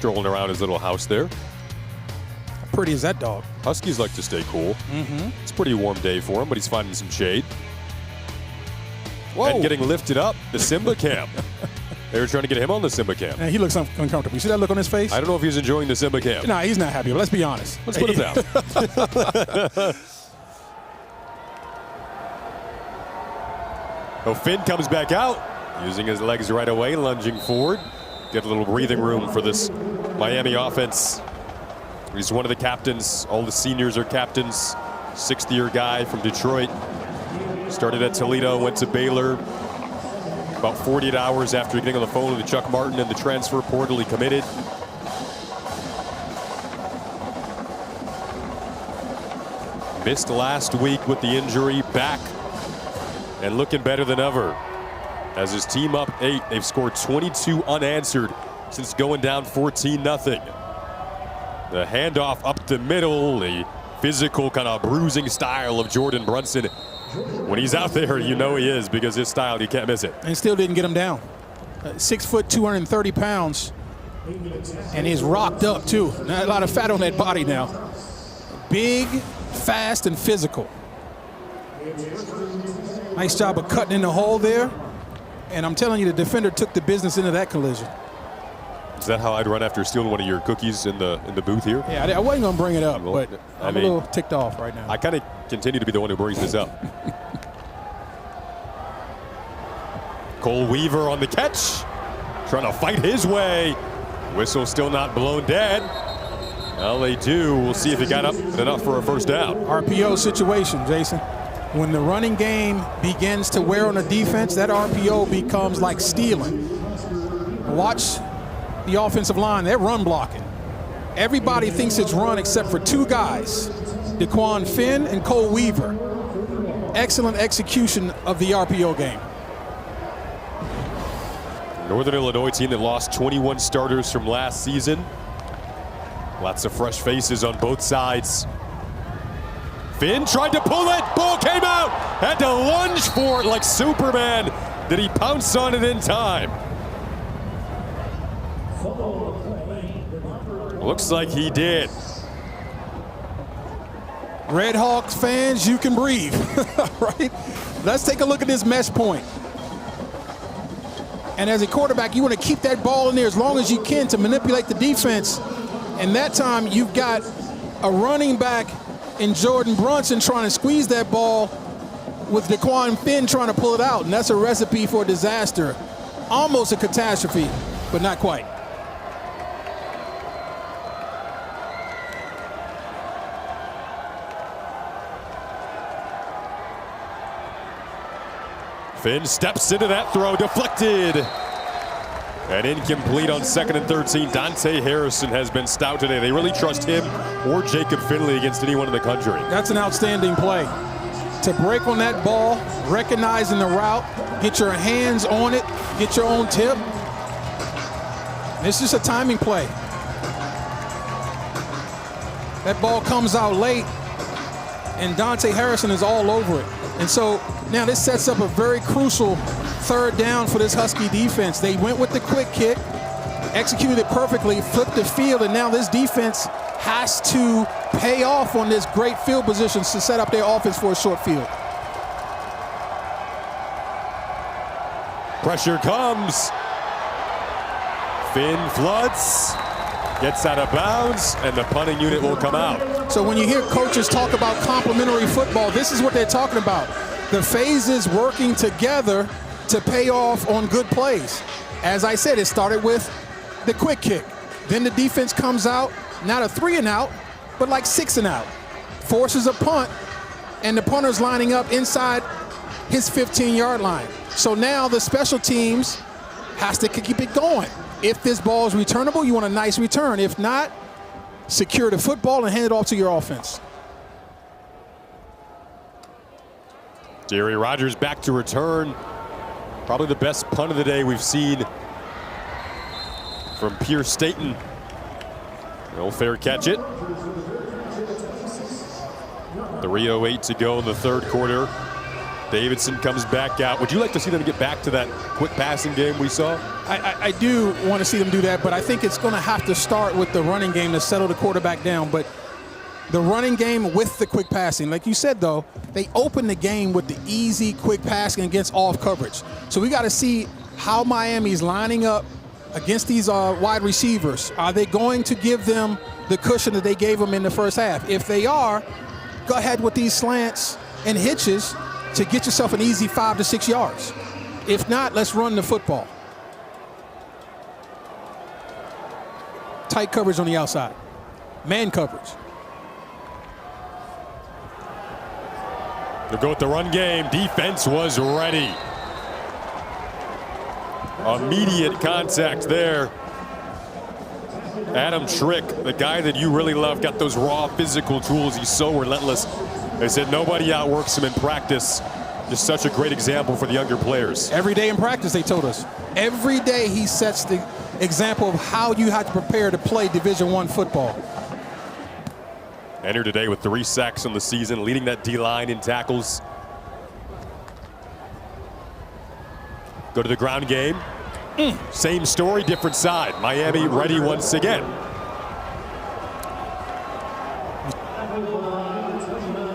strolling around his little house there. How pretty is that dog? Huskies like to stay cool. It's a pretty warm day for him, but he's finding some shade. Whoa. And getting lifted up, the Simba cam. They were trying to get him on the Simba cam. Man, he looks uncomfortable. You see that look on his face? I don't know if he's enjoying the Simba cam. Nah, he's not happy, but let's be honest. Let's put it down. Oh, Finn comes back out, using his legs right away, lunging forward. Get a little breathing room for this Miami offense. He's one of the captains. All the seniors are captains. Sixth-year guy from Detroit. Started at Toledo, went to Baylor. About 48 hours after getting on the phone with Chuck Martin in the transfer portal, he committed. Missed last week with the injury, back and looking better than ever. As his team up 8, they've scored 22 unanswered since going down 14-0. The handoff up the middle, the physical kind of bruising style of Jordan Brunson. When he's out there, you know he is, because his style, you can't miss it. And still didn't get him down. 6 foot, 230 pounds. And he's rocked up, too. Not a lot of fat on that body now. Big, fast, and physical. Nice job of cutting in the hole there. And I'm telling you, the defender took the business into that collision. Is that how I'd run after stealing one of your cookies in the booth here? Yeah, I wasn't going to bring it up, but I'm a little ticked off right now. I kind of continue to be the one who brings this up. Cole Weaver on the catch, trying to fight his way. Whistle still not blown dead. Well, they do. We'll see if he got up enough for a first down. RPO situation, Jason. When the running game begins to wear on the defense, that RPO becomes like stealing. Watch the offensive line, they're run blocking. Everybody thinks it's run except for 2 guys, DeQuan Finn and Cole Weaver. Excellent execution of the RPO game. Northern Illinois team that lost 21 starters from last season. Lots of fresh faces on both sides. Finn tried to pull it, ball came out, had to lunge for it like Superman. Did he pounce on it in time? Looks like he did. Red Hawks fans, you can breathe, right? Let's take a look at this mesh point. And as a quarterback, you want to keep that ball in there as long as you can to manipulate the defense. And that time, you've got a running back in Jordan Brunson trying to squeeze that ball with DeQuan Finn trying to pull it out. And that's a recipe for disaster. Almost a catastrophe, but not quite. Finn steps into that throw, deflected. And incomplete on 2nd and 13. Dante Harrison has been stout today. They really trust him or Jacob Finley against anyone in the country. That's an outstanding play. To break on that ball, recognizing the route, get your hands on it, get your own tip. It's just a timing play. That ball comes out late, and Dante Harrison is all over it. And so now this sets up a very crucial 3rd down for this Husky defense. They went with the quick kick, executed it perfectly, flipped the field, and now this defense has to pay off on this great field positions to set up their offense for a short field. Pressure comes. Finn floods, gets out of bounds, and the punting unit will come out. So when you hear coaches talk about complementary football, this is what they're talking about. The phases working together to pay off on good plays. As I said, it started with the quick kick. Then the defense comes out, not a 3 and out, but like 6 and out. Forces a punt, and the punter's lining up inside his 15-yard line. So now the special teams has to keep it going. If this ball is returnable, you want a nice return. If not, secure the football and hand it off to your offense. Jerry Rogers back to return. Probably the best punt of the day we've seen from Pierce Staten. No fair catch it. 3:08 to go in the 3rd quarter. Davidson comes back out. Would you like to see them get back to that quick passing game we saw? I do want to see them do that, but I think it's going to have to start with the running game to settle the quarterback down. But the running game with the quick passing, like you said, though, they opened the game with the easy quick passing against off coverage. So we got to see how Miami's lining up against these wide receivers. Are they going to give them the cushion that they gave them in the first half? If they are, go ahead with these slants and hitches to get yourself an easy 5 to 6 yards. If not, let's run the football. Tight coverage on the outside. Man coverage. They'll go with the run game. Defense was ready. Immediate contact there. Adam Trick, the guy that you really love, got those raw physical tools. He's so relentless. They said nobody outworks him in practice. Just such a great example for the younger players. Every day in practice, they told us. Every day he sets the example of how you have to prepare to play Division I football. Entered today with 3 sacks on the season, leading that D-line in tackles. Go to the ground game. Same story, different side. Miami ready once again.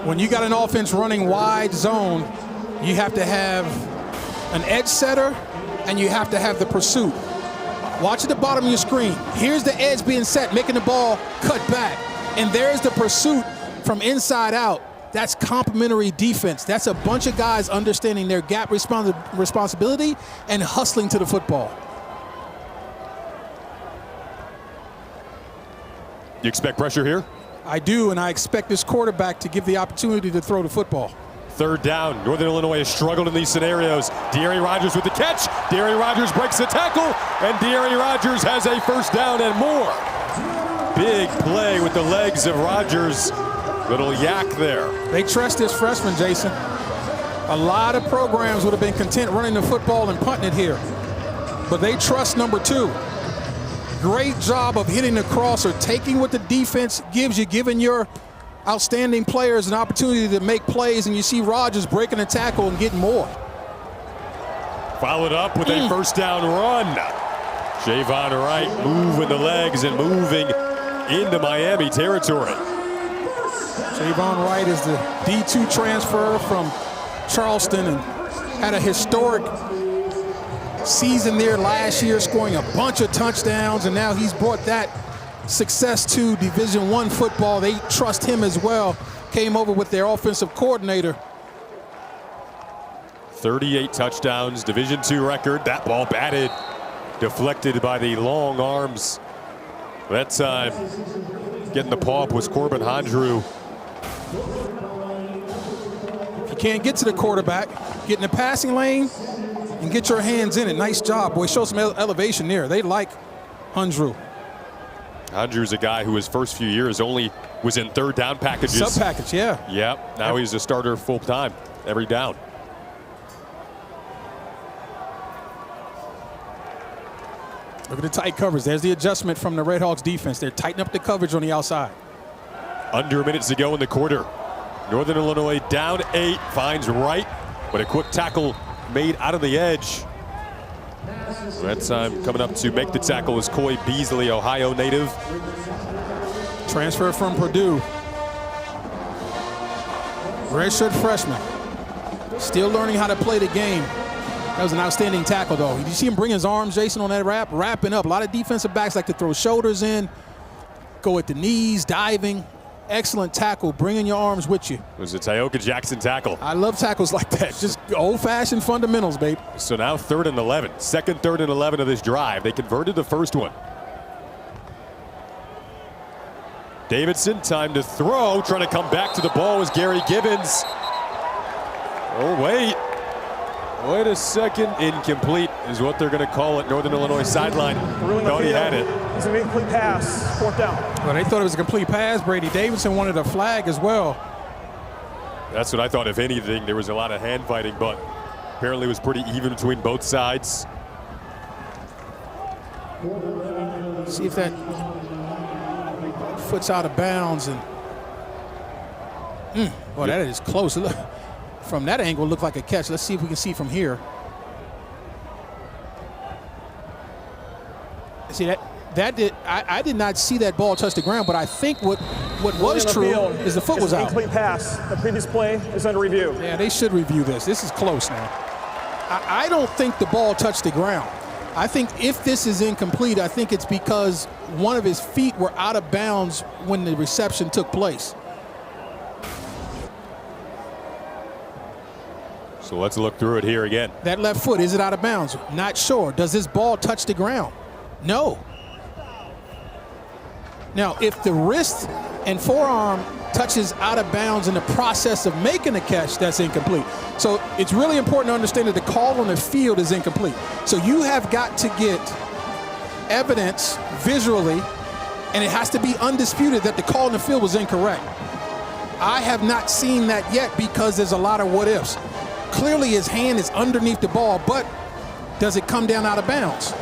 When you got an offense running wide zone, you have to have an edge setter and you have to have the pursuit. Watch at the bottom of your screen. Here's the edge being set, making the ball cut back. And there's the pursuit from inside out. That's complementary defense. That's a bunch of guys understanding their gap responsibility and hustling to the football. You expect pressure here? I do, and I expect this quarterback to give the opportunity to throw the football. 3rd down. Northern Illinois has struggled in these scenarios. De'Aaron Rodgers with the catch. De'Aaron Rodgers breaks the tackle, and De'Aaron Rodgers has a 1st down and more. Big play with the legs of Rodgers. Little yak there. They trust this freshman, Jason. A lot of programs would have been content running the football and punting it here. But they trust number 2. Great job of hitting the crosser, taking what the defense gives you, giving your outstanding players an opportunity to make plays, and you see Rodgers breaking a tackle and getting more. Followed up with a 1st down run. Javon Wright moving the legs and moving into Miami territory. Javon Wright is the D2 transfer from Charleston and had a historic season there last year, scoring a bunch of touchdowns, and now he's brought that success to Division I football. They trust him as well. Came over with their offensive coordinator. 38 touchdowns, Division II record. That ball batted, deflected by the long arms. That time, getting the paw up was Corbin Hondrew. If you can't get to the quarterback, get in the passing lane and get your hands in it. Nice job, boy. Show some elevation there. They like Hondrew. Hondrew's a guy who his first few years only was in 3rd down packages. Sub-package, yeah. Yep, now he's a starter full time, every down. Look at the tight coverage. There's the adjustment from the Red Hawks defense. They're tightening up the coverage on the outside. Under a minute to go in the quarter. Northern Illinois down 8, finds Wright, but a quick tackle made out of the edge. That time coming up to make the tackle is Coy Beasley, Ohio native. Transfer from Purdue. Redshirt freshman. Still learning how to play the game. That was an outstanding tackle, though. Did you see him bring his arms, Jason, on that wrap? Wrapping up. A lot of defensive backs like to throw shoulders in, go at the knees, diving. Excellent tackle, bringing your arms with you. It was a Tioka Jackson tackle. I love tackles like that. Just old-fashioned fundamentals, babe. So now 3rd and 11. 2nd, 3rd, and 11 of this drive. They converted the first one. Davidson, time to throw. Trying to come back to the ball was Gary Gibbons. Oh, wait. Wait a second. Incomplete is what they're going to call it. Northern Illinois sideline. Thought he had it. It's a complete pass. 4th down. Well, they thought it was a complete pass. Brady Davidson wanted a flag as well. That's what I thought. If anything, there was a lot of hand fighting, but apparently it was pretty even between both sides. See if that foot's out of bounds. And well, that is close. Look, from that angle, it looked like a catch. Let's see if we can see from here. See that? I did not see that ball touch the ground, but I think what was true is the foot was out. Incomplete pass. The previous play is under review. Yeah, they should review this. This is close now. I don't think the ball touched the ground. I think if this is incomplete, I think it's because one of his feet were out of bounds when the reception took place. So let's look through it here again. That left foot, is it out of bounds? Not sure. Does this ball touch the ground? No. Now, if the wrist and forearm touches out of bounds in the process of making a catch, that's incomplete. So it's really important to understand that the call on the field is incomplete. So you have got to get evidence visually, and it has to be undisputed that the call on the field was incorrect. I have not seen that yet because there's a lot of what ifs. Clearly his hand is underneath the ball, but does it come down out of bounds?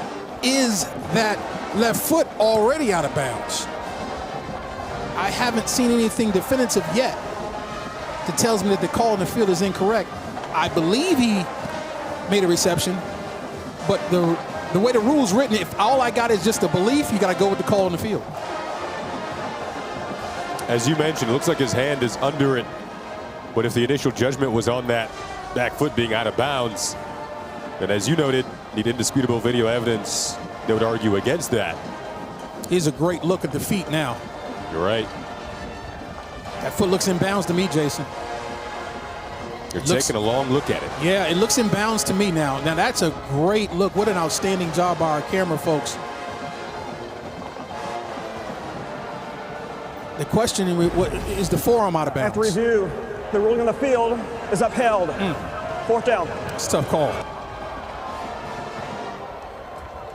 Is that left foot already out of bounds? I haven't seen anything definitive yet that tells me that the call on the field is incorrect. I believe he made a reception, but the way the rule's written, if all I got is just a belief, you got to go with the call on the field. As you mentioned, it looks like his hand is under it, but if the initial judgment was on that back foot being out of bounds, then as you noted, need indisputable video evidence that would argue against that. Here's a great look at the feet now. You're right. That foot looks in bounds to me, Jason. You're taking a long look at it. Yeah, it looks in bounds to me now. Now that's a great look. What an outstanding job by our camera folks. The question is the forearm out of bounds? After review, the ruling on the field is upheld. Fourth down. It's a tough call.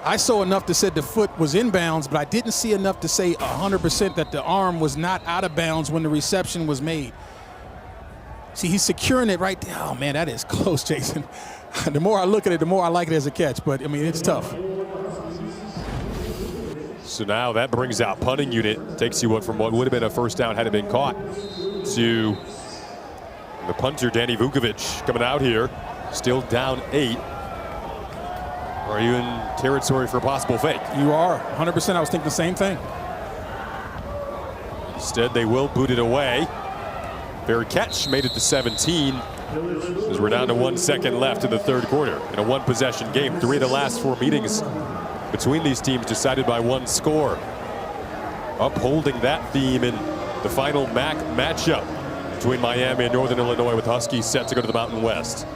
I saw enough that said the foot was in bounds, but I didn't see enough to say 100% that the arm was not out of bounds when the reception was made. See, he's securing it right there. Oh, man, that is close, Jason. The more I look at it, the more I like it as a catch, but, I mean, it's tough. So now that brings out punting unit, takes you from what would have been a first down had it been caught to the punter, Danny Vukovic, coming out here, still down 8. Are you in territory for a possible fake? You are. 100%. I was thinking the same thing. Instead, they will boot it away. Fair catch, made it to 17. As we're down to 1 second left in the third quarter. In a one-possession game, 3 of the last 4 meetings between these teams decided by 1 score. Upholding that theme in the final MAC matchup between Miami and Northern Illinois, with Huskies set to go to the Mountain West.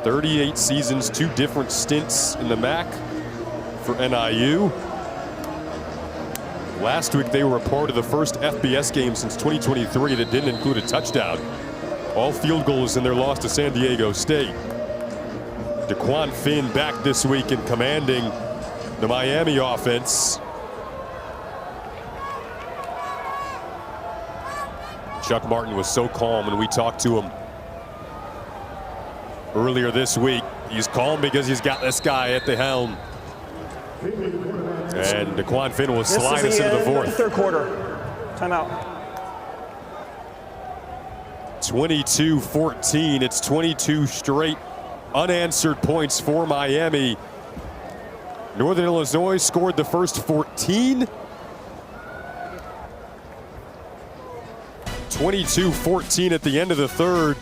"38 seasons, 2 different stints in the MAC for NIU. Last week, they were a part of the first FBS game since 2023 that didn't include a touchdown. All field goals in their loss to San Diego State. DeQuan Finn back this week and commanding the Miami offense. Chuck Martin was so calm when we talked to him earlier this week. He's calm because he's got this guy at the helm. And DeQuan Finn will slide us into the fourth. Third quarter. Timeout. 22-14. It's 22 straight unanswered points for Miami. Northern Illinois scored the first 14. 22-14 at the end of the third.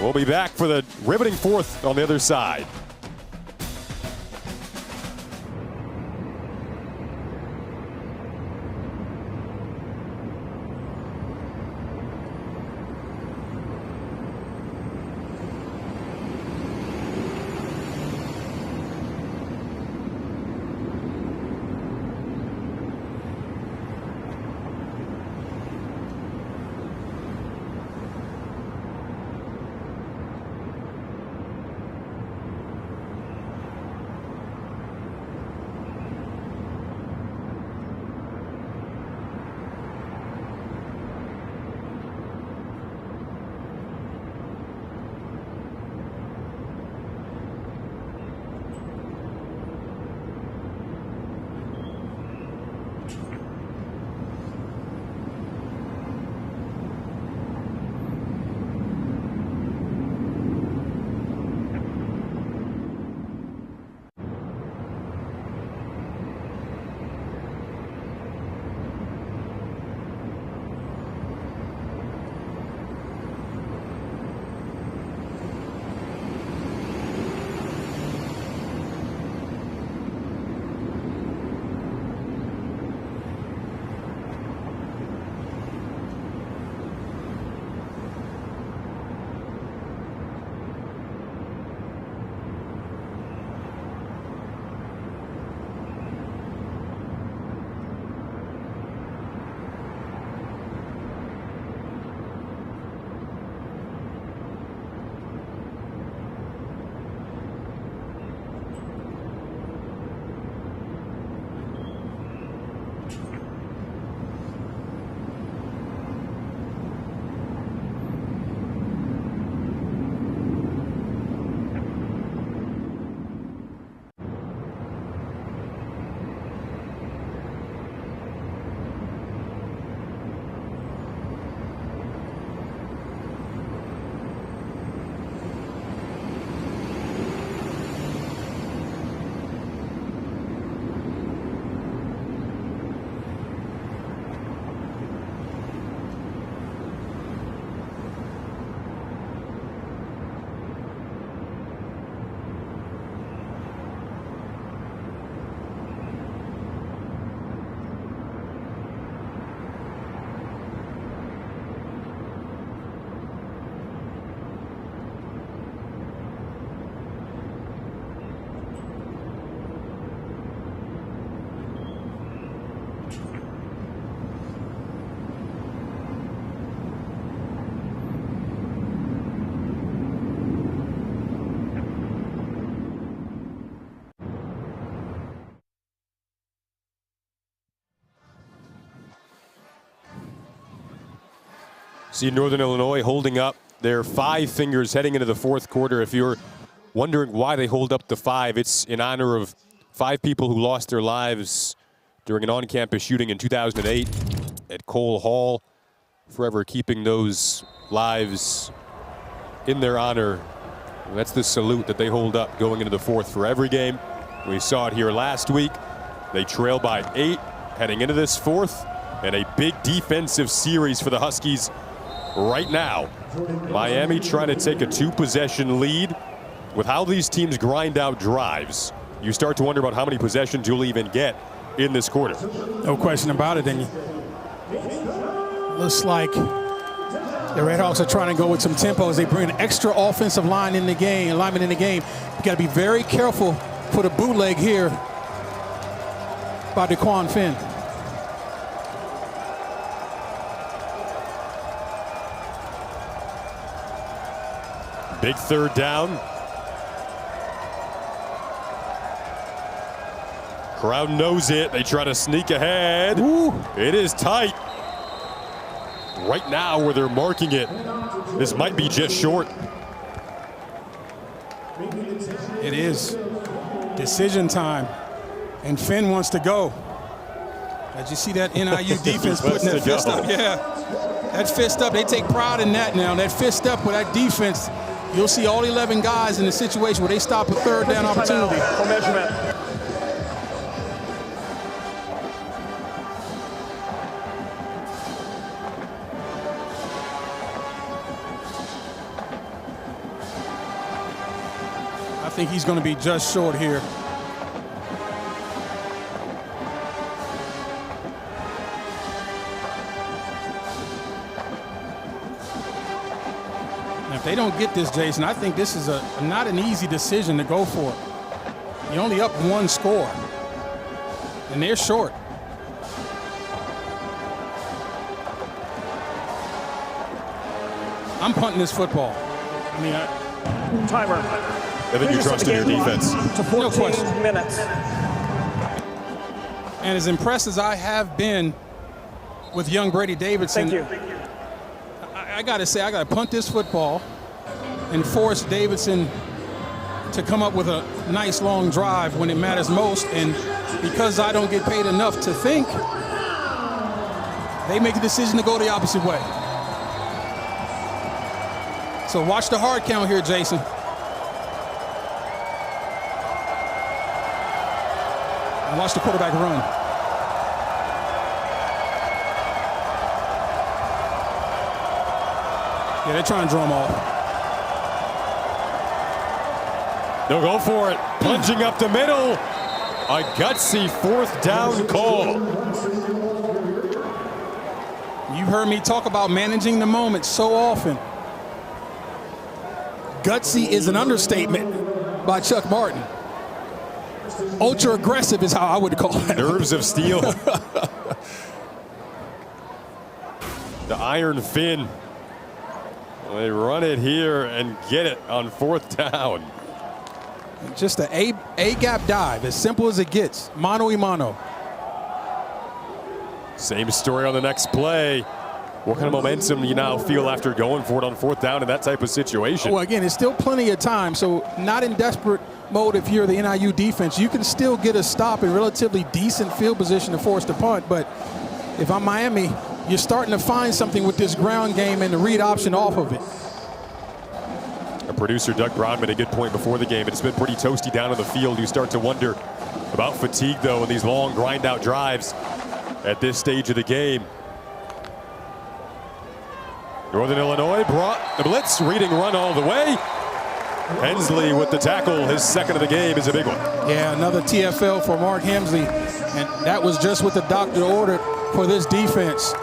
We'll be back for the riveting fourth on the other side. See Northern Illinois holding up their 5 fingers heading into the fourth quarter. If you're wondering why they hold up the 5, it's in honor of 5 people who lost their lives during an on-campus shooting in 2008 at Cole Hall, forever keeping those lives in their honor. And that's the salute that they hold up going into the fourth for every game. We saw it here last week. They trail by 8 heading into this fourth, and a big defensive series for the Huskies right now. Miami trying to take a 2-possession lead. With how these teams grind out drives, you start to wonder about how many possessions you'll even get in this quarter. No question about it. And looks like the Redhawks are trying to go with some tempo as they bring an extra offensive lineman in the game. You got to be very careful for the bootleg here by Daquan Finn. Big third down. Crowd knows it. They try to sneak ahead. Ooh. It is tight. Right now where they're marking it, this might be just short. It is decision time, and Finn wants to go. As you see that NIU defense putting that fist up. Yeah, that fist up, they take pride in that now. That fist up with that defense, you'll see all 11 guys in the situation where they stop a third down opportunity. For measurement. I think he's going to be just short here. And if they don't get this, Jason, I think this is not an easy decision to go for. You're only up 1 score, and they're short. I'm punting this football. I mean, Timer. I think you trust in your defense. To 14 No question. minutes. And as impressed as I have been with young Brady Davidson, Thank you. I got to say, I got to punt this football and force Davidson to come up with a nice long drive when it matters most. And because I don't get paid enough to think, they make the decision to go the opposite way. So watch the hard count here, Jason. And watch the quarterback run. Yeah, they're trying to draw him off. They'll go for it. Plunging up the middle. A gutsy 4th down call. You've heard me talk about managing the moment so often. Gutsy is an understatement by Chuck Martin. Ultra aggressive is how I would call it. Nerves of steel. The Iron Fin. They run it here and get it on 4th down. Just an A-gap dive, as simple as it gets. Mano y mano. Same story on the next play. What kind of momentum do you now feel after going for it on 4th down in that type of situation? Well, again, it's still plenty of time, so not in desperate mode if you're the NIU defense. You can still get a stop in relatively decent field position to force the punt, but if I'm Miami, you're starting to find something with this ground game and the read option off of it. Our producer, Doug Brown, made a good point before the game. It's been pretty toasty down on the field. You start to wonder about fatigue, though, in these long grind-out drives at this stage of the game. Northern Illinois brought the blitz, reading run all the way. Hensley with the tackle, his 2nd of the game, is a big one. Yeah, another TFL for Mark Hensley, and that was just what the doctor ordered for this defense.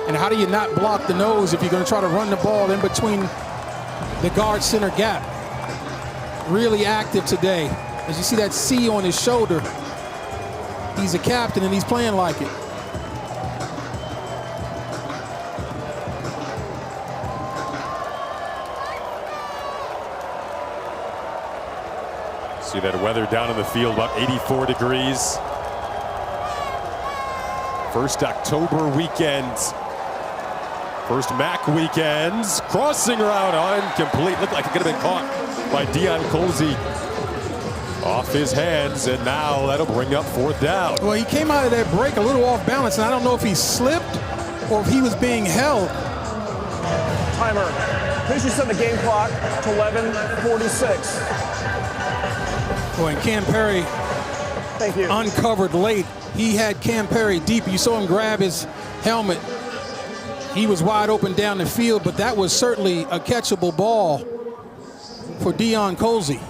And how do you not block the nose if you're going to try to run the ball in between the guard center gap? Really active today. As you see that C on his shoulder, he's a captain and he's playing like it. See that weather down in the field, about 84 degrees. First October weekend First MAC weekends. Crossing route incomplete. Looked like it could have been caught by Deion Colzie. Off his hands, and now that'll bring up 4th down. Well, he came out of that break a little off balance, and I don't know if he slipped or if he was being held. Timer. Please reset the game clock to 11:46. Boy, and Cam Perry Thank you. uncovered late. He had Cam Perry deep. You saw him grab his helmet. He was wide open down the field, but that was certainly a catchable ball for Deion Colzie.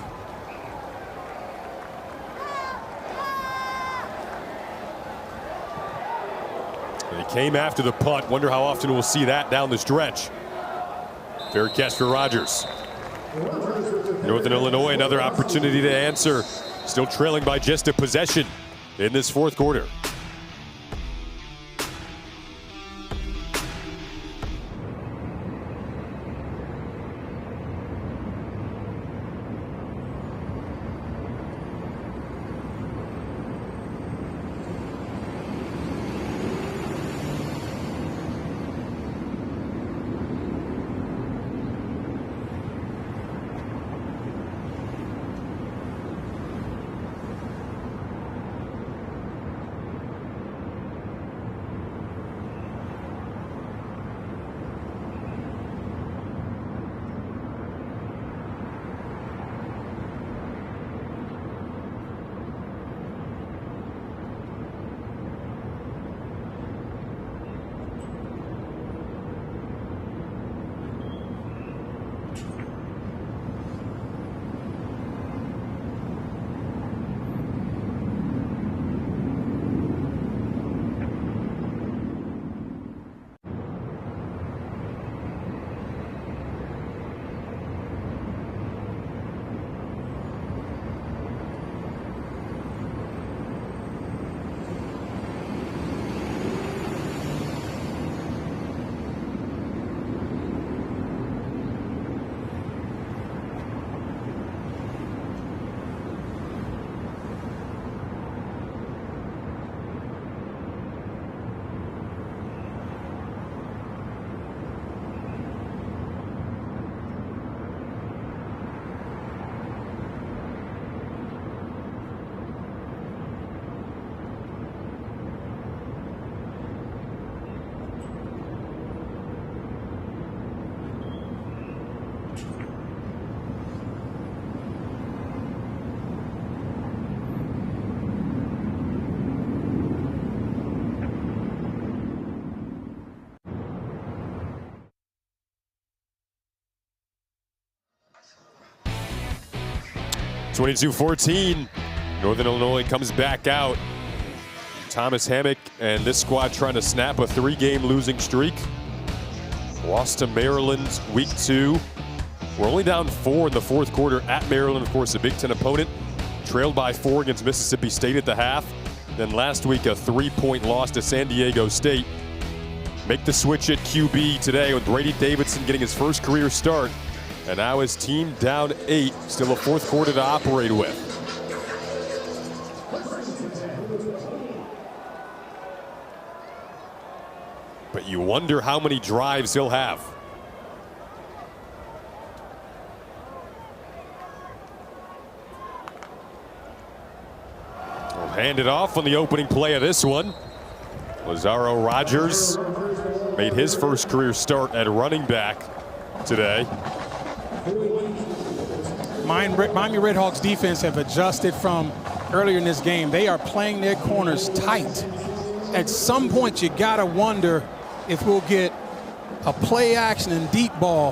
They came after the punt. Wonder how often we'll see that down the stretch. Fair catch for Rogers. Northern Illinois, another opportunity to answer. Still trailing by just a possession in this 4th quarter. (22-14). Northern Illinois comes back out. Thomas Hammock and this squad trying to snap a 3-game losing streak. Lost to Maryland week 2. We're only down 4 in the 4th quarter at Maryland, of course, a Big Ten opponent. Trailed by 4 against Mississippi State at the half. Then last week, a 3-point loss to San Diego State. Make the switch at QB today with Brady Davidson getting his first career start. And now his team down 8, still a 4th quarter to operate with. But you wonder how many drives he'll have. We'll hand it off on the opening play of this one. Lazaro Rogers made his first career start at running back today. Miami Redhawks defense have adjusted from earlier in this game. They are playing their corners tight. At some point, you gotta wonder if we'll get a play action and deep ball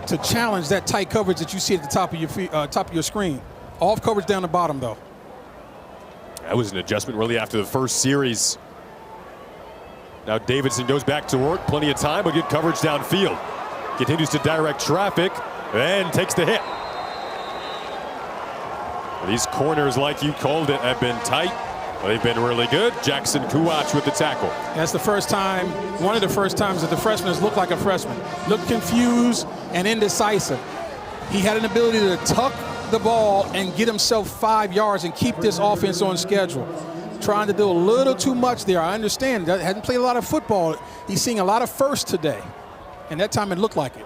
to challenge that tight coverage that you see at the top of your screen. Off coverage down the bottom, though. That was an adjustment really after the first series. Now Davidson goes back to work, plenty of time, but good coverage downfield. Continues to direct traffic and takes the hit. These corners, like you called it, have been tight. They've been really good. Jackson Kuwach with the tackle. That's the first time, one of the first times that the freshman has looked like a freshman. Looked confused and indecisive. He had an ability to tuck the ball and get himself 5 yards and keep this offense on schedule. trying to do a little too much there. I understand. Hasn't played a lot of football. He's seeing a lot of firsts today. And that time it looked like it.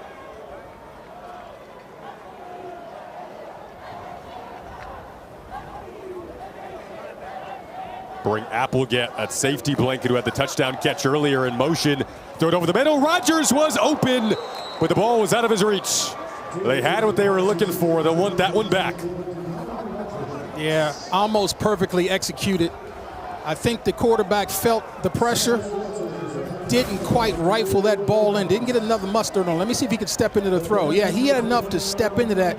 Bring Applegate at safety blanket, who had the touchdown catch earlier, in motion. Throw it over the middle. Rodgers was open, but the ball was out of his reach. They had what they were looking for. They'll want that one back. Yeah, almost perfectly executed. I think the quarterback felt the pressure, didn't quite rifle that ball in, didn't get enough mustard on. Let me see if he could step into the throw. Yeah, he had enough to step into that.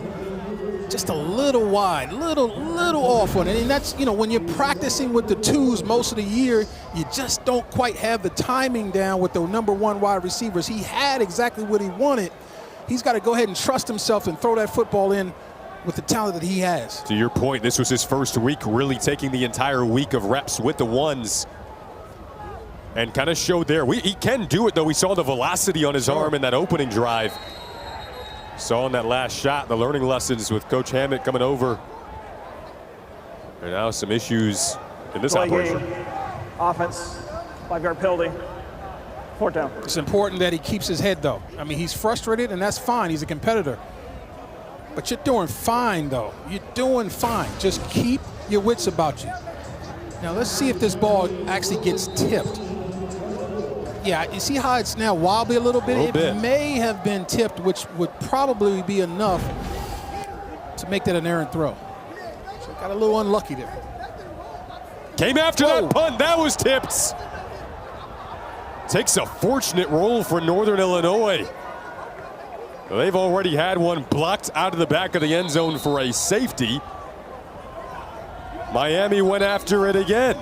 Just a little wide, little off on it. And that's, you know, when you're practicing with the twos most of the year, you just don't quite have the timing down with the number one wide receivers. He had exactly what he wanted. He's got to go ahead and trust himself and throw that football in with the talent that he has. To your point, this was his first week, really taking the entire week of reps with the ones and kind of showed there. He can do it, though. We saw the velocity on his arm in that opening drive. Saw in that last shot, the learning lessons with Coach Hammett coming over. And now some issues in this operation. Offense, 5-yard penalty, 4th down. It's important that he keeps his head, though. I mean, he's frustrated, and that's fine. He's a competitor. But you're doing fine, though. You're doing fine. Just keep your wits about you. Now, let's see if this ball actually gets tipped. Yeah, you see how it's now wobbly a little bit? It may have been tipped, which would probably be enough to make that an errant throw. So got a little unlucky there. Came after that punt. That was tipped. Takes a fortunate roll for Northern Illinois. They've already had one blocked out of the back of the end zone for a safety. Miami went after it again.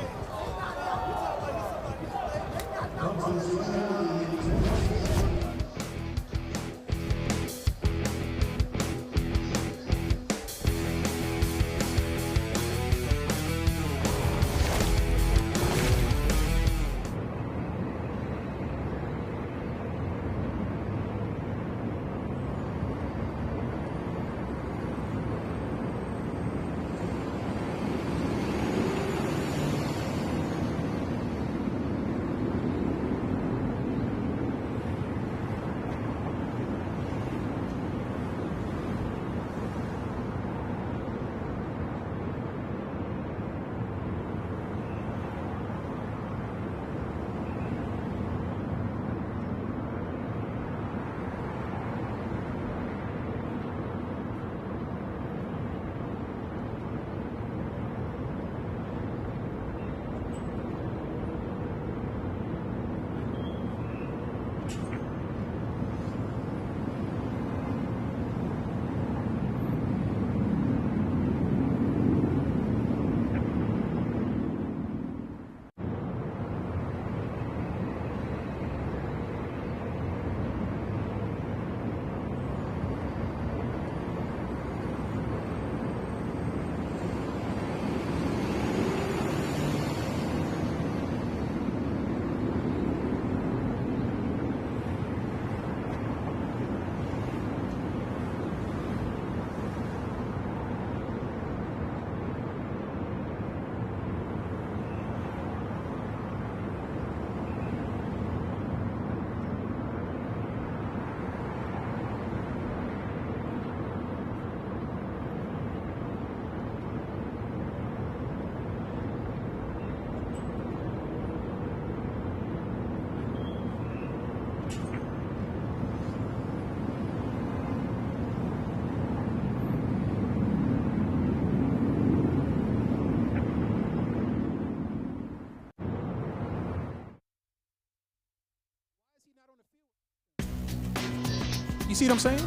You see what I'm saying?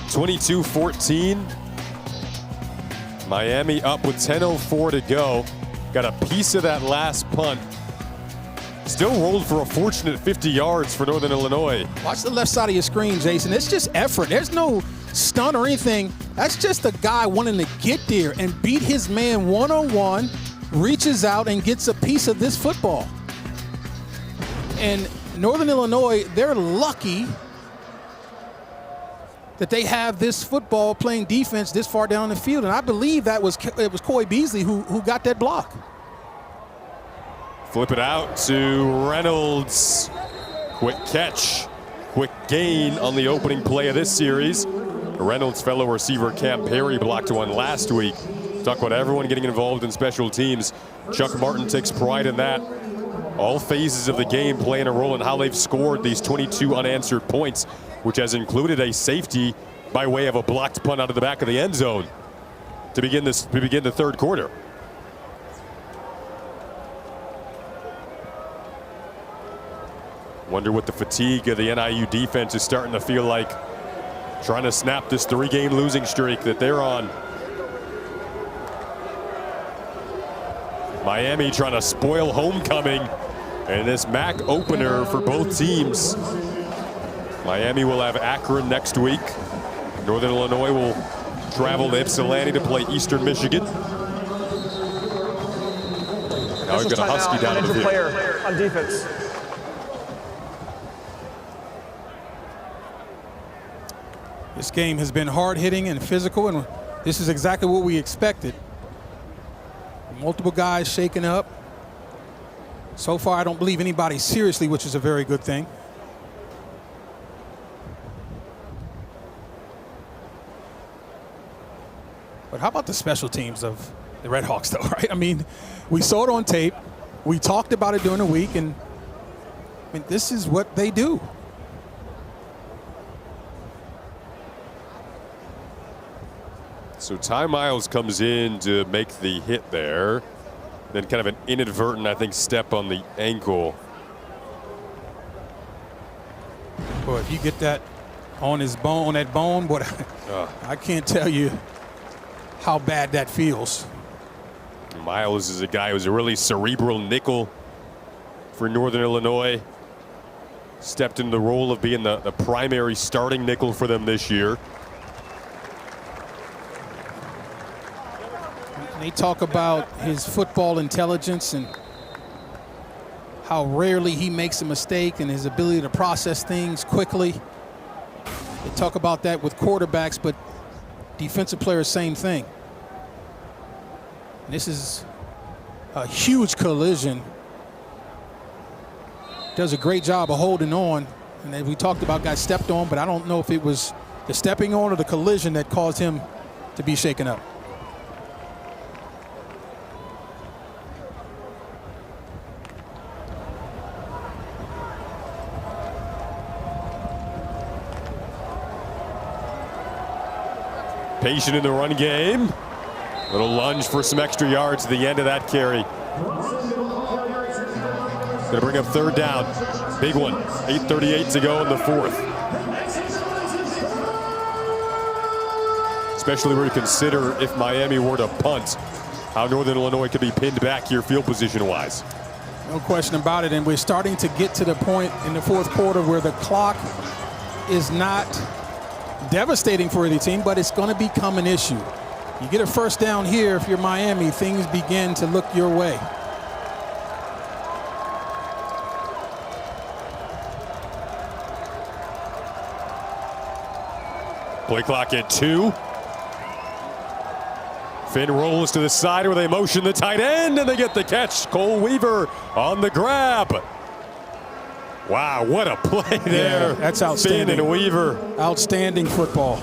22-14. Miami up with 10:04 to go. Got a piece of that last punt. Still rolled for a fortunate 50 yards for Northern Illinois. Watch the left side of your screen, Jason. It's just effort. There's no stunt or anything. That's just a guy wanting to get there and beat his man one-on-one, reaches out and gets a piece of this football. And Northern Illinois, they're lucky that they have this football playing defense this far down the field. And I believe it was Coy Beasley who got that block. Flip it out to Reynolds. Quick catch, quick gain on the opening play of this series. Reynolds' fellow receiver Cam Perry blocked one last week. Talk about everyone getting involved in special teams. Chuck Martin takes pride in that. All phases of the game playing a role in how they've scored these 22 unanswered points, which has included a safety by way of a blocked punt out of the back of the end zone to begin the third quarter. Wonder what the fatigue of the NIU defense is starting to feel like, trying to snap this 3-game losing streak that they're on. Miami trying to spoil homecoming and this MAC opener for both teams. Miami will have Akron next week. Northern Illinois will travel to Ypsilanti to play Eastern Michigan. Now he's got a Husky down in the field. Player on defense. This game has been hard-hitting and physical, and this is exactly what we expected. Multiple guys shaken up. So far, I don't believe anybody seriously, which is a very good thing. But how about the special teams of the Red Hawks, though, right? I mean, we saw it on tape. We talked about it during the week, and I mean, this is what they do. So Ty Miles comes in to make the hit there. Then kind of an inadvertent, I think, step on the ankle. Boy, if you get that on his bone, on that bone, boy, I can't tell you how bad that feels. Miles is a guy who's a really cerebral nickel for Northern Illinois. Stepped into the role of being the primary starting nickel for them this year. They talk about his football intelligence and how rarely he makes a mistake and his ability to process things quickly. They talk about that with quarterbacks, but defensive players, same thing. This is a huge collision. Does a great job of holding on. And as we talked about, got stepped on, but I don't know if it was the stepping on or the collision that caused him to be shaken up. Patient in the run game. Little lunge for some extra yards at the end of that carry. Gonna bring up third down. Big one. 8:38 to go in the fourth. Especially when you consider if Miami were to punt, how Northern Illinois could be pinned back here field position-wise. No question about it, and we're starting to get to the point in the fourth quarter where the clock is not devastating for any team, but it's going to become an issue. You get a first down here, if you're Miami, things begin to look your way. Play clock at 2. Finn rolls to the side where they motion the tight end, and they get the catch. Cole Weaver on the grab. Wow, what a play there. Yeah, that's outstanding. Finn and Weaver. Outstanding football.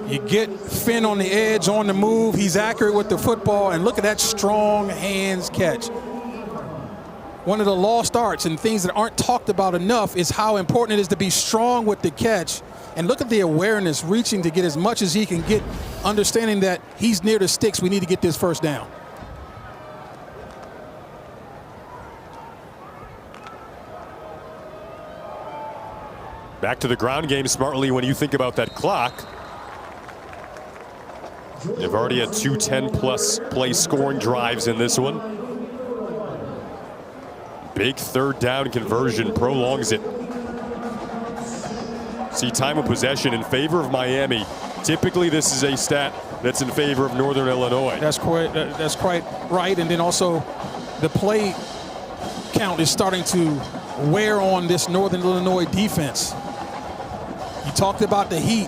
You get Finn on the edge, on the move. He's accurate with the football, and look at that strong hands catch. One of the lost arts and things that aren't talked about enough is how important it is to be strong with the catch. And look at the awareness, reaching to get as much as he can get, understanding that he's near the sticks. We need to get this first down. Back to the ground game smartly when you think about that clock. They've already had 2 10-plus play scoring drives in this one. Big third down conversion prolongs it. See, time of possession in favor of Miami. Typically, this is a stat that's in favor of Northern Illinois. That's quite right. And then also the play count is starting to wear on this Northern Illinois defense. You talked about the heat.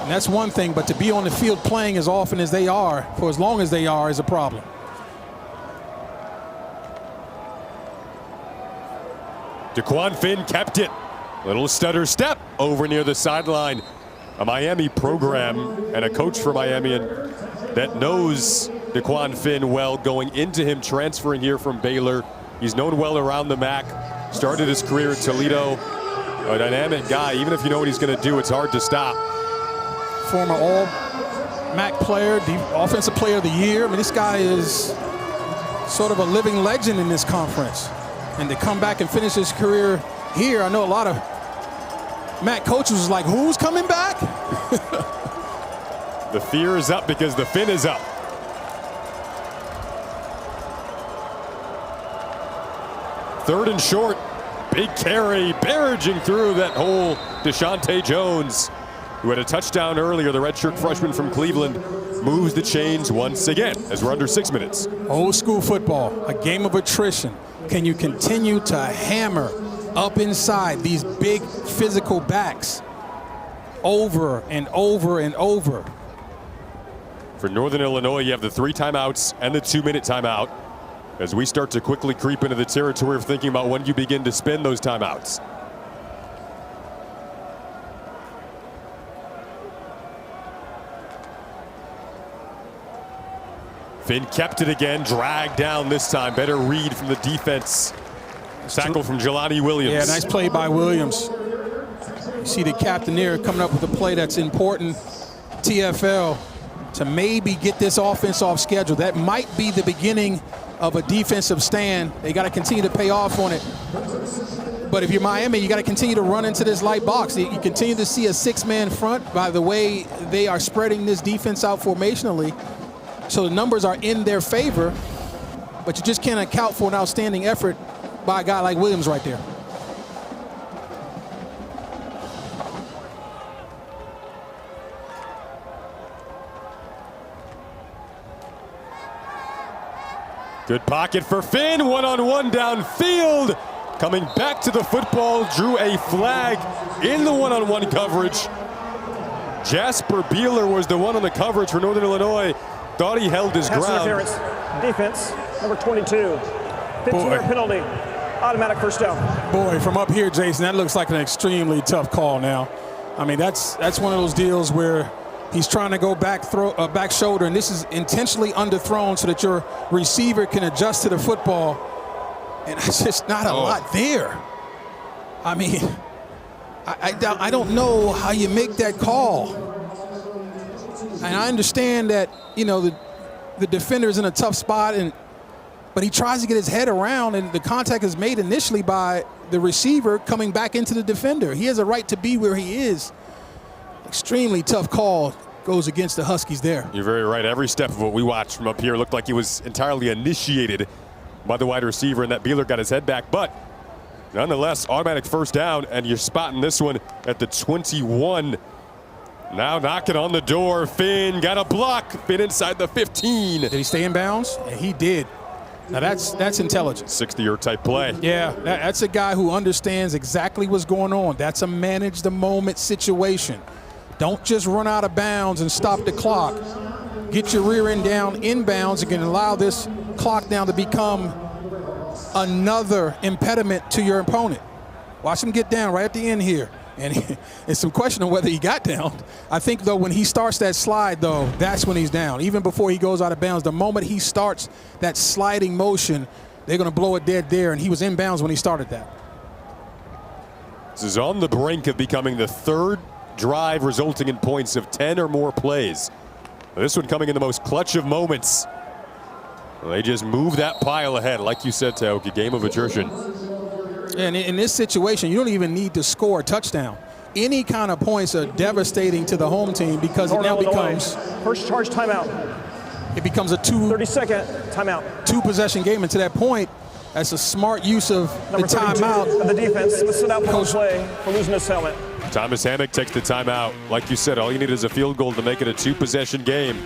And that's one thing, but to be on the field playing as often as they are, for as long as they are, is a problem. DeQuan Finn kept it. Little stutter step over near the sideline. A Miami program and a coach for Miami that knows DeQuan Finn well, going into him transferring here from Baylor. He's known well around the MAC. Started his career at Toledo. A dynamic guy. Even if you know what he's going to do, it's hard to stop. Former All-MAC player, the Offensive Player of the Year. I mean, this guy is sort of a living legend in this conference. And to come back and finish his career here, I know a lot of MAC coaches was like, who's coming back? The fear is up because the fin is up. Third and short. Big carry, barraging through that hole. Deshaunte Jones, who had a touchdown earlier, the redshirt freshman from Cleveland, moves the chains once again as we're under 6 minutes. Old school football, a game of attrition. Can you continue to hammer up inside these big physical backs over and over and over? For Northern Illinois, you have the 3 timeouts and the 2-minute timeout as we start to quickly creep into the territory of thinking about when you begin to spend those timeouts. Finn kept it again, dragged down this time. Better read from the defense. Tackle from Jelani Williams. Yeah, nice play by Williams. You see the captain there coming up with a play that's important. TFL to maybe get this offense off schedule. That might be the beginning of a defensive stand. They got to continue to pay off on it. But if you're Miami, you got to continue to run into this light box. You continue to see a 6-man front by the way they are spreading this defense out formationally. So the numbers are in their favor, but you just can't account for an outstanding effort by a guy like Williams right there. Good pocket for Finn, one-on-one downfield. Coming back to the football, drew a flag in the one-on-one coverage. Jasper Beeler was the one on the coverage for Northern Illinois. Thought he held his Pass ground. interference, defense, number 22. 15-yard penalty, automatic first down. Boy, from up here, Jason, that looks like an extremely tough call now. I mean, that's one of those deals where he's trying to go back shoulder, and this is intentionally underthrown so that your receiver can adjust to the football. And it's just not a lot there. I mean, I don't know how you make that call. And I understand that, you know, the defender's in a tough spot, but he tries to get his head around, and the contact is made initially by the receiver coming back into the defender. He has a right to be where he is. Extremely tough call goes against the Huskies there. You're very right. Every step of what we watched from up here looked like he was entirely initiated by the wide receiver, and that Beeler got his head back. But nonetheless, automatic first down, and you're spotting this one at the 21. Now knocking on the door. Finn got a block. Finn inside the 15. Did he stay in bounds? Yeah, he did. Now that's intelligent. 60-yard type play. Yeah, that's a guy who understands exactly what's going on. That's a manage the moment situation. Don't just run out of bounds and stop the clock. Get your rear end down inbounds and can allow this clock down to become another impediment to your opponent. Watch him get down right at the end here. And it's some question of whether he got down. I think, though, when he starts that slide, though, that's when he's down. Even before he goes out of bounds, the moment he starts that sliding motion, they're going to blow it dead there, and he was in bounds when he started that. This is on the brink of becoming the third drive resulting in points of 10 or more plays. This one coming in the most clutch of moments. Well, they just move that pile ahead, like you said, Taoki, game of attrition. And in this situation, you don't even need to score a touchdown. Any kind of points are devastating to the home team because it now becomes first charge timeout. It becomes a 30-second timeout. 2-possession game, and to that point, that's a smart use of Number the timeout. Of the defense must sit out the whole play for losing his helmet. Thomas Hammock takes the timeout. Like you said, all you need is a field goal to make it a 2-possession game.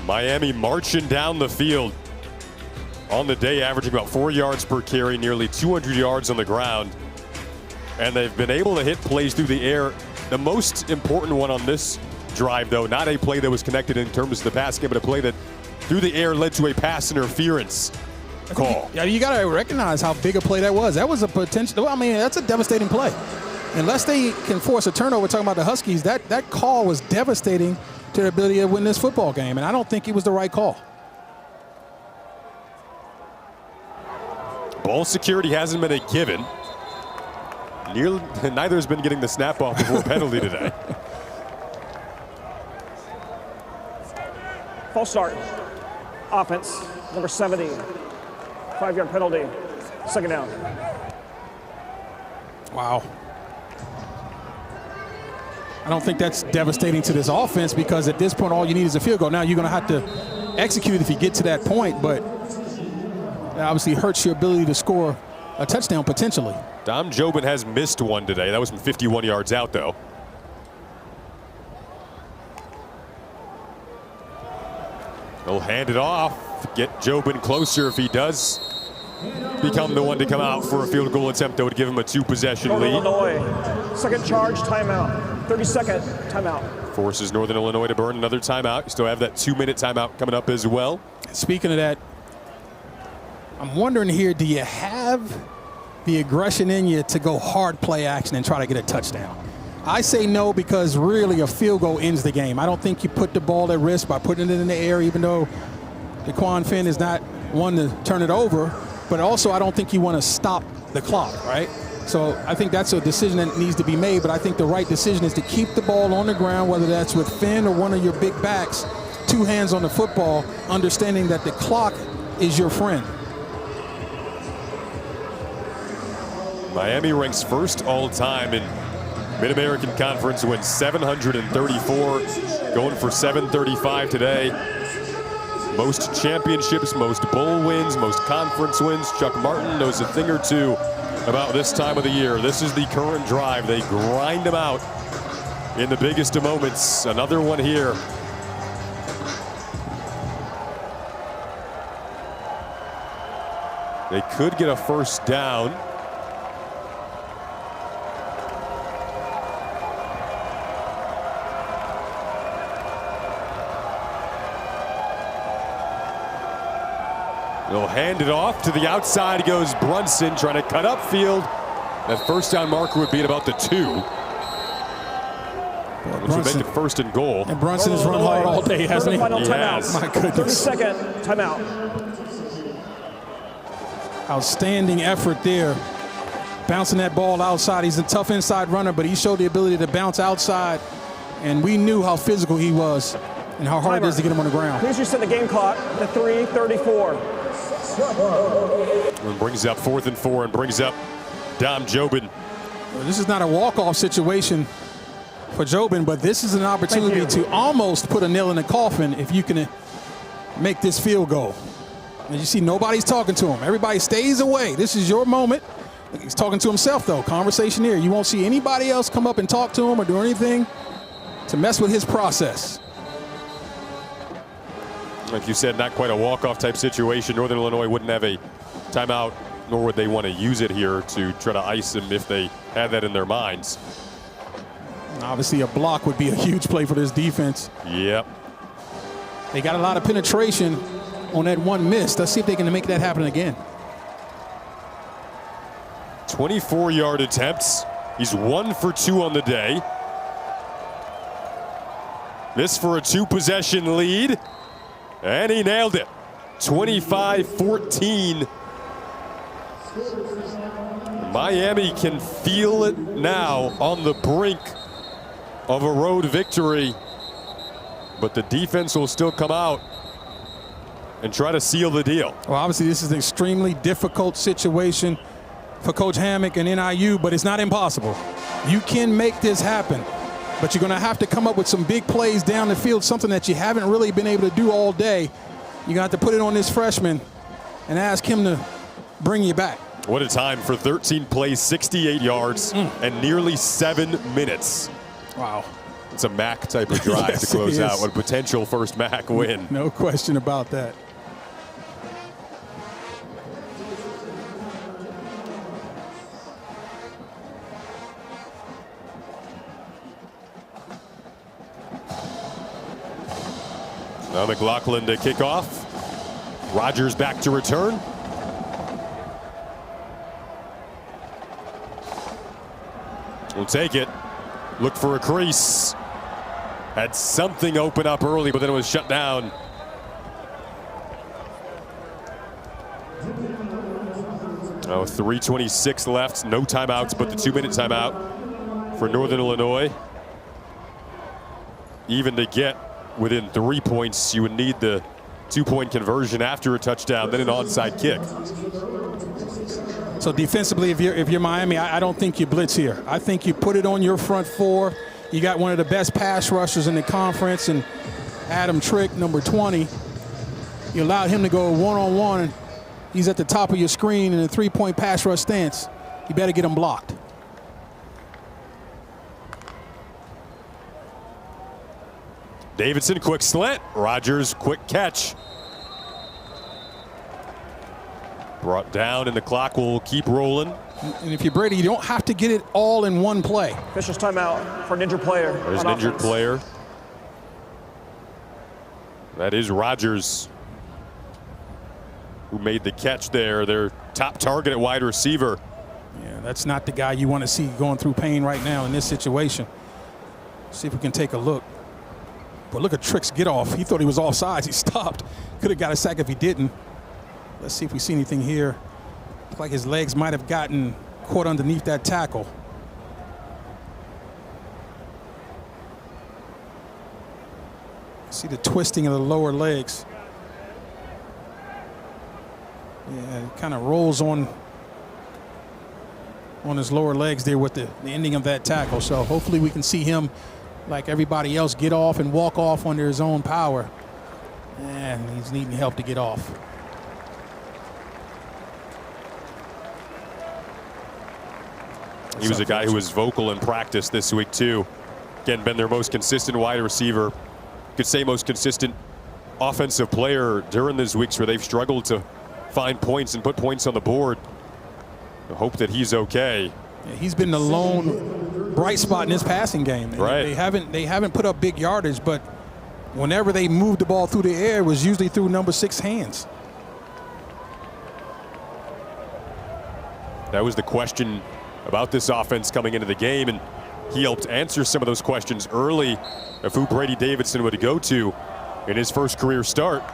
Miami marching down the field on the day, averaging about 4 yards per carry, nearly 200 yards on the ground. And they've been able to hit plays through the air. The most important one on this drive, though, not a play that was connected in terms of the pass game, but a play that through the air led to a pass interference call. Yeah, you got to recognize how big a play that was. That was a potential, I mean, that's a devastating play. Unless they can force a turnover, talking about the Huskies, that call was devastating to their ability to win this football game, and I don't think it was the right call. Ball security hasn't been a given. Neither has been getting the snap off before a penalty today. False start. Offense, number 70. 5-yard penalty. Second down. Wow. I don't think that's devastating to this offense because at this point all you need is a field goal. Now you're going to have to execute if you get to that point, but that obviously hurts your ability to score a touchdown potentially. Dom Jobin has missed one today. That was from 51 yards out, though. He'll hand it off, get Jobin closer. If he does become the one to come out for a field goal attempt, that would give him a 2-possession lead. Illinois, second charge, timeout. 30-second timeout. Forces Northern Illinois to burn another timeout. You still have that 2-minute timeout coming up as well. Speaking of that, I'm wondering here, do you have the aggression in you to go hard play action and try to get a touchdown? I say no because really a field goal ends the game. I don't think you put the ball at risk by putting it in the air, even though DeQuan Finn is not one to turn it over. But also I don't think you want to stop the clock, right? So I think that's a decision that needs to be made, but I think the right decision is to keep the ball on the ground, whether that's with Finn or one of your big backs, 2 hands on the football, understanding that the clock is your friend. Miami ranks first all-time in Mid-American Conference wins 734, going for 735 today. Most championships, most bowl wins, most conference wins. Chuck Martin knows a thing or two about this time of the year. This is the current drive. They grind them out in the biggest of moments. Another one here. They could get a first down. They'll hand it off. To the outside goes Brunson, trying to cut upfield. That first down marker would be at about the 2. Which would make it first and goal. And Brunson has run hard all day, hasn't he? Final He timeout. has. My goodness. 30-second timeout. Outstanding effort there. Bouncing that ball outside. He's a tough inside runner, but he showed the ability to bounce outside. And we knew how physical he was and how hard it is to get him on the ground. Please reset the game clock at 3:34. And brings up 4th and 4 and brings up Dom Jobin. This is not a walk-off situation for Jobin, but this is an opportunity to almost put a nail in the coffin if you can make this field goal. And you see nobody's talking to him. Everybody stays away. This is your moment. He's talking to himself, though. Conversation here. You won't see anybody else come up and talk to him or do anything to mess with his process. Like you said, not quite a walk-off type situation. Northern Illinois wouldn't have a timeout, nor would they want to use it here to try to ice him if they had that in their minds. Obviously, a block would be a huge play for this defense. Yep. They got a lot of penetration on that one miss. Let's see if they can make that happen again. 24-yard attempts. He's 1 for 2 on the day. This for a 2-possession lead. And he nailed it. 25-14. Miami can feel it now on the brink of a road victory. But the defense will still come out and try to seal the deal. Well, obviously, this is an extremely difficult situation for Coach Hammock and NIU, but it's not impossible. You can make this happen. But you're going to have to come up with some big plays down the field, something that you haven't really been able to do all day. You're going to have to put it on this freshman and ask him to bring you back. What a time for 13 plays, 68 yards, and nearly 7 minutes. Wow. It's a MAC type of drive Yes, to close it out. is. What a potential first MAC win. No question about that. Now McLaughlin to kick off. Rogers back to return. We'll take it. Look for a crease. Had something open up early, but then it was shut down. Oh, 3:26 left. No timeouts, but the 2-minute timeout for Northern Illinois. Even to get within 3 points, you would need the 2-point conversion after a touchdown, then an onside kick. So defensively, if you're Miami, I don't think you blitz here. I think you put it on your front four. You got one of the best pass rushers in the conference, and Adam Trick, number 20. You allowed him to go one-on-one. He's at the top of your screen in a 3-point pass rush stance. You better get him blocked. Davidson, quick slant. Rogers, quick catch. Brought down, and the clock will keep rolling. And if you're Brady, you don't have to get it all in one play. Officials timeout for an injured player. There's an injured player. That is Rogers, who made the catch there. Their top target at wide receiver. Yeah, that's not the guy you want to see going through pain right now in this situation. See if we can take a look. But look at Trick's get off. He thought he was offsides. He stopped. Could have got a sack if he didn't. Let's see if we see anything here. Looks like his legs might have gotten caught underneath that tackle. See the twisting of the lower legs. Yeah, it kind of rolls on his lower legs there with the ending of that tackle. So hopefully we can see him, like everybody else, get off and walk off under his own power. And he's needing help to get off. He was a guy who was vocal in practice this week too. Again, been their most consistent wide receiver. Could say most consistent offensive player during these weeks where they've struggled to find points and put points on the board. I hope that he's okay. Yeah, he's been the lone bright spot in this passing game. Right. They haven't put up big yardage, but whenever they moved the ball through the air, it was usually through number 6 hands. That was the question about this offense coming into the game, and he helped answer some of those questions early of who Brady Davidson would go to in his first career start.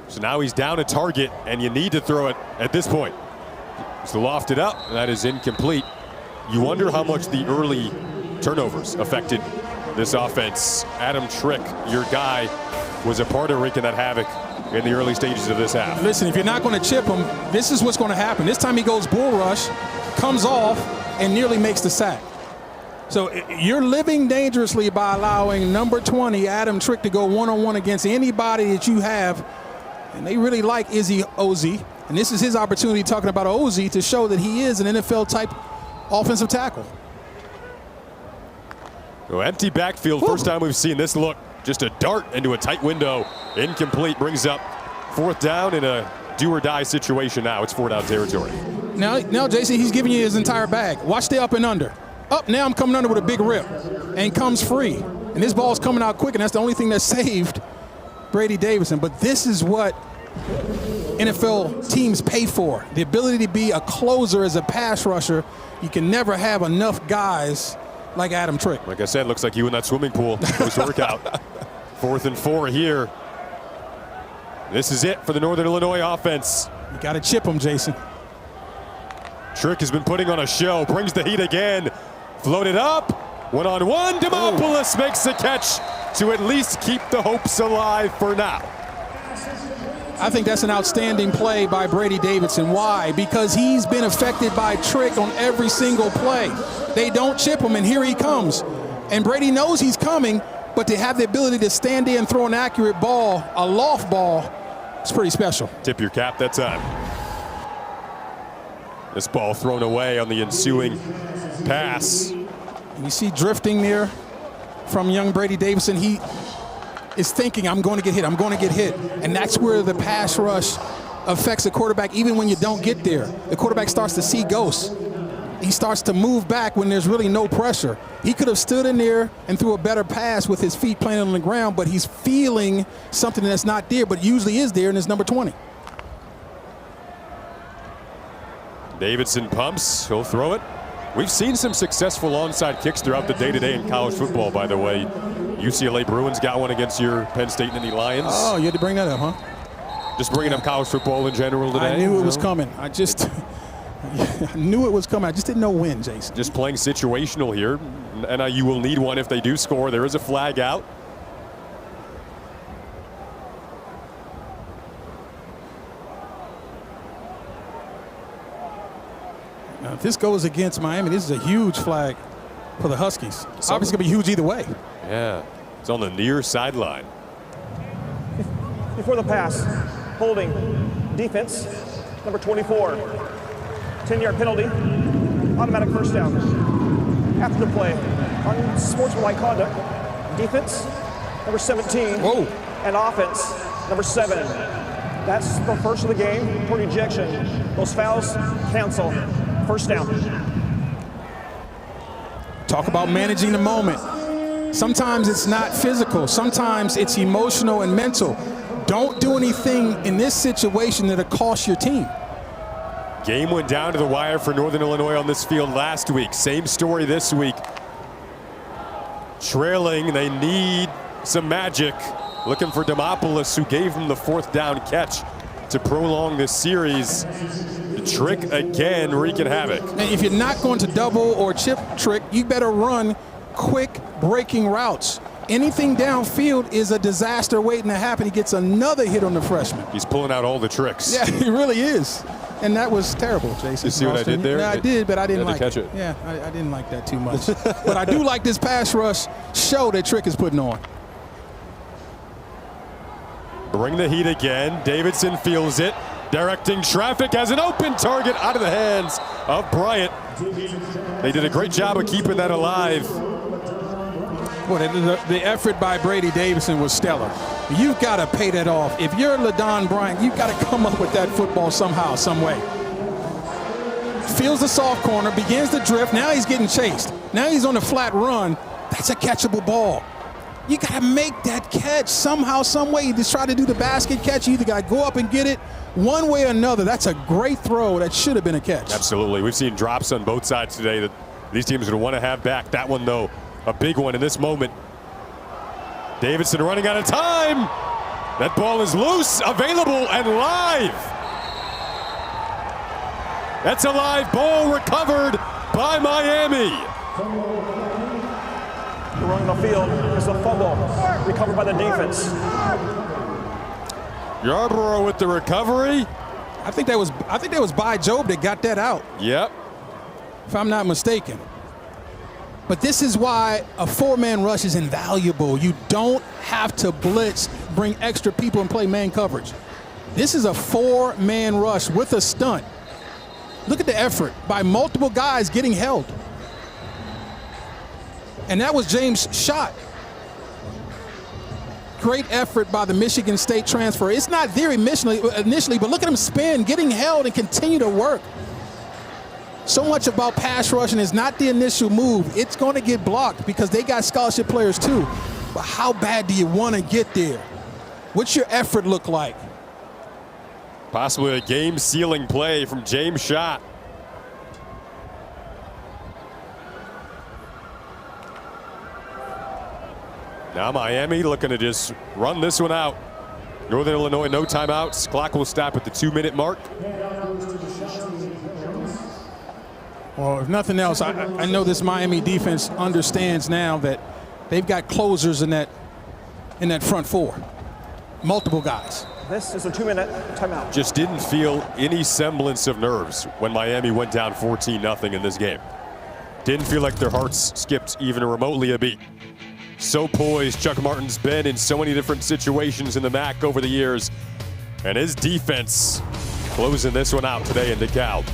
So now he's down a target, and you need to throw it at this point. He's lofted up, and that is incomplete. You wonder how much the early turnovers affected this offense. Adam Trick, your guy, was a part of wreaking that havoc in the early stages of this half. Listen, if you're not going to chip him, this is what's going to happen. This time he goes bull rush, comes off, and nearly makes the sack. So you're living dangerously by allowing number 20, Adam Trick, to go one-on-one against anybody that you have. And they really like Izzy Ozzie. And this is his opportunity, talking about Ozzie, to show that he is an NFL-type offensive tackle. Oh, empty backfield. First time we've seen this look. Just a dart into a tight window. Incomplete. Brings up 4th down in a do-or-die situation now. It's 4-down territory. Now, Jason, he's giving you his entire bag. Watch the up and under. Up, now I'm coming under with a big rip. And comes free. And this ball's coming out quick, and that's the only thing that saved Brady Davidson. But this is what NFL teams pay for. The ability to be a closer as a pass rusher. You can never have enough guys like Adam Trick. Like I said, looks like you in that swimming pool post-workout. 4th and 4 here. This is it for the Northern Illinois offense. You got to chip him, Jason. Trick has been putting on a show. Brings the heat again. Floated up. One-on-one. Demopoulos makes the catch to at least keep the hopes alive for now. I think that's an outstanding play by Brady Davidson. Why? Because he's been affected by Trick on every single play. They don't chip him, and here he comes. And Brady knows he's coming, but to have the ability to stand there and throw an accurate ball, a loft ball, it's pretty special. Tip your cap that time. This ball thrown away on the ensuing pass. And you see drifting there from young Brady Davison. He is thinking, I'm going to get hit, I'm going to get hit. And that's where the pass rush affects the quarterback even when you don't get there. The quarterback starts to see ghosts. He starts to move back when there's really no pressure. He could have stood in there and threw a better pass with his feet planted on the ground, but he's feeling something that's not there, but usually is there, and it's number 20. Davidson pumps, he'll throw it. We've seen some successful onside kicks throughout the day-to-day in college football, by the way. UCLA Bruins got one against your Penn State Nittany Lions. Oh, you had to bring that up, huh? Just bringing up college football in general today. I knew it was coming. I knew it was coming. I just didn't know when, Jason. Just playing situational here. NIU will need one if they do score. There is a flag out. Now, if this goes against Miami, this is a huge flag for the Huskies. Obviously, going to be huge either way. Yeah, it's on the near sideline. Before the pass, holding, defense, number 24. 10-yard penalty, automatic first down. After the play, unsportsmanlike conduct, defense, number 17. Whoa. And offense, number 7. That's the first of the game for ejection. Those fouls cancel. First down. Talk about managing the moment. Sometimes it's not physical. Sometimes it's emotional and mental. Don't do anything in this situation that'll cost your team. Game went down to the wire for Northern Illinois on this field last week. Same story this week. Trailing, they need some magic. Looking for Demopoulos, who gave them the 4th down catch to prolong this series. The trick again wreaking havoc. And if you're not going to double or chip trick, you better run quick breaking routes. Anything downfield is a disaster waiting to happen. He gets another hit on the freshman. He's pulling out all the tricks. Yeah, he really is. And that was terrible, Jason. You see what I did there? Yeah, I did, but I didn't like catch it. Yeah, I didn't like that too much. But I do like this pass rush show that Trick is putting on. Bring the heat again. Davidson feels it. Directing traffic as an open target out of the hands of Bryant. They did a great job of keeping that alive. Boy, the effort by Brady Davison was stellar. You've got to pay that off. If you're LaDon Bryant, you've got to come up with that football somehow, some way. Feels the soft corner, begins to drift. Now he's getting chased. Now he's on a flat run. That's a catchable ball. You got to make that catch somehow, some way. You just try to do the basket catch. You either got to go up and get it one way or another. That's a great throw. That should have been a catch. Absolutely. We've seen drops on both sides today that these teams are going to want to have back. That one, though, a big one in this moment. Davidson running out of time. That ball is loose, available, and live. That's a live ball recovered by Miami. The run on the field is a fumble recovered by the defense. Yarborough with the recovery. I think that was By Job that got that out. Yep. If I'm not mistaken. But this is why a 4-man rush is invaluable. You don't have to blitz, bring extra people and play man coverage. This is a 4-man rush with a stunt. Look at the effort by multiple guys getting held. And that was James' shot. Great effort by the Michigan State transfer. It's not there initially, but look at him spin, getting held and continue to work. So much about pass rushing is not the initial move. It's going to get blocked because they got scholarship players too. But how bad do you want to get there? What's your effort look like? Possibly a game-sealing play from James' shot. Now Miami looking to just run this one out. Northern Illinois, no timeouts. Clock will stop at the 2-minute mark. Well, if nothing else, I know this Miami defense understands now that they've got closers in that front 4. Multiple guys. This is a 2-minute timeout. Just didn't feel any semblance of nerves when Miami went down 14-0 in this game. Didn't feel like their hearts skipped even remotely a beat. So poised, Chuck Martin's been in so many different situations in the MAC over the years. And his defense closing this one out today in DeKalb.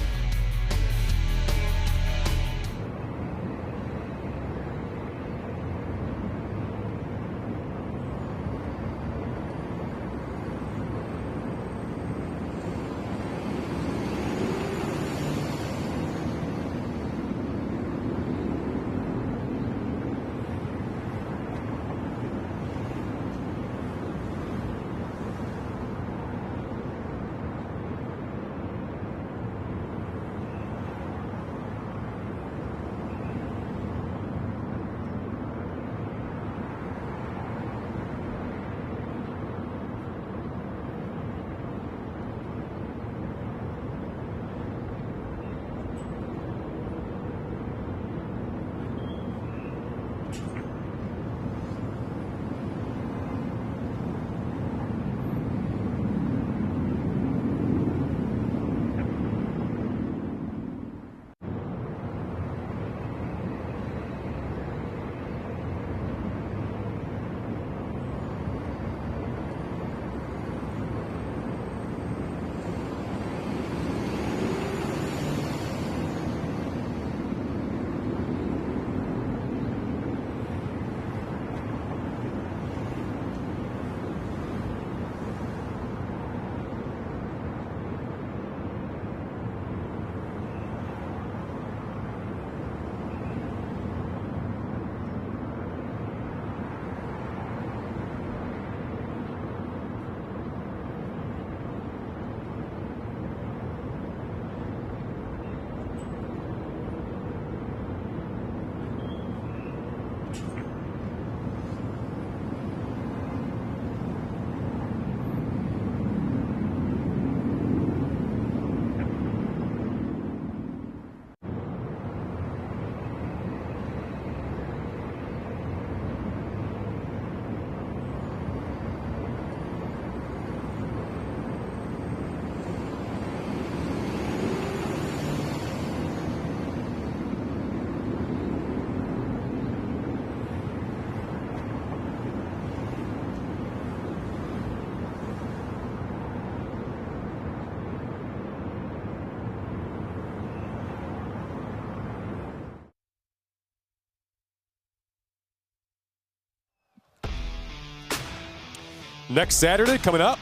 Next Saturday coming up,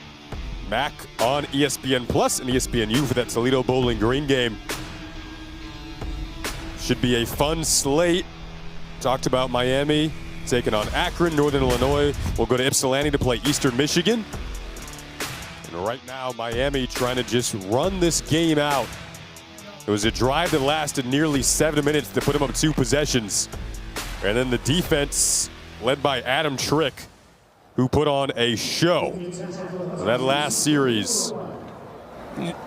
Mac on ESPN Plus and ESPNU for that Toledo Bowling Green game. Should be a fun slate. Talked about Miami taking on Akron, Northern Illinois. We'll go to Ypsilanti to play Eastern Michigan. And right now, Miami trying to just run this game out. It was a drive that lasted nearly 7 minutes to put them up 2 possessions. And then the defense, led by Adam Trick, who put on a show. That last series,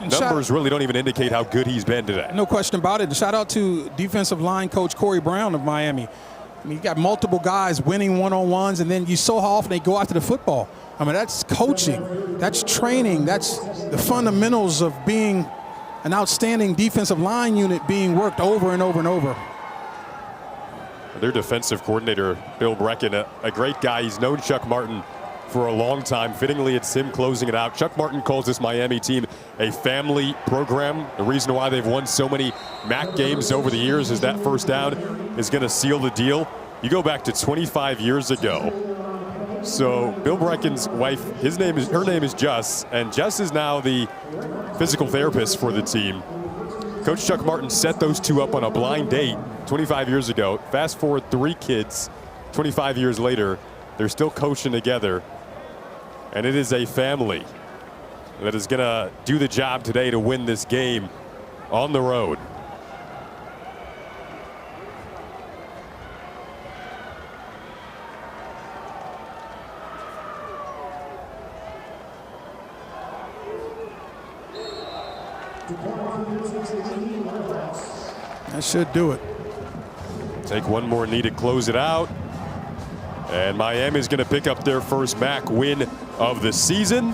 numbers really don't even indicate how good he's been today. No question about it. Shout out to defensive line coach Corey Brown of Miami. I mean, you got multiple guys winning one-on-ones, and then you saw how often they go after the football. I mean, that's coaching, that's training, that's the fundamentals of being an outstanding defensive line unit being worked over and over and over. Their defensive coordinator, Bill Brecken, a great guy. He's known Chuck Martin for a long time. Fittingly, it's him closing it out. Chuck Martin calls this Miami team a family program. The reason why they've won so many MAC games over the years is that first down is going to seal the deal. You go back to 25 years ago. So Bill Brecken's wife, her name is Jess, and Jess is now the physical therapist for the team. Coach Chuck Martin set those two up on a blind date 25 years ago. Fast forward 3 kids, 25 years later, they're still coaching together. And it is a family that is going to do the job today to win this game on the road. That should do it. Take one more knee to close it out. And Miami's going to pick up their first MAC win of the season.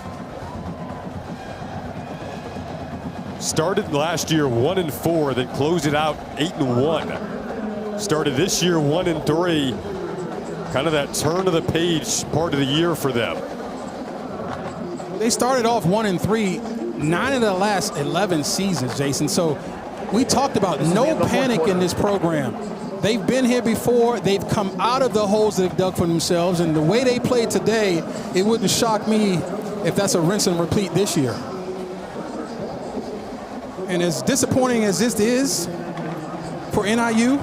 Started last year 1-4, then closed it out 8-1. Started this year 1-3. Kind of that turn of the page part of the year for them. They started off 1-3, 9 of the last 11 seasons, Jason. So we talked about no panic in this program. They've been here before. They've come out of the holes they've dug for themselves. And the way they played today, it wouldn't shock me if that's a rinse and repeat this year. And as disappointing as this is for NIU,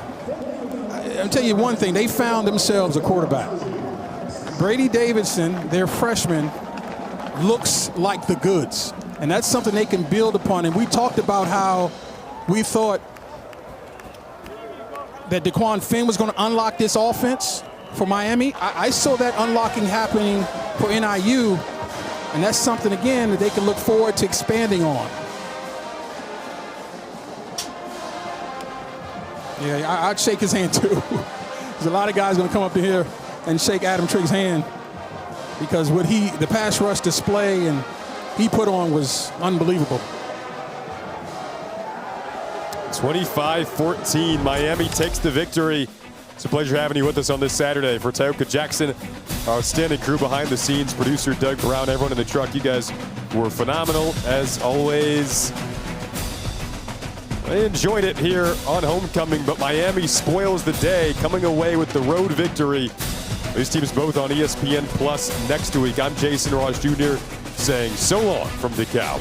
I'll tell you one thing. They found themselves a quarterback. Brady Davidson, their freshman, looks like the goods. And that's something they can build upon. And we talked about how we thought that DeQuan Finn was going to unlock this offense for Miami. I saw that unlocking happening for NIU, and that's something, again, that they can look forward to expanding on. Yeah, I'd shake his hand, too. There's a lot of guys going to come up to here and shake Adam Trigg's hand because what the pass rush display and he put on was unbelievable. 25-14, Miami takes the victory. It's a pleasure having you with us on this Saturday. For Tyoka Jackson, our outstanding crew behind the scenes, producer Doug Brown, everyone in the truck, you guys were phenomenal as always. I enjoyed it here on homecoming, but Miami spoils the day, coming away with the road victory. These teams both on ESPN Plus next week. I'm Jason Ross Jr. saying so long from DeKalb.